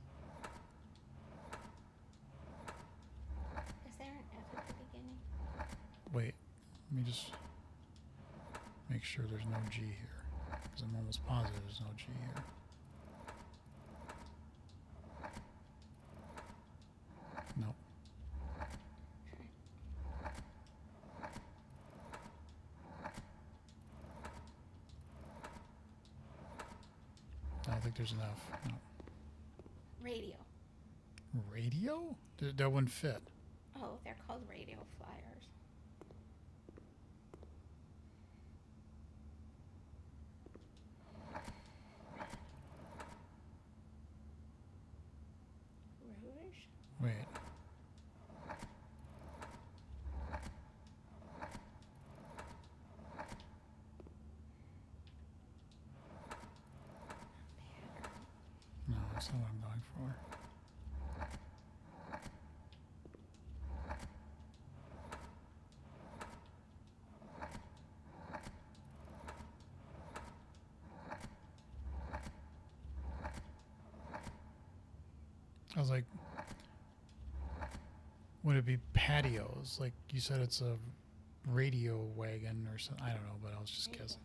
Is there an F at the wait. Let me just make sure there's no G here. Because I'm almost positive there's no G here. No. I don't think there's enough. No. Radio. Radio? That wouldn't fit. Oh, they're called radio flyers. Rouge. Wait. No, that's not what I'm going for. I was like, would it be patios? Like you said, it's a radio wagon or something. I don't know, but I was just Radio guessing.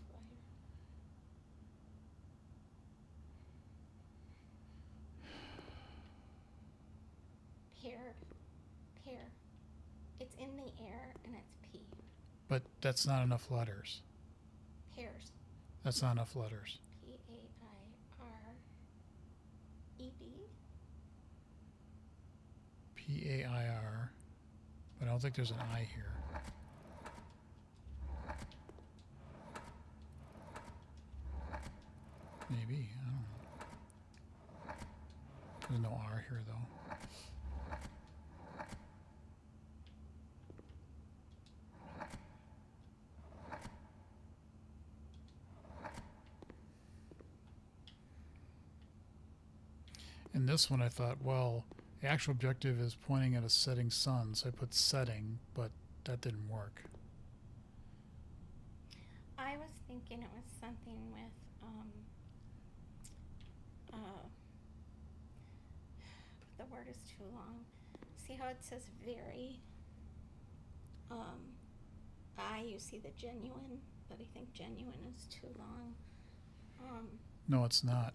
flyer. Pear. It's in the air and it's P. But that's not enough letters. Pears. That's not enough letters. P-A-I-R-E-D. P-A-I-R. But I don't think there's an I here. Maybe. I don't know. There's no R here, though. In this one, I thought, well, the actual objective is pointing at a setting sun, so I put setting, but that didn't work. I was thinking it was something with the word is too long. See how it says very? You see the genuine, but I think genuine is too long. No, it's not.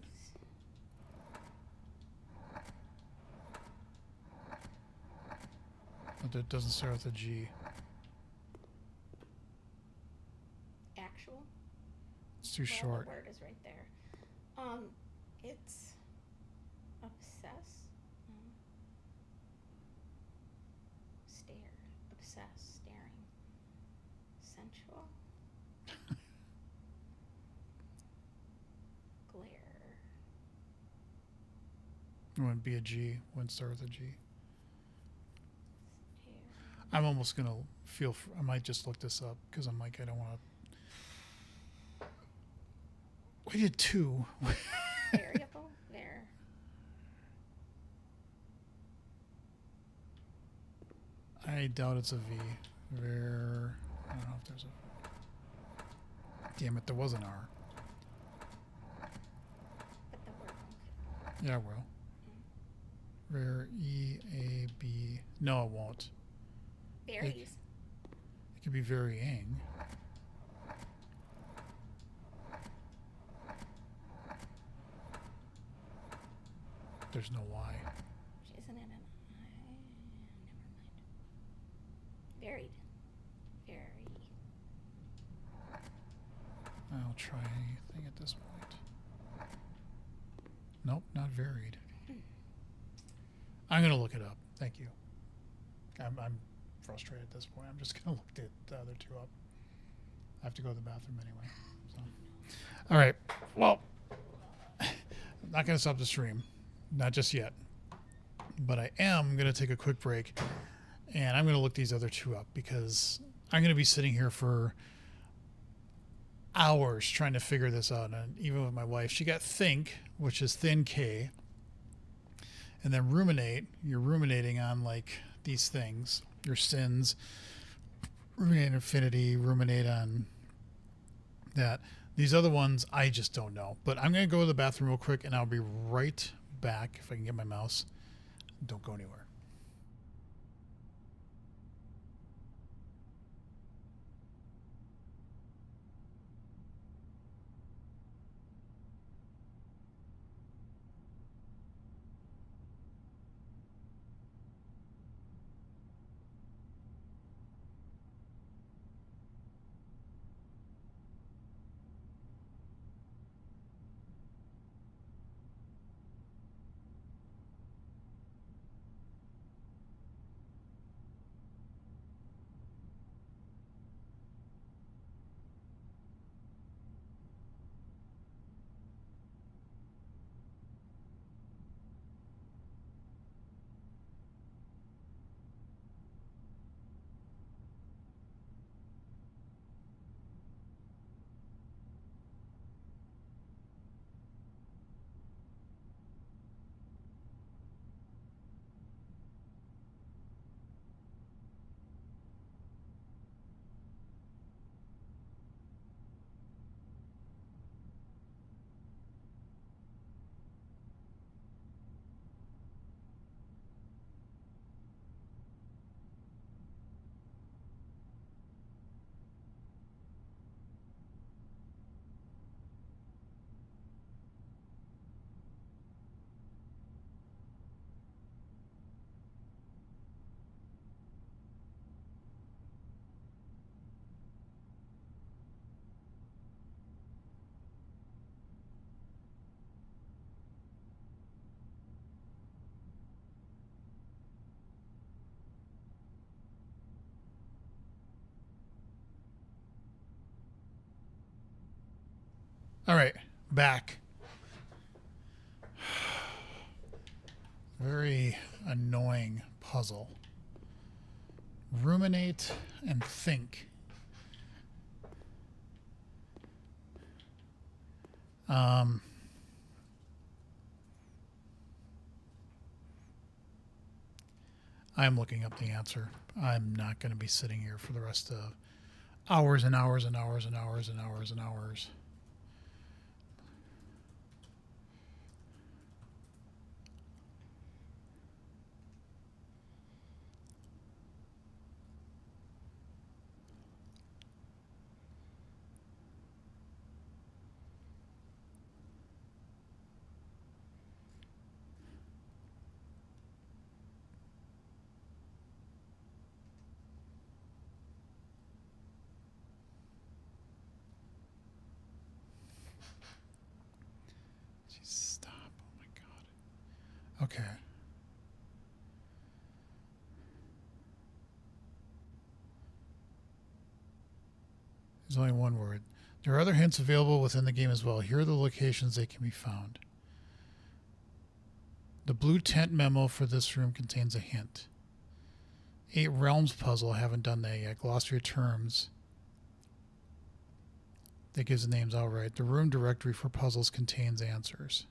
But it doesn't start with a G. Actual? It's too Well, short. the word is right there. It's obsess. Stare. Obsess. Staring. Sensual. Glare. It wouldn't be a G. Wouldn't start with a G. Stare. I'm almost going to I might just look this up because I'm like, I don't want to. We did two. Variable. There. I doubt it's a V. I don't know if there's a. Damn it, there was an R. But the word won't. Yeah, it will. Rare E-A-B. No, it won't. Berries. It could be varying. There's no Y. Isn't it an I? Never mind. Varied. Very. I'll try anything at this point. Nope, not varied. I'm going to look it up. Thank you. I'm frustrated at this point. I'm just going to look the other two up. I have to go to the bathroom anyway. So. All right. Well, I'm not going to stop the stream. Not just yet. But I am going to take a quick break. And I'm going to look these other two up because I'm going to be sitting here for hours trying to figure this out. And even with my wife, she got think, which is thin K. And then ruminate, you're ruminating on like these things, your sins, ruminate on infinity, ruminate on that. These other ones, I just don't know. But I'm going to go to the bathroom real quick and I'll be right back if I can get my mouse. Don't go anywhere. All right, back. Very annoying puzzle. Ruminate and think. I'm looking up the answer. I'm not going to be sitting here for the rest of hours and hours and hours and hours and hours and hours. Stop. Oh my God. Okay. There's only one word. There are other hints available within the game as well. Here are the locations they can be found. The blue tent memo for this room contains a hint. 8 Realms puzzle. I haven't done that yet. Glossary of terms. That gives the names outright. The room directory for puzzles contains answers.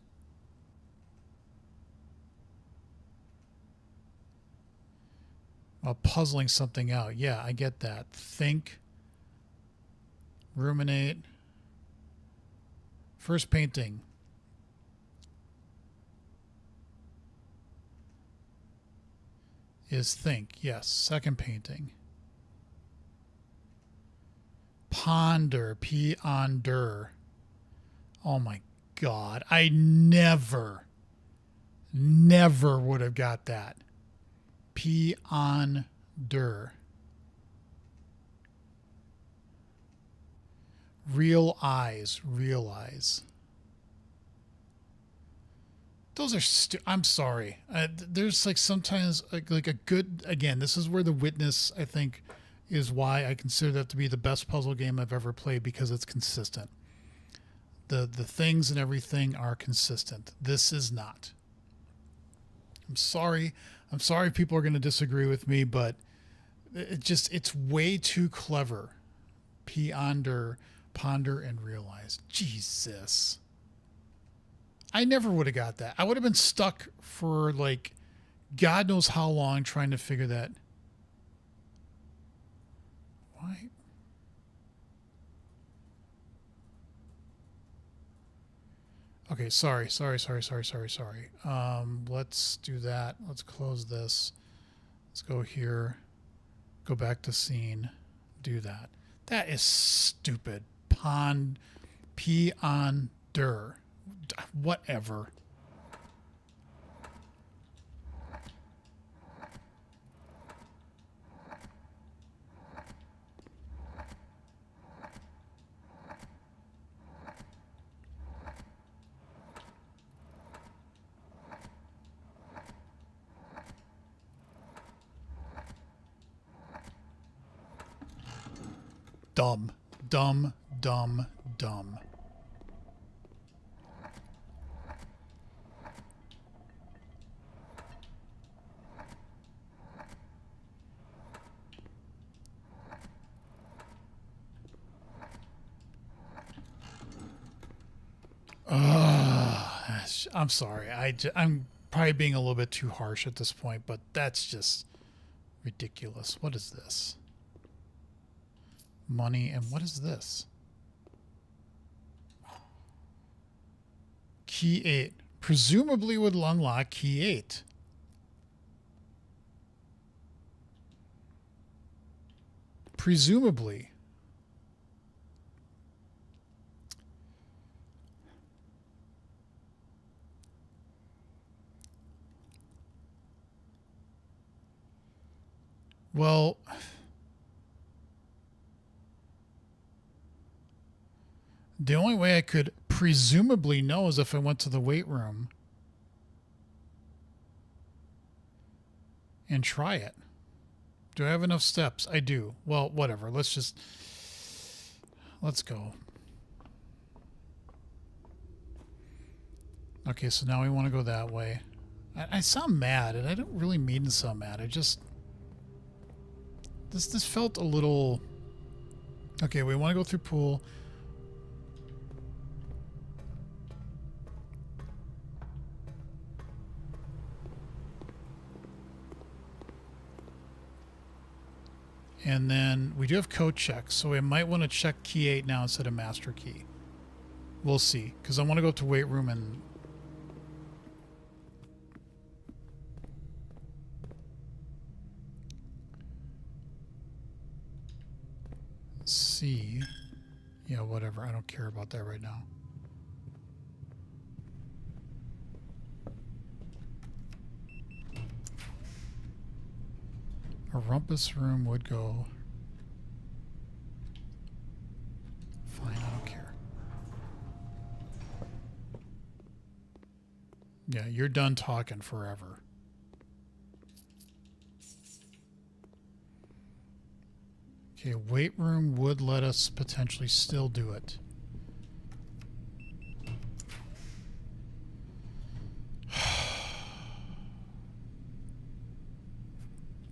While puzzling something out. Yeah, I get that. Think. Ruminate. First painting. Is think. Yes. Second painting. Ponder. P-onder. Oh my God. I never would have got that. P-onder. Real eyes. Realize. Those are I'm sorry. There's like sometimes like a good, again, this is where The Witness, I think, is why I consider that to be the best puzzle game I've ever played, because it's consistent. The things and everything are consistent. This is not. I'm sorry. I'm sorry people are going to disagree with me, but it's way too clever. Ponder and realize. Jesus. I never would have got that. I would have been stuck for like God knows how long trying to figure that. Why? Okay, sorry. Let's do that. Let's close this. Let's go here. Go back to scene. Do that. That is stupid. Ponder. Whatever. Dumb. I'm sorry. I'm probably being a little bit too harsh at this point, but that's just ridiculous. What is this? Money, and what is this? Key 8. Presumably would unlock key 8. Presumably. Well, the only way I could presumably know is if I went to the weight room and try it. Do I have enough steps? I do. Well, whatever. Let's go. Okay, so now we want to go that way. I sound mad, and I don't really mean to sound mad. I just... This felt a little... Okay, we want to go through pool. And then we do have code checks, so we might want to check key 8 now instead of master key. We'll see, because I want to go to weight room and... see. Yeah, whatever. I don't care about that right now. A rumpus room would go. Fine, I don't care. Yeah, you're done talking forever. Okay, weight room would let us potentially still do it.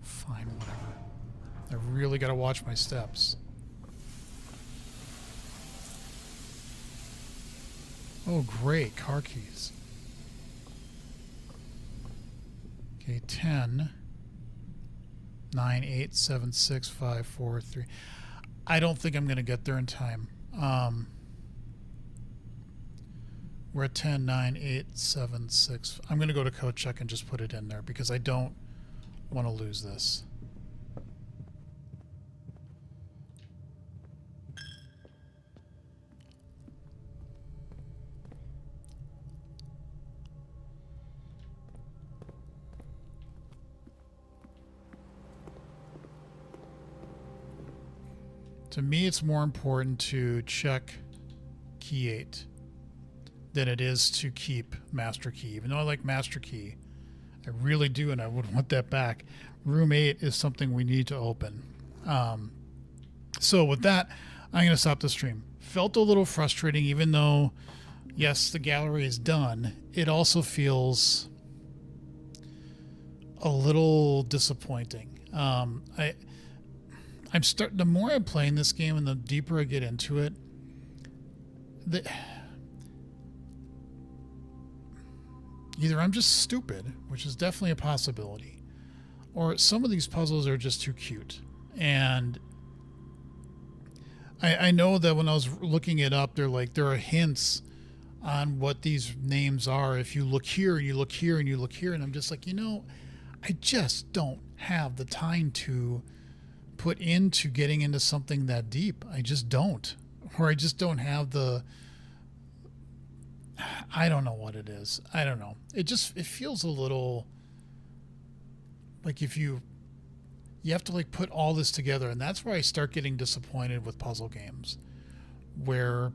Fine, whatever. I really got to watch my steps. Oh, great. Car keys. Okay, 10, 9, 8, 7, 6, 5, 4, 3. I don't think I'm going to get there in time. We're at 10, 9, 8, 7, 6. I'm going to go to code check and just put it in there because I don't want to lose this. To me, it's more important to check key 8 than it is to keep master key. Even though I like master key, I really do, and I would want that back. Room 8 is something we need to open. So with that, I'm going to stop the stream. Felt a little frustrating, even though, yes, the gallery is done. It also feels a little disappointing. The more I'm playing this game and the deeper I get into it, either I'm just stupid, which is definitely a possibility, or some of these puzzles are just too cute. And I know that when I was looking it up, there are hints on what these names are. If you look here and you look here and you look here, and I'm just like, I just don't have the time to put into getting into something that deep. I just don't. Or I just don't have the... I don't know what it is. I don't know. It feels a little like if you have to put all this together, and that's where I start getting disappointed with puzzle games, where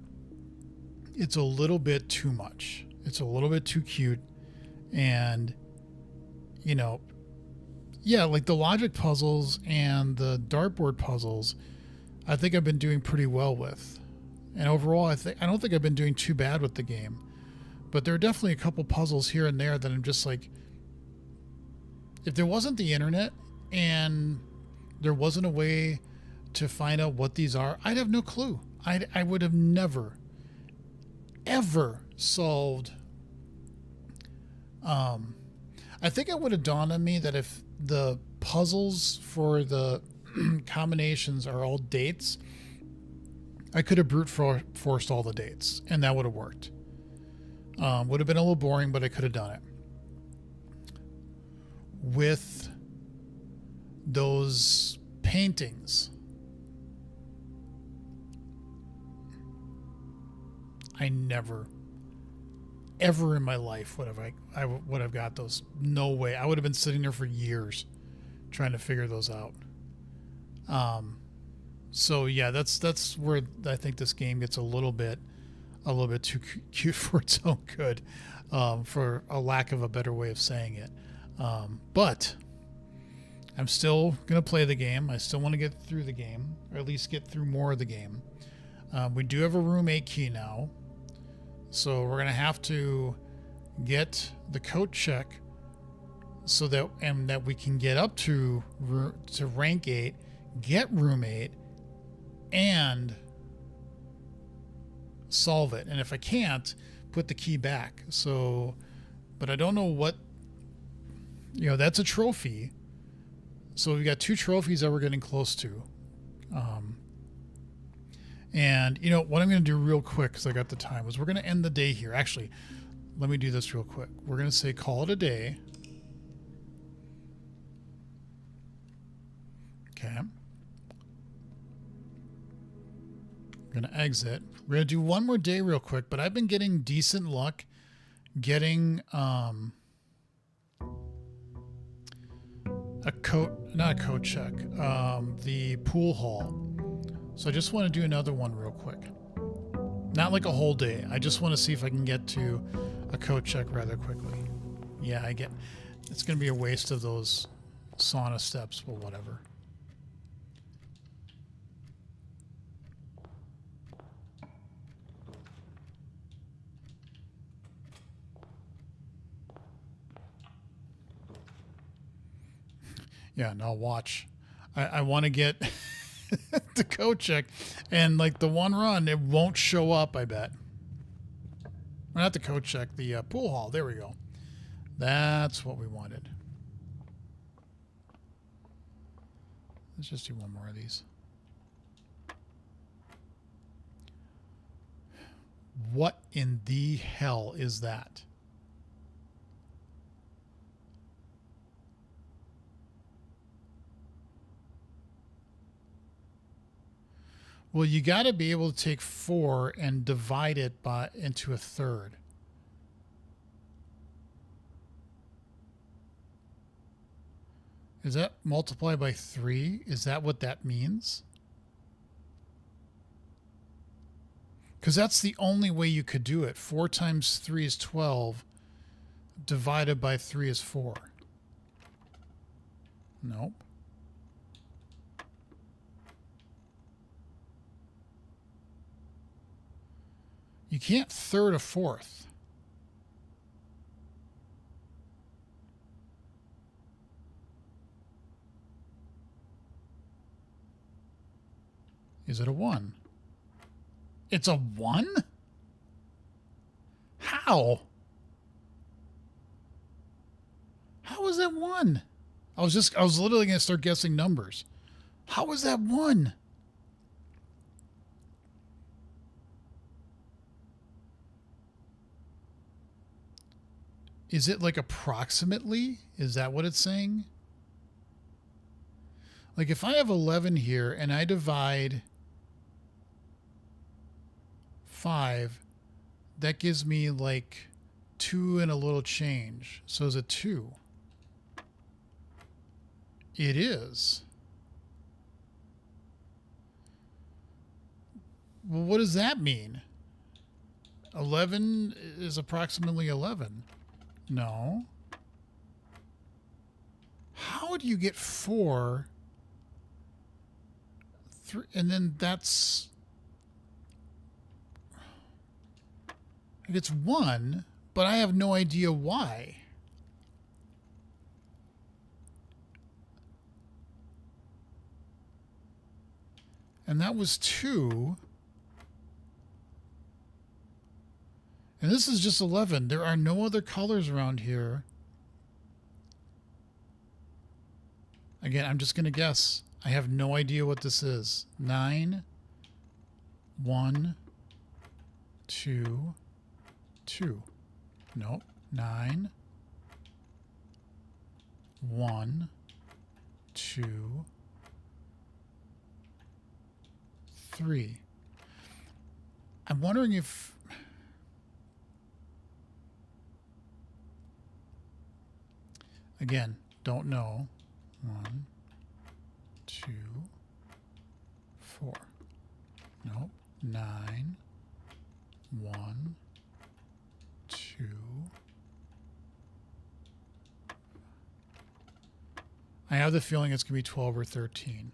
it's a little bit too much. It's a little bit too cute, and yeah, like the logic puzzles and the dartboard puzzles, I think I've been doing pretty well with. And overall, I don't think I've been doing too bad with the game. But there are definitely a couple puzzles here and there that I'm just like, if there wasn't the internet and there wasn't a way to find out what these are, I'd have no clue. I would have never, ever solved. I think it would have dawned on me that if the puzzles for the combinations are all dates, I could have brute forced all the dates, and that would have worked. Would have been a little boring, but I could have done it. With those paintings, I never, ever in my life would have got those. No way. I would have been sitting there for years trying to figure those out. So yeah, that's where I think this game gets a little bit too cute for its own good, for a lack of a better way of saying it. But I'm still gonna play the game. I still want to get through the game, or at least get through more of the game. We do have a room 8 key now, so we're gonna have to get the coat check so that we can get up to rank 8, get room 8, and solve it. And if I can't, put the key back. So, but I don't know what, that's a trophy. So we got 2 trophies that we're getting close to. And what I'm going to do real quick, because I got the time, is we're going to end the day here. Actually, let me do this real quick. We're going to say call it a day. Okay. I'm going to exit. We're going to do one more day real quick, but I've been getting decent luck getting not a coat check, the pool hall. So I just want to do another one real quick. Not like a whole day. I just want to see if I can get to a coat check rather quickly. Yeah, it's going to be a waste of those sauna steps, but whatever. Yeah, now watch. I want to get the coat check, and like the one run, it won't show up, I bet. Or not the coat check, the pool hall. There we go. That's what we wanted. Let's just do one more of these. What in the hell is that? Well, you got to be able to take 4 and divide it into a third. Is that multiplied by 3? Is that what that means? Because that's the only way you could do it. 4 times 3 is 12. Divided by 3 is 4. Nope. You can't third a fourth. Is it a 1? It's a 1? How? How is that 1? I was literally going to start guessing numbers. How is that 1? Is it like approximately? Is that what it's saying? Like if I have 11 here and I divide 5, that gives me like 2 and a little change. So is it 2? It is. Well, what does that mean? 11 is approximately 11. No. How do you get 4? 3, and then that's... It's 1, but I have no idea why. And that was 2. And this is just 11. There are no other colors around here. Again, I'm just going to guess. I have no idea what this is. 9, 1, 2, 2. Nope. 9, 1, 2, 3. I'm wondering if... Again, don't know. 1, 2, 4. Nope. 9, 1, 2. I have the feeling it's going to be 12 or 13.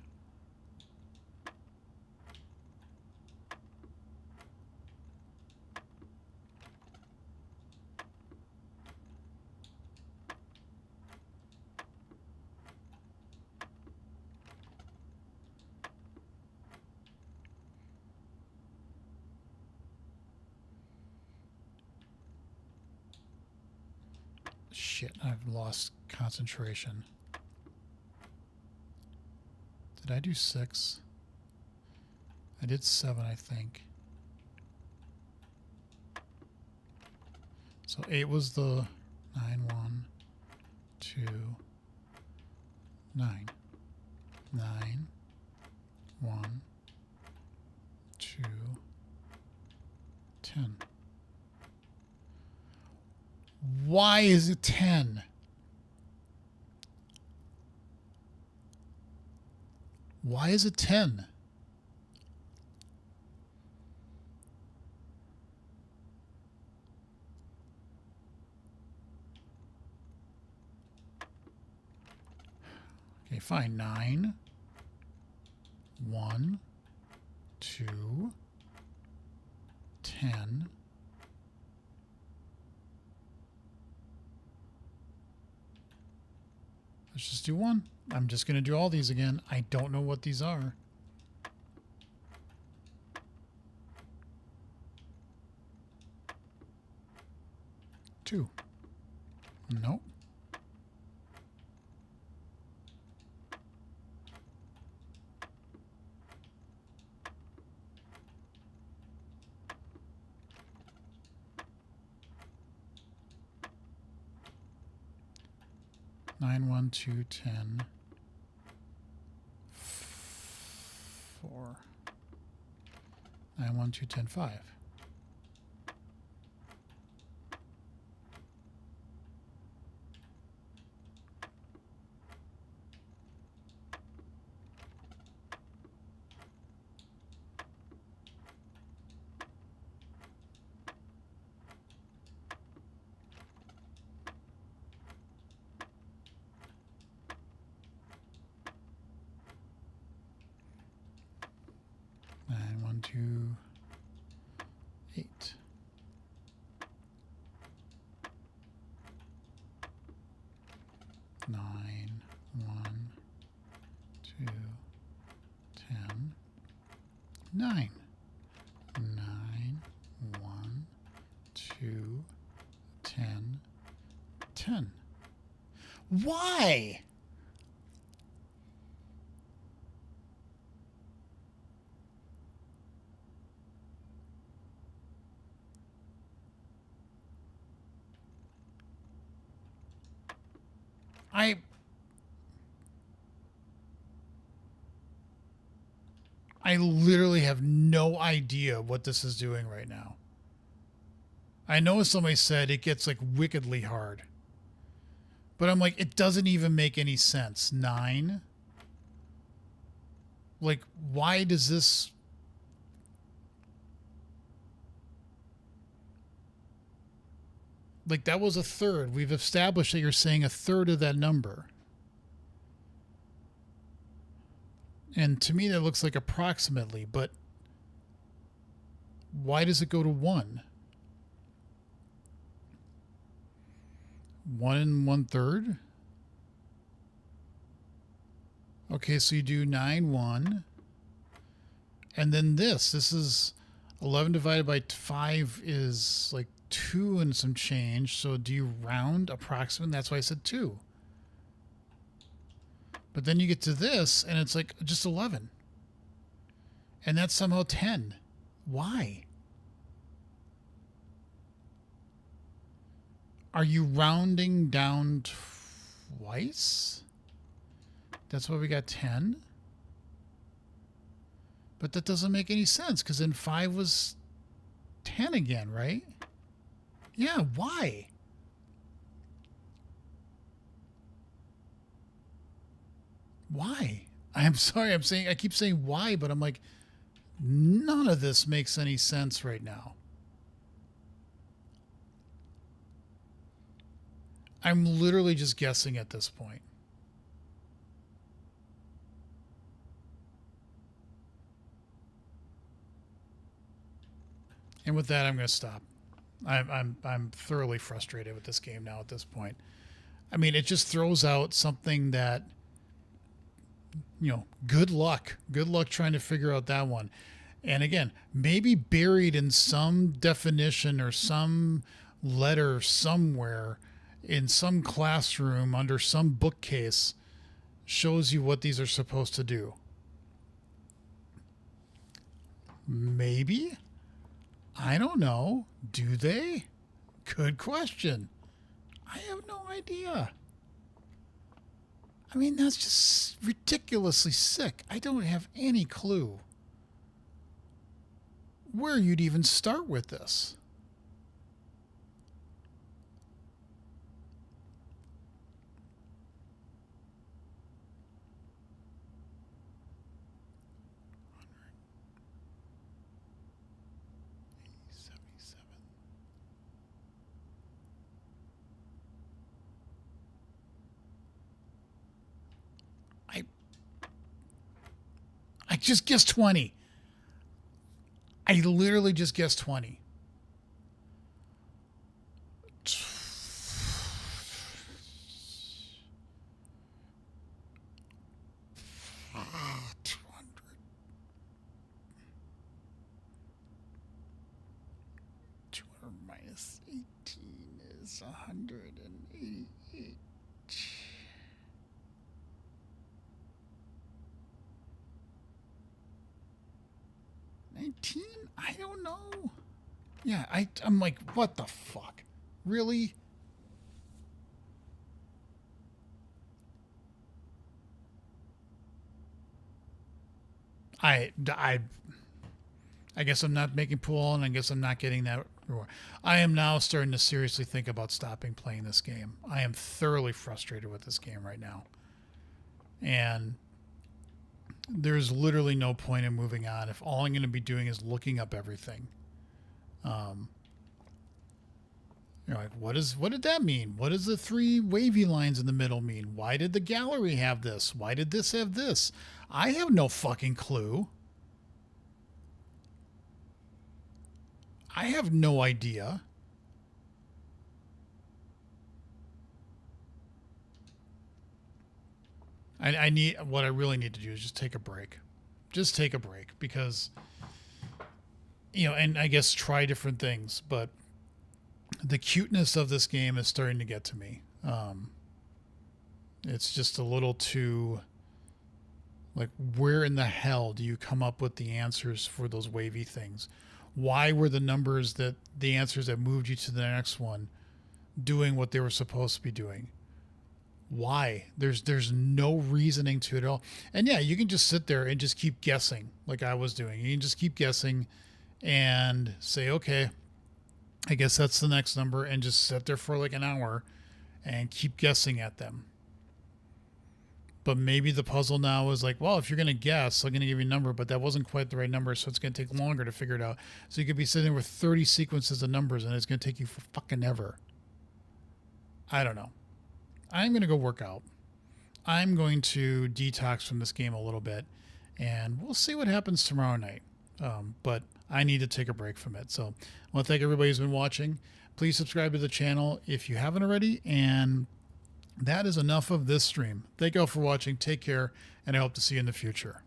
Shit, I've lost concentration. Did I do 6? I did 7, I think. So 8 was the 9, 1, 2, 9. 9, 1, 2, 10. Why is it 10? Why is it 10? Okay, fine. 9, 1, 2, 10. Let's just do 1. I'm just going to do all these again. I don't know what these are. Two. Nope. Nine, 1, 2, 10, 4. 9, 1, 2, 10, 5. Nine, 1, 2, 8. Nine, 1, 2, 10, 9. 9, 1, 2, 10, 10. Why? I literally have no idea what this is doing right now. I know somebody said it gets like wickedly hard. But I'm like, it doesn't even make any sense. 9? Like, why does this... Like, that was a third. We've established that you're saying a third of that number. And to me, that looks like approximately, but why does it go to 1? 1 1/3? Okay, so you do 9, 1. And then this is 11 divided by 5 is like 2 and some change. So do you round approximate? That's why I said 2. But then you get to this, and it's like just 11. And that's somehow 10. Why? Are you rounding down twice? That's why we got 10. But that doesn't make any sense, because then 5 was 10 again, right? Yeah, why? Why? I'm sorry, I keep saying why, but I'm like, none of this makes any sense right now. I'm literally just guessing at this point. And with that, I'm going to stop. I'm thoroughly frustrated with this game now at this point. I mean, it just throws out something that, you know, good luck. Good luck trying to figure out that one. And again, maybe buried in some definition or some letter somewhere in some classroom under some bookcase shows you what these are supposed to do. Maybe? I don't know. Do they? Good question. I have no idea. I mean, that's just ridiculously sick. I don't have any clue where you'd even start with this. I just guessed 20. I literally just guessed 20. 200 minus 18 is 188. 19? I don't know. Yeah, I'm like, what the fuck? Really? I guess I'm not making pool, and I guess I'm not getting that reward. I am now starting to seriously think about stopping playing this game. I am thoroughly frustrated with this game right now. And there's literally no point in moving on if all I'm going to be doing is looking up everything. You're like, what did that mean? What does the 3 wavy lines in the middle mean? Why did the gallery have this? Why did this have this? I have no fucking clue. I have no idea. What I really need to do is just take a break. Just take a break because, and I guess try different things, but the cuteness of this game is starting to get to me. It's just a little too, like, where in the hell do you come up with the answers for those wavy things? Why were the answers that moved you to the next one doing what they were supposed to be doing? Why? There's no reasoning to it at all. And yeah, you can just sit there and just keep guessing like I was doing. You can just keep guessing and say, okay, I guess that's the next number, and just sit there for like an hour and keep guessing at them. But maybe the puzzle now is like, well, if you're going to guess, I'm going to give you a number, but that wasn't quite the right number, so it's going to take longer to figure it out. So you could be sitting with 30 sequences of numbers, and it's going to take you for fucking ever. I don't know. I'm going to go work out. I'm going to detox from this game a little bit, and we'll see what happens tomorrow night. But I need to take a break from it. So I want to thank everybody who's been watching. Please subscribe to the channel if you haven't already, and that is enough of this stream. Thank you all for watching. Take care, and I hope to see you in the future.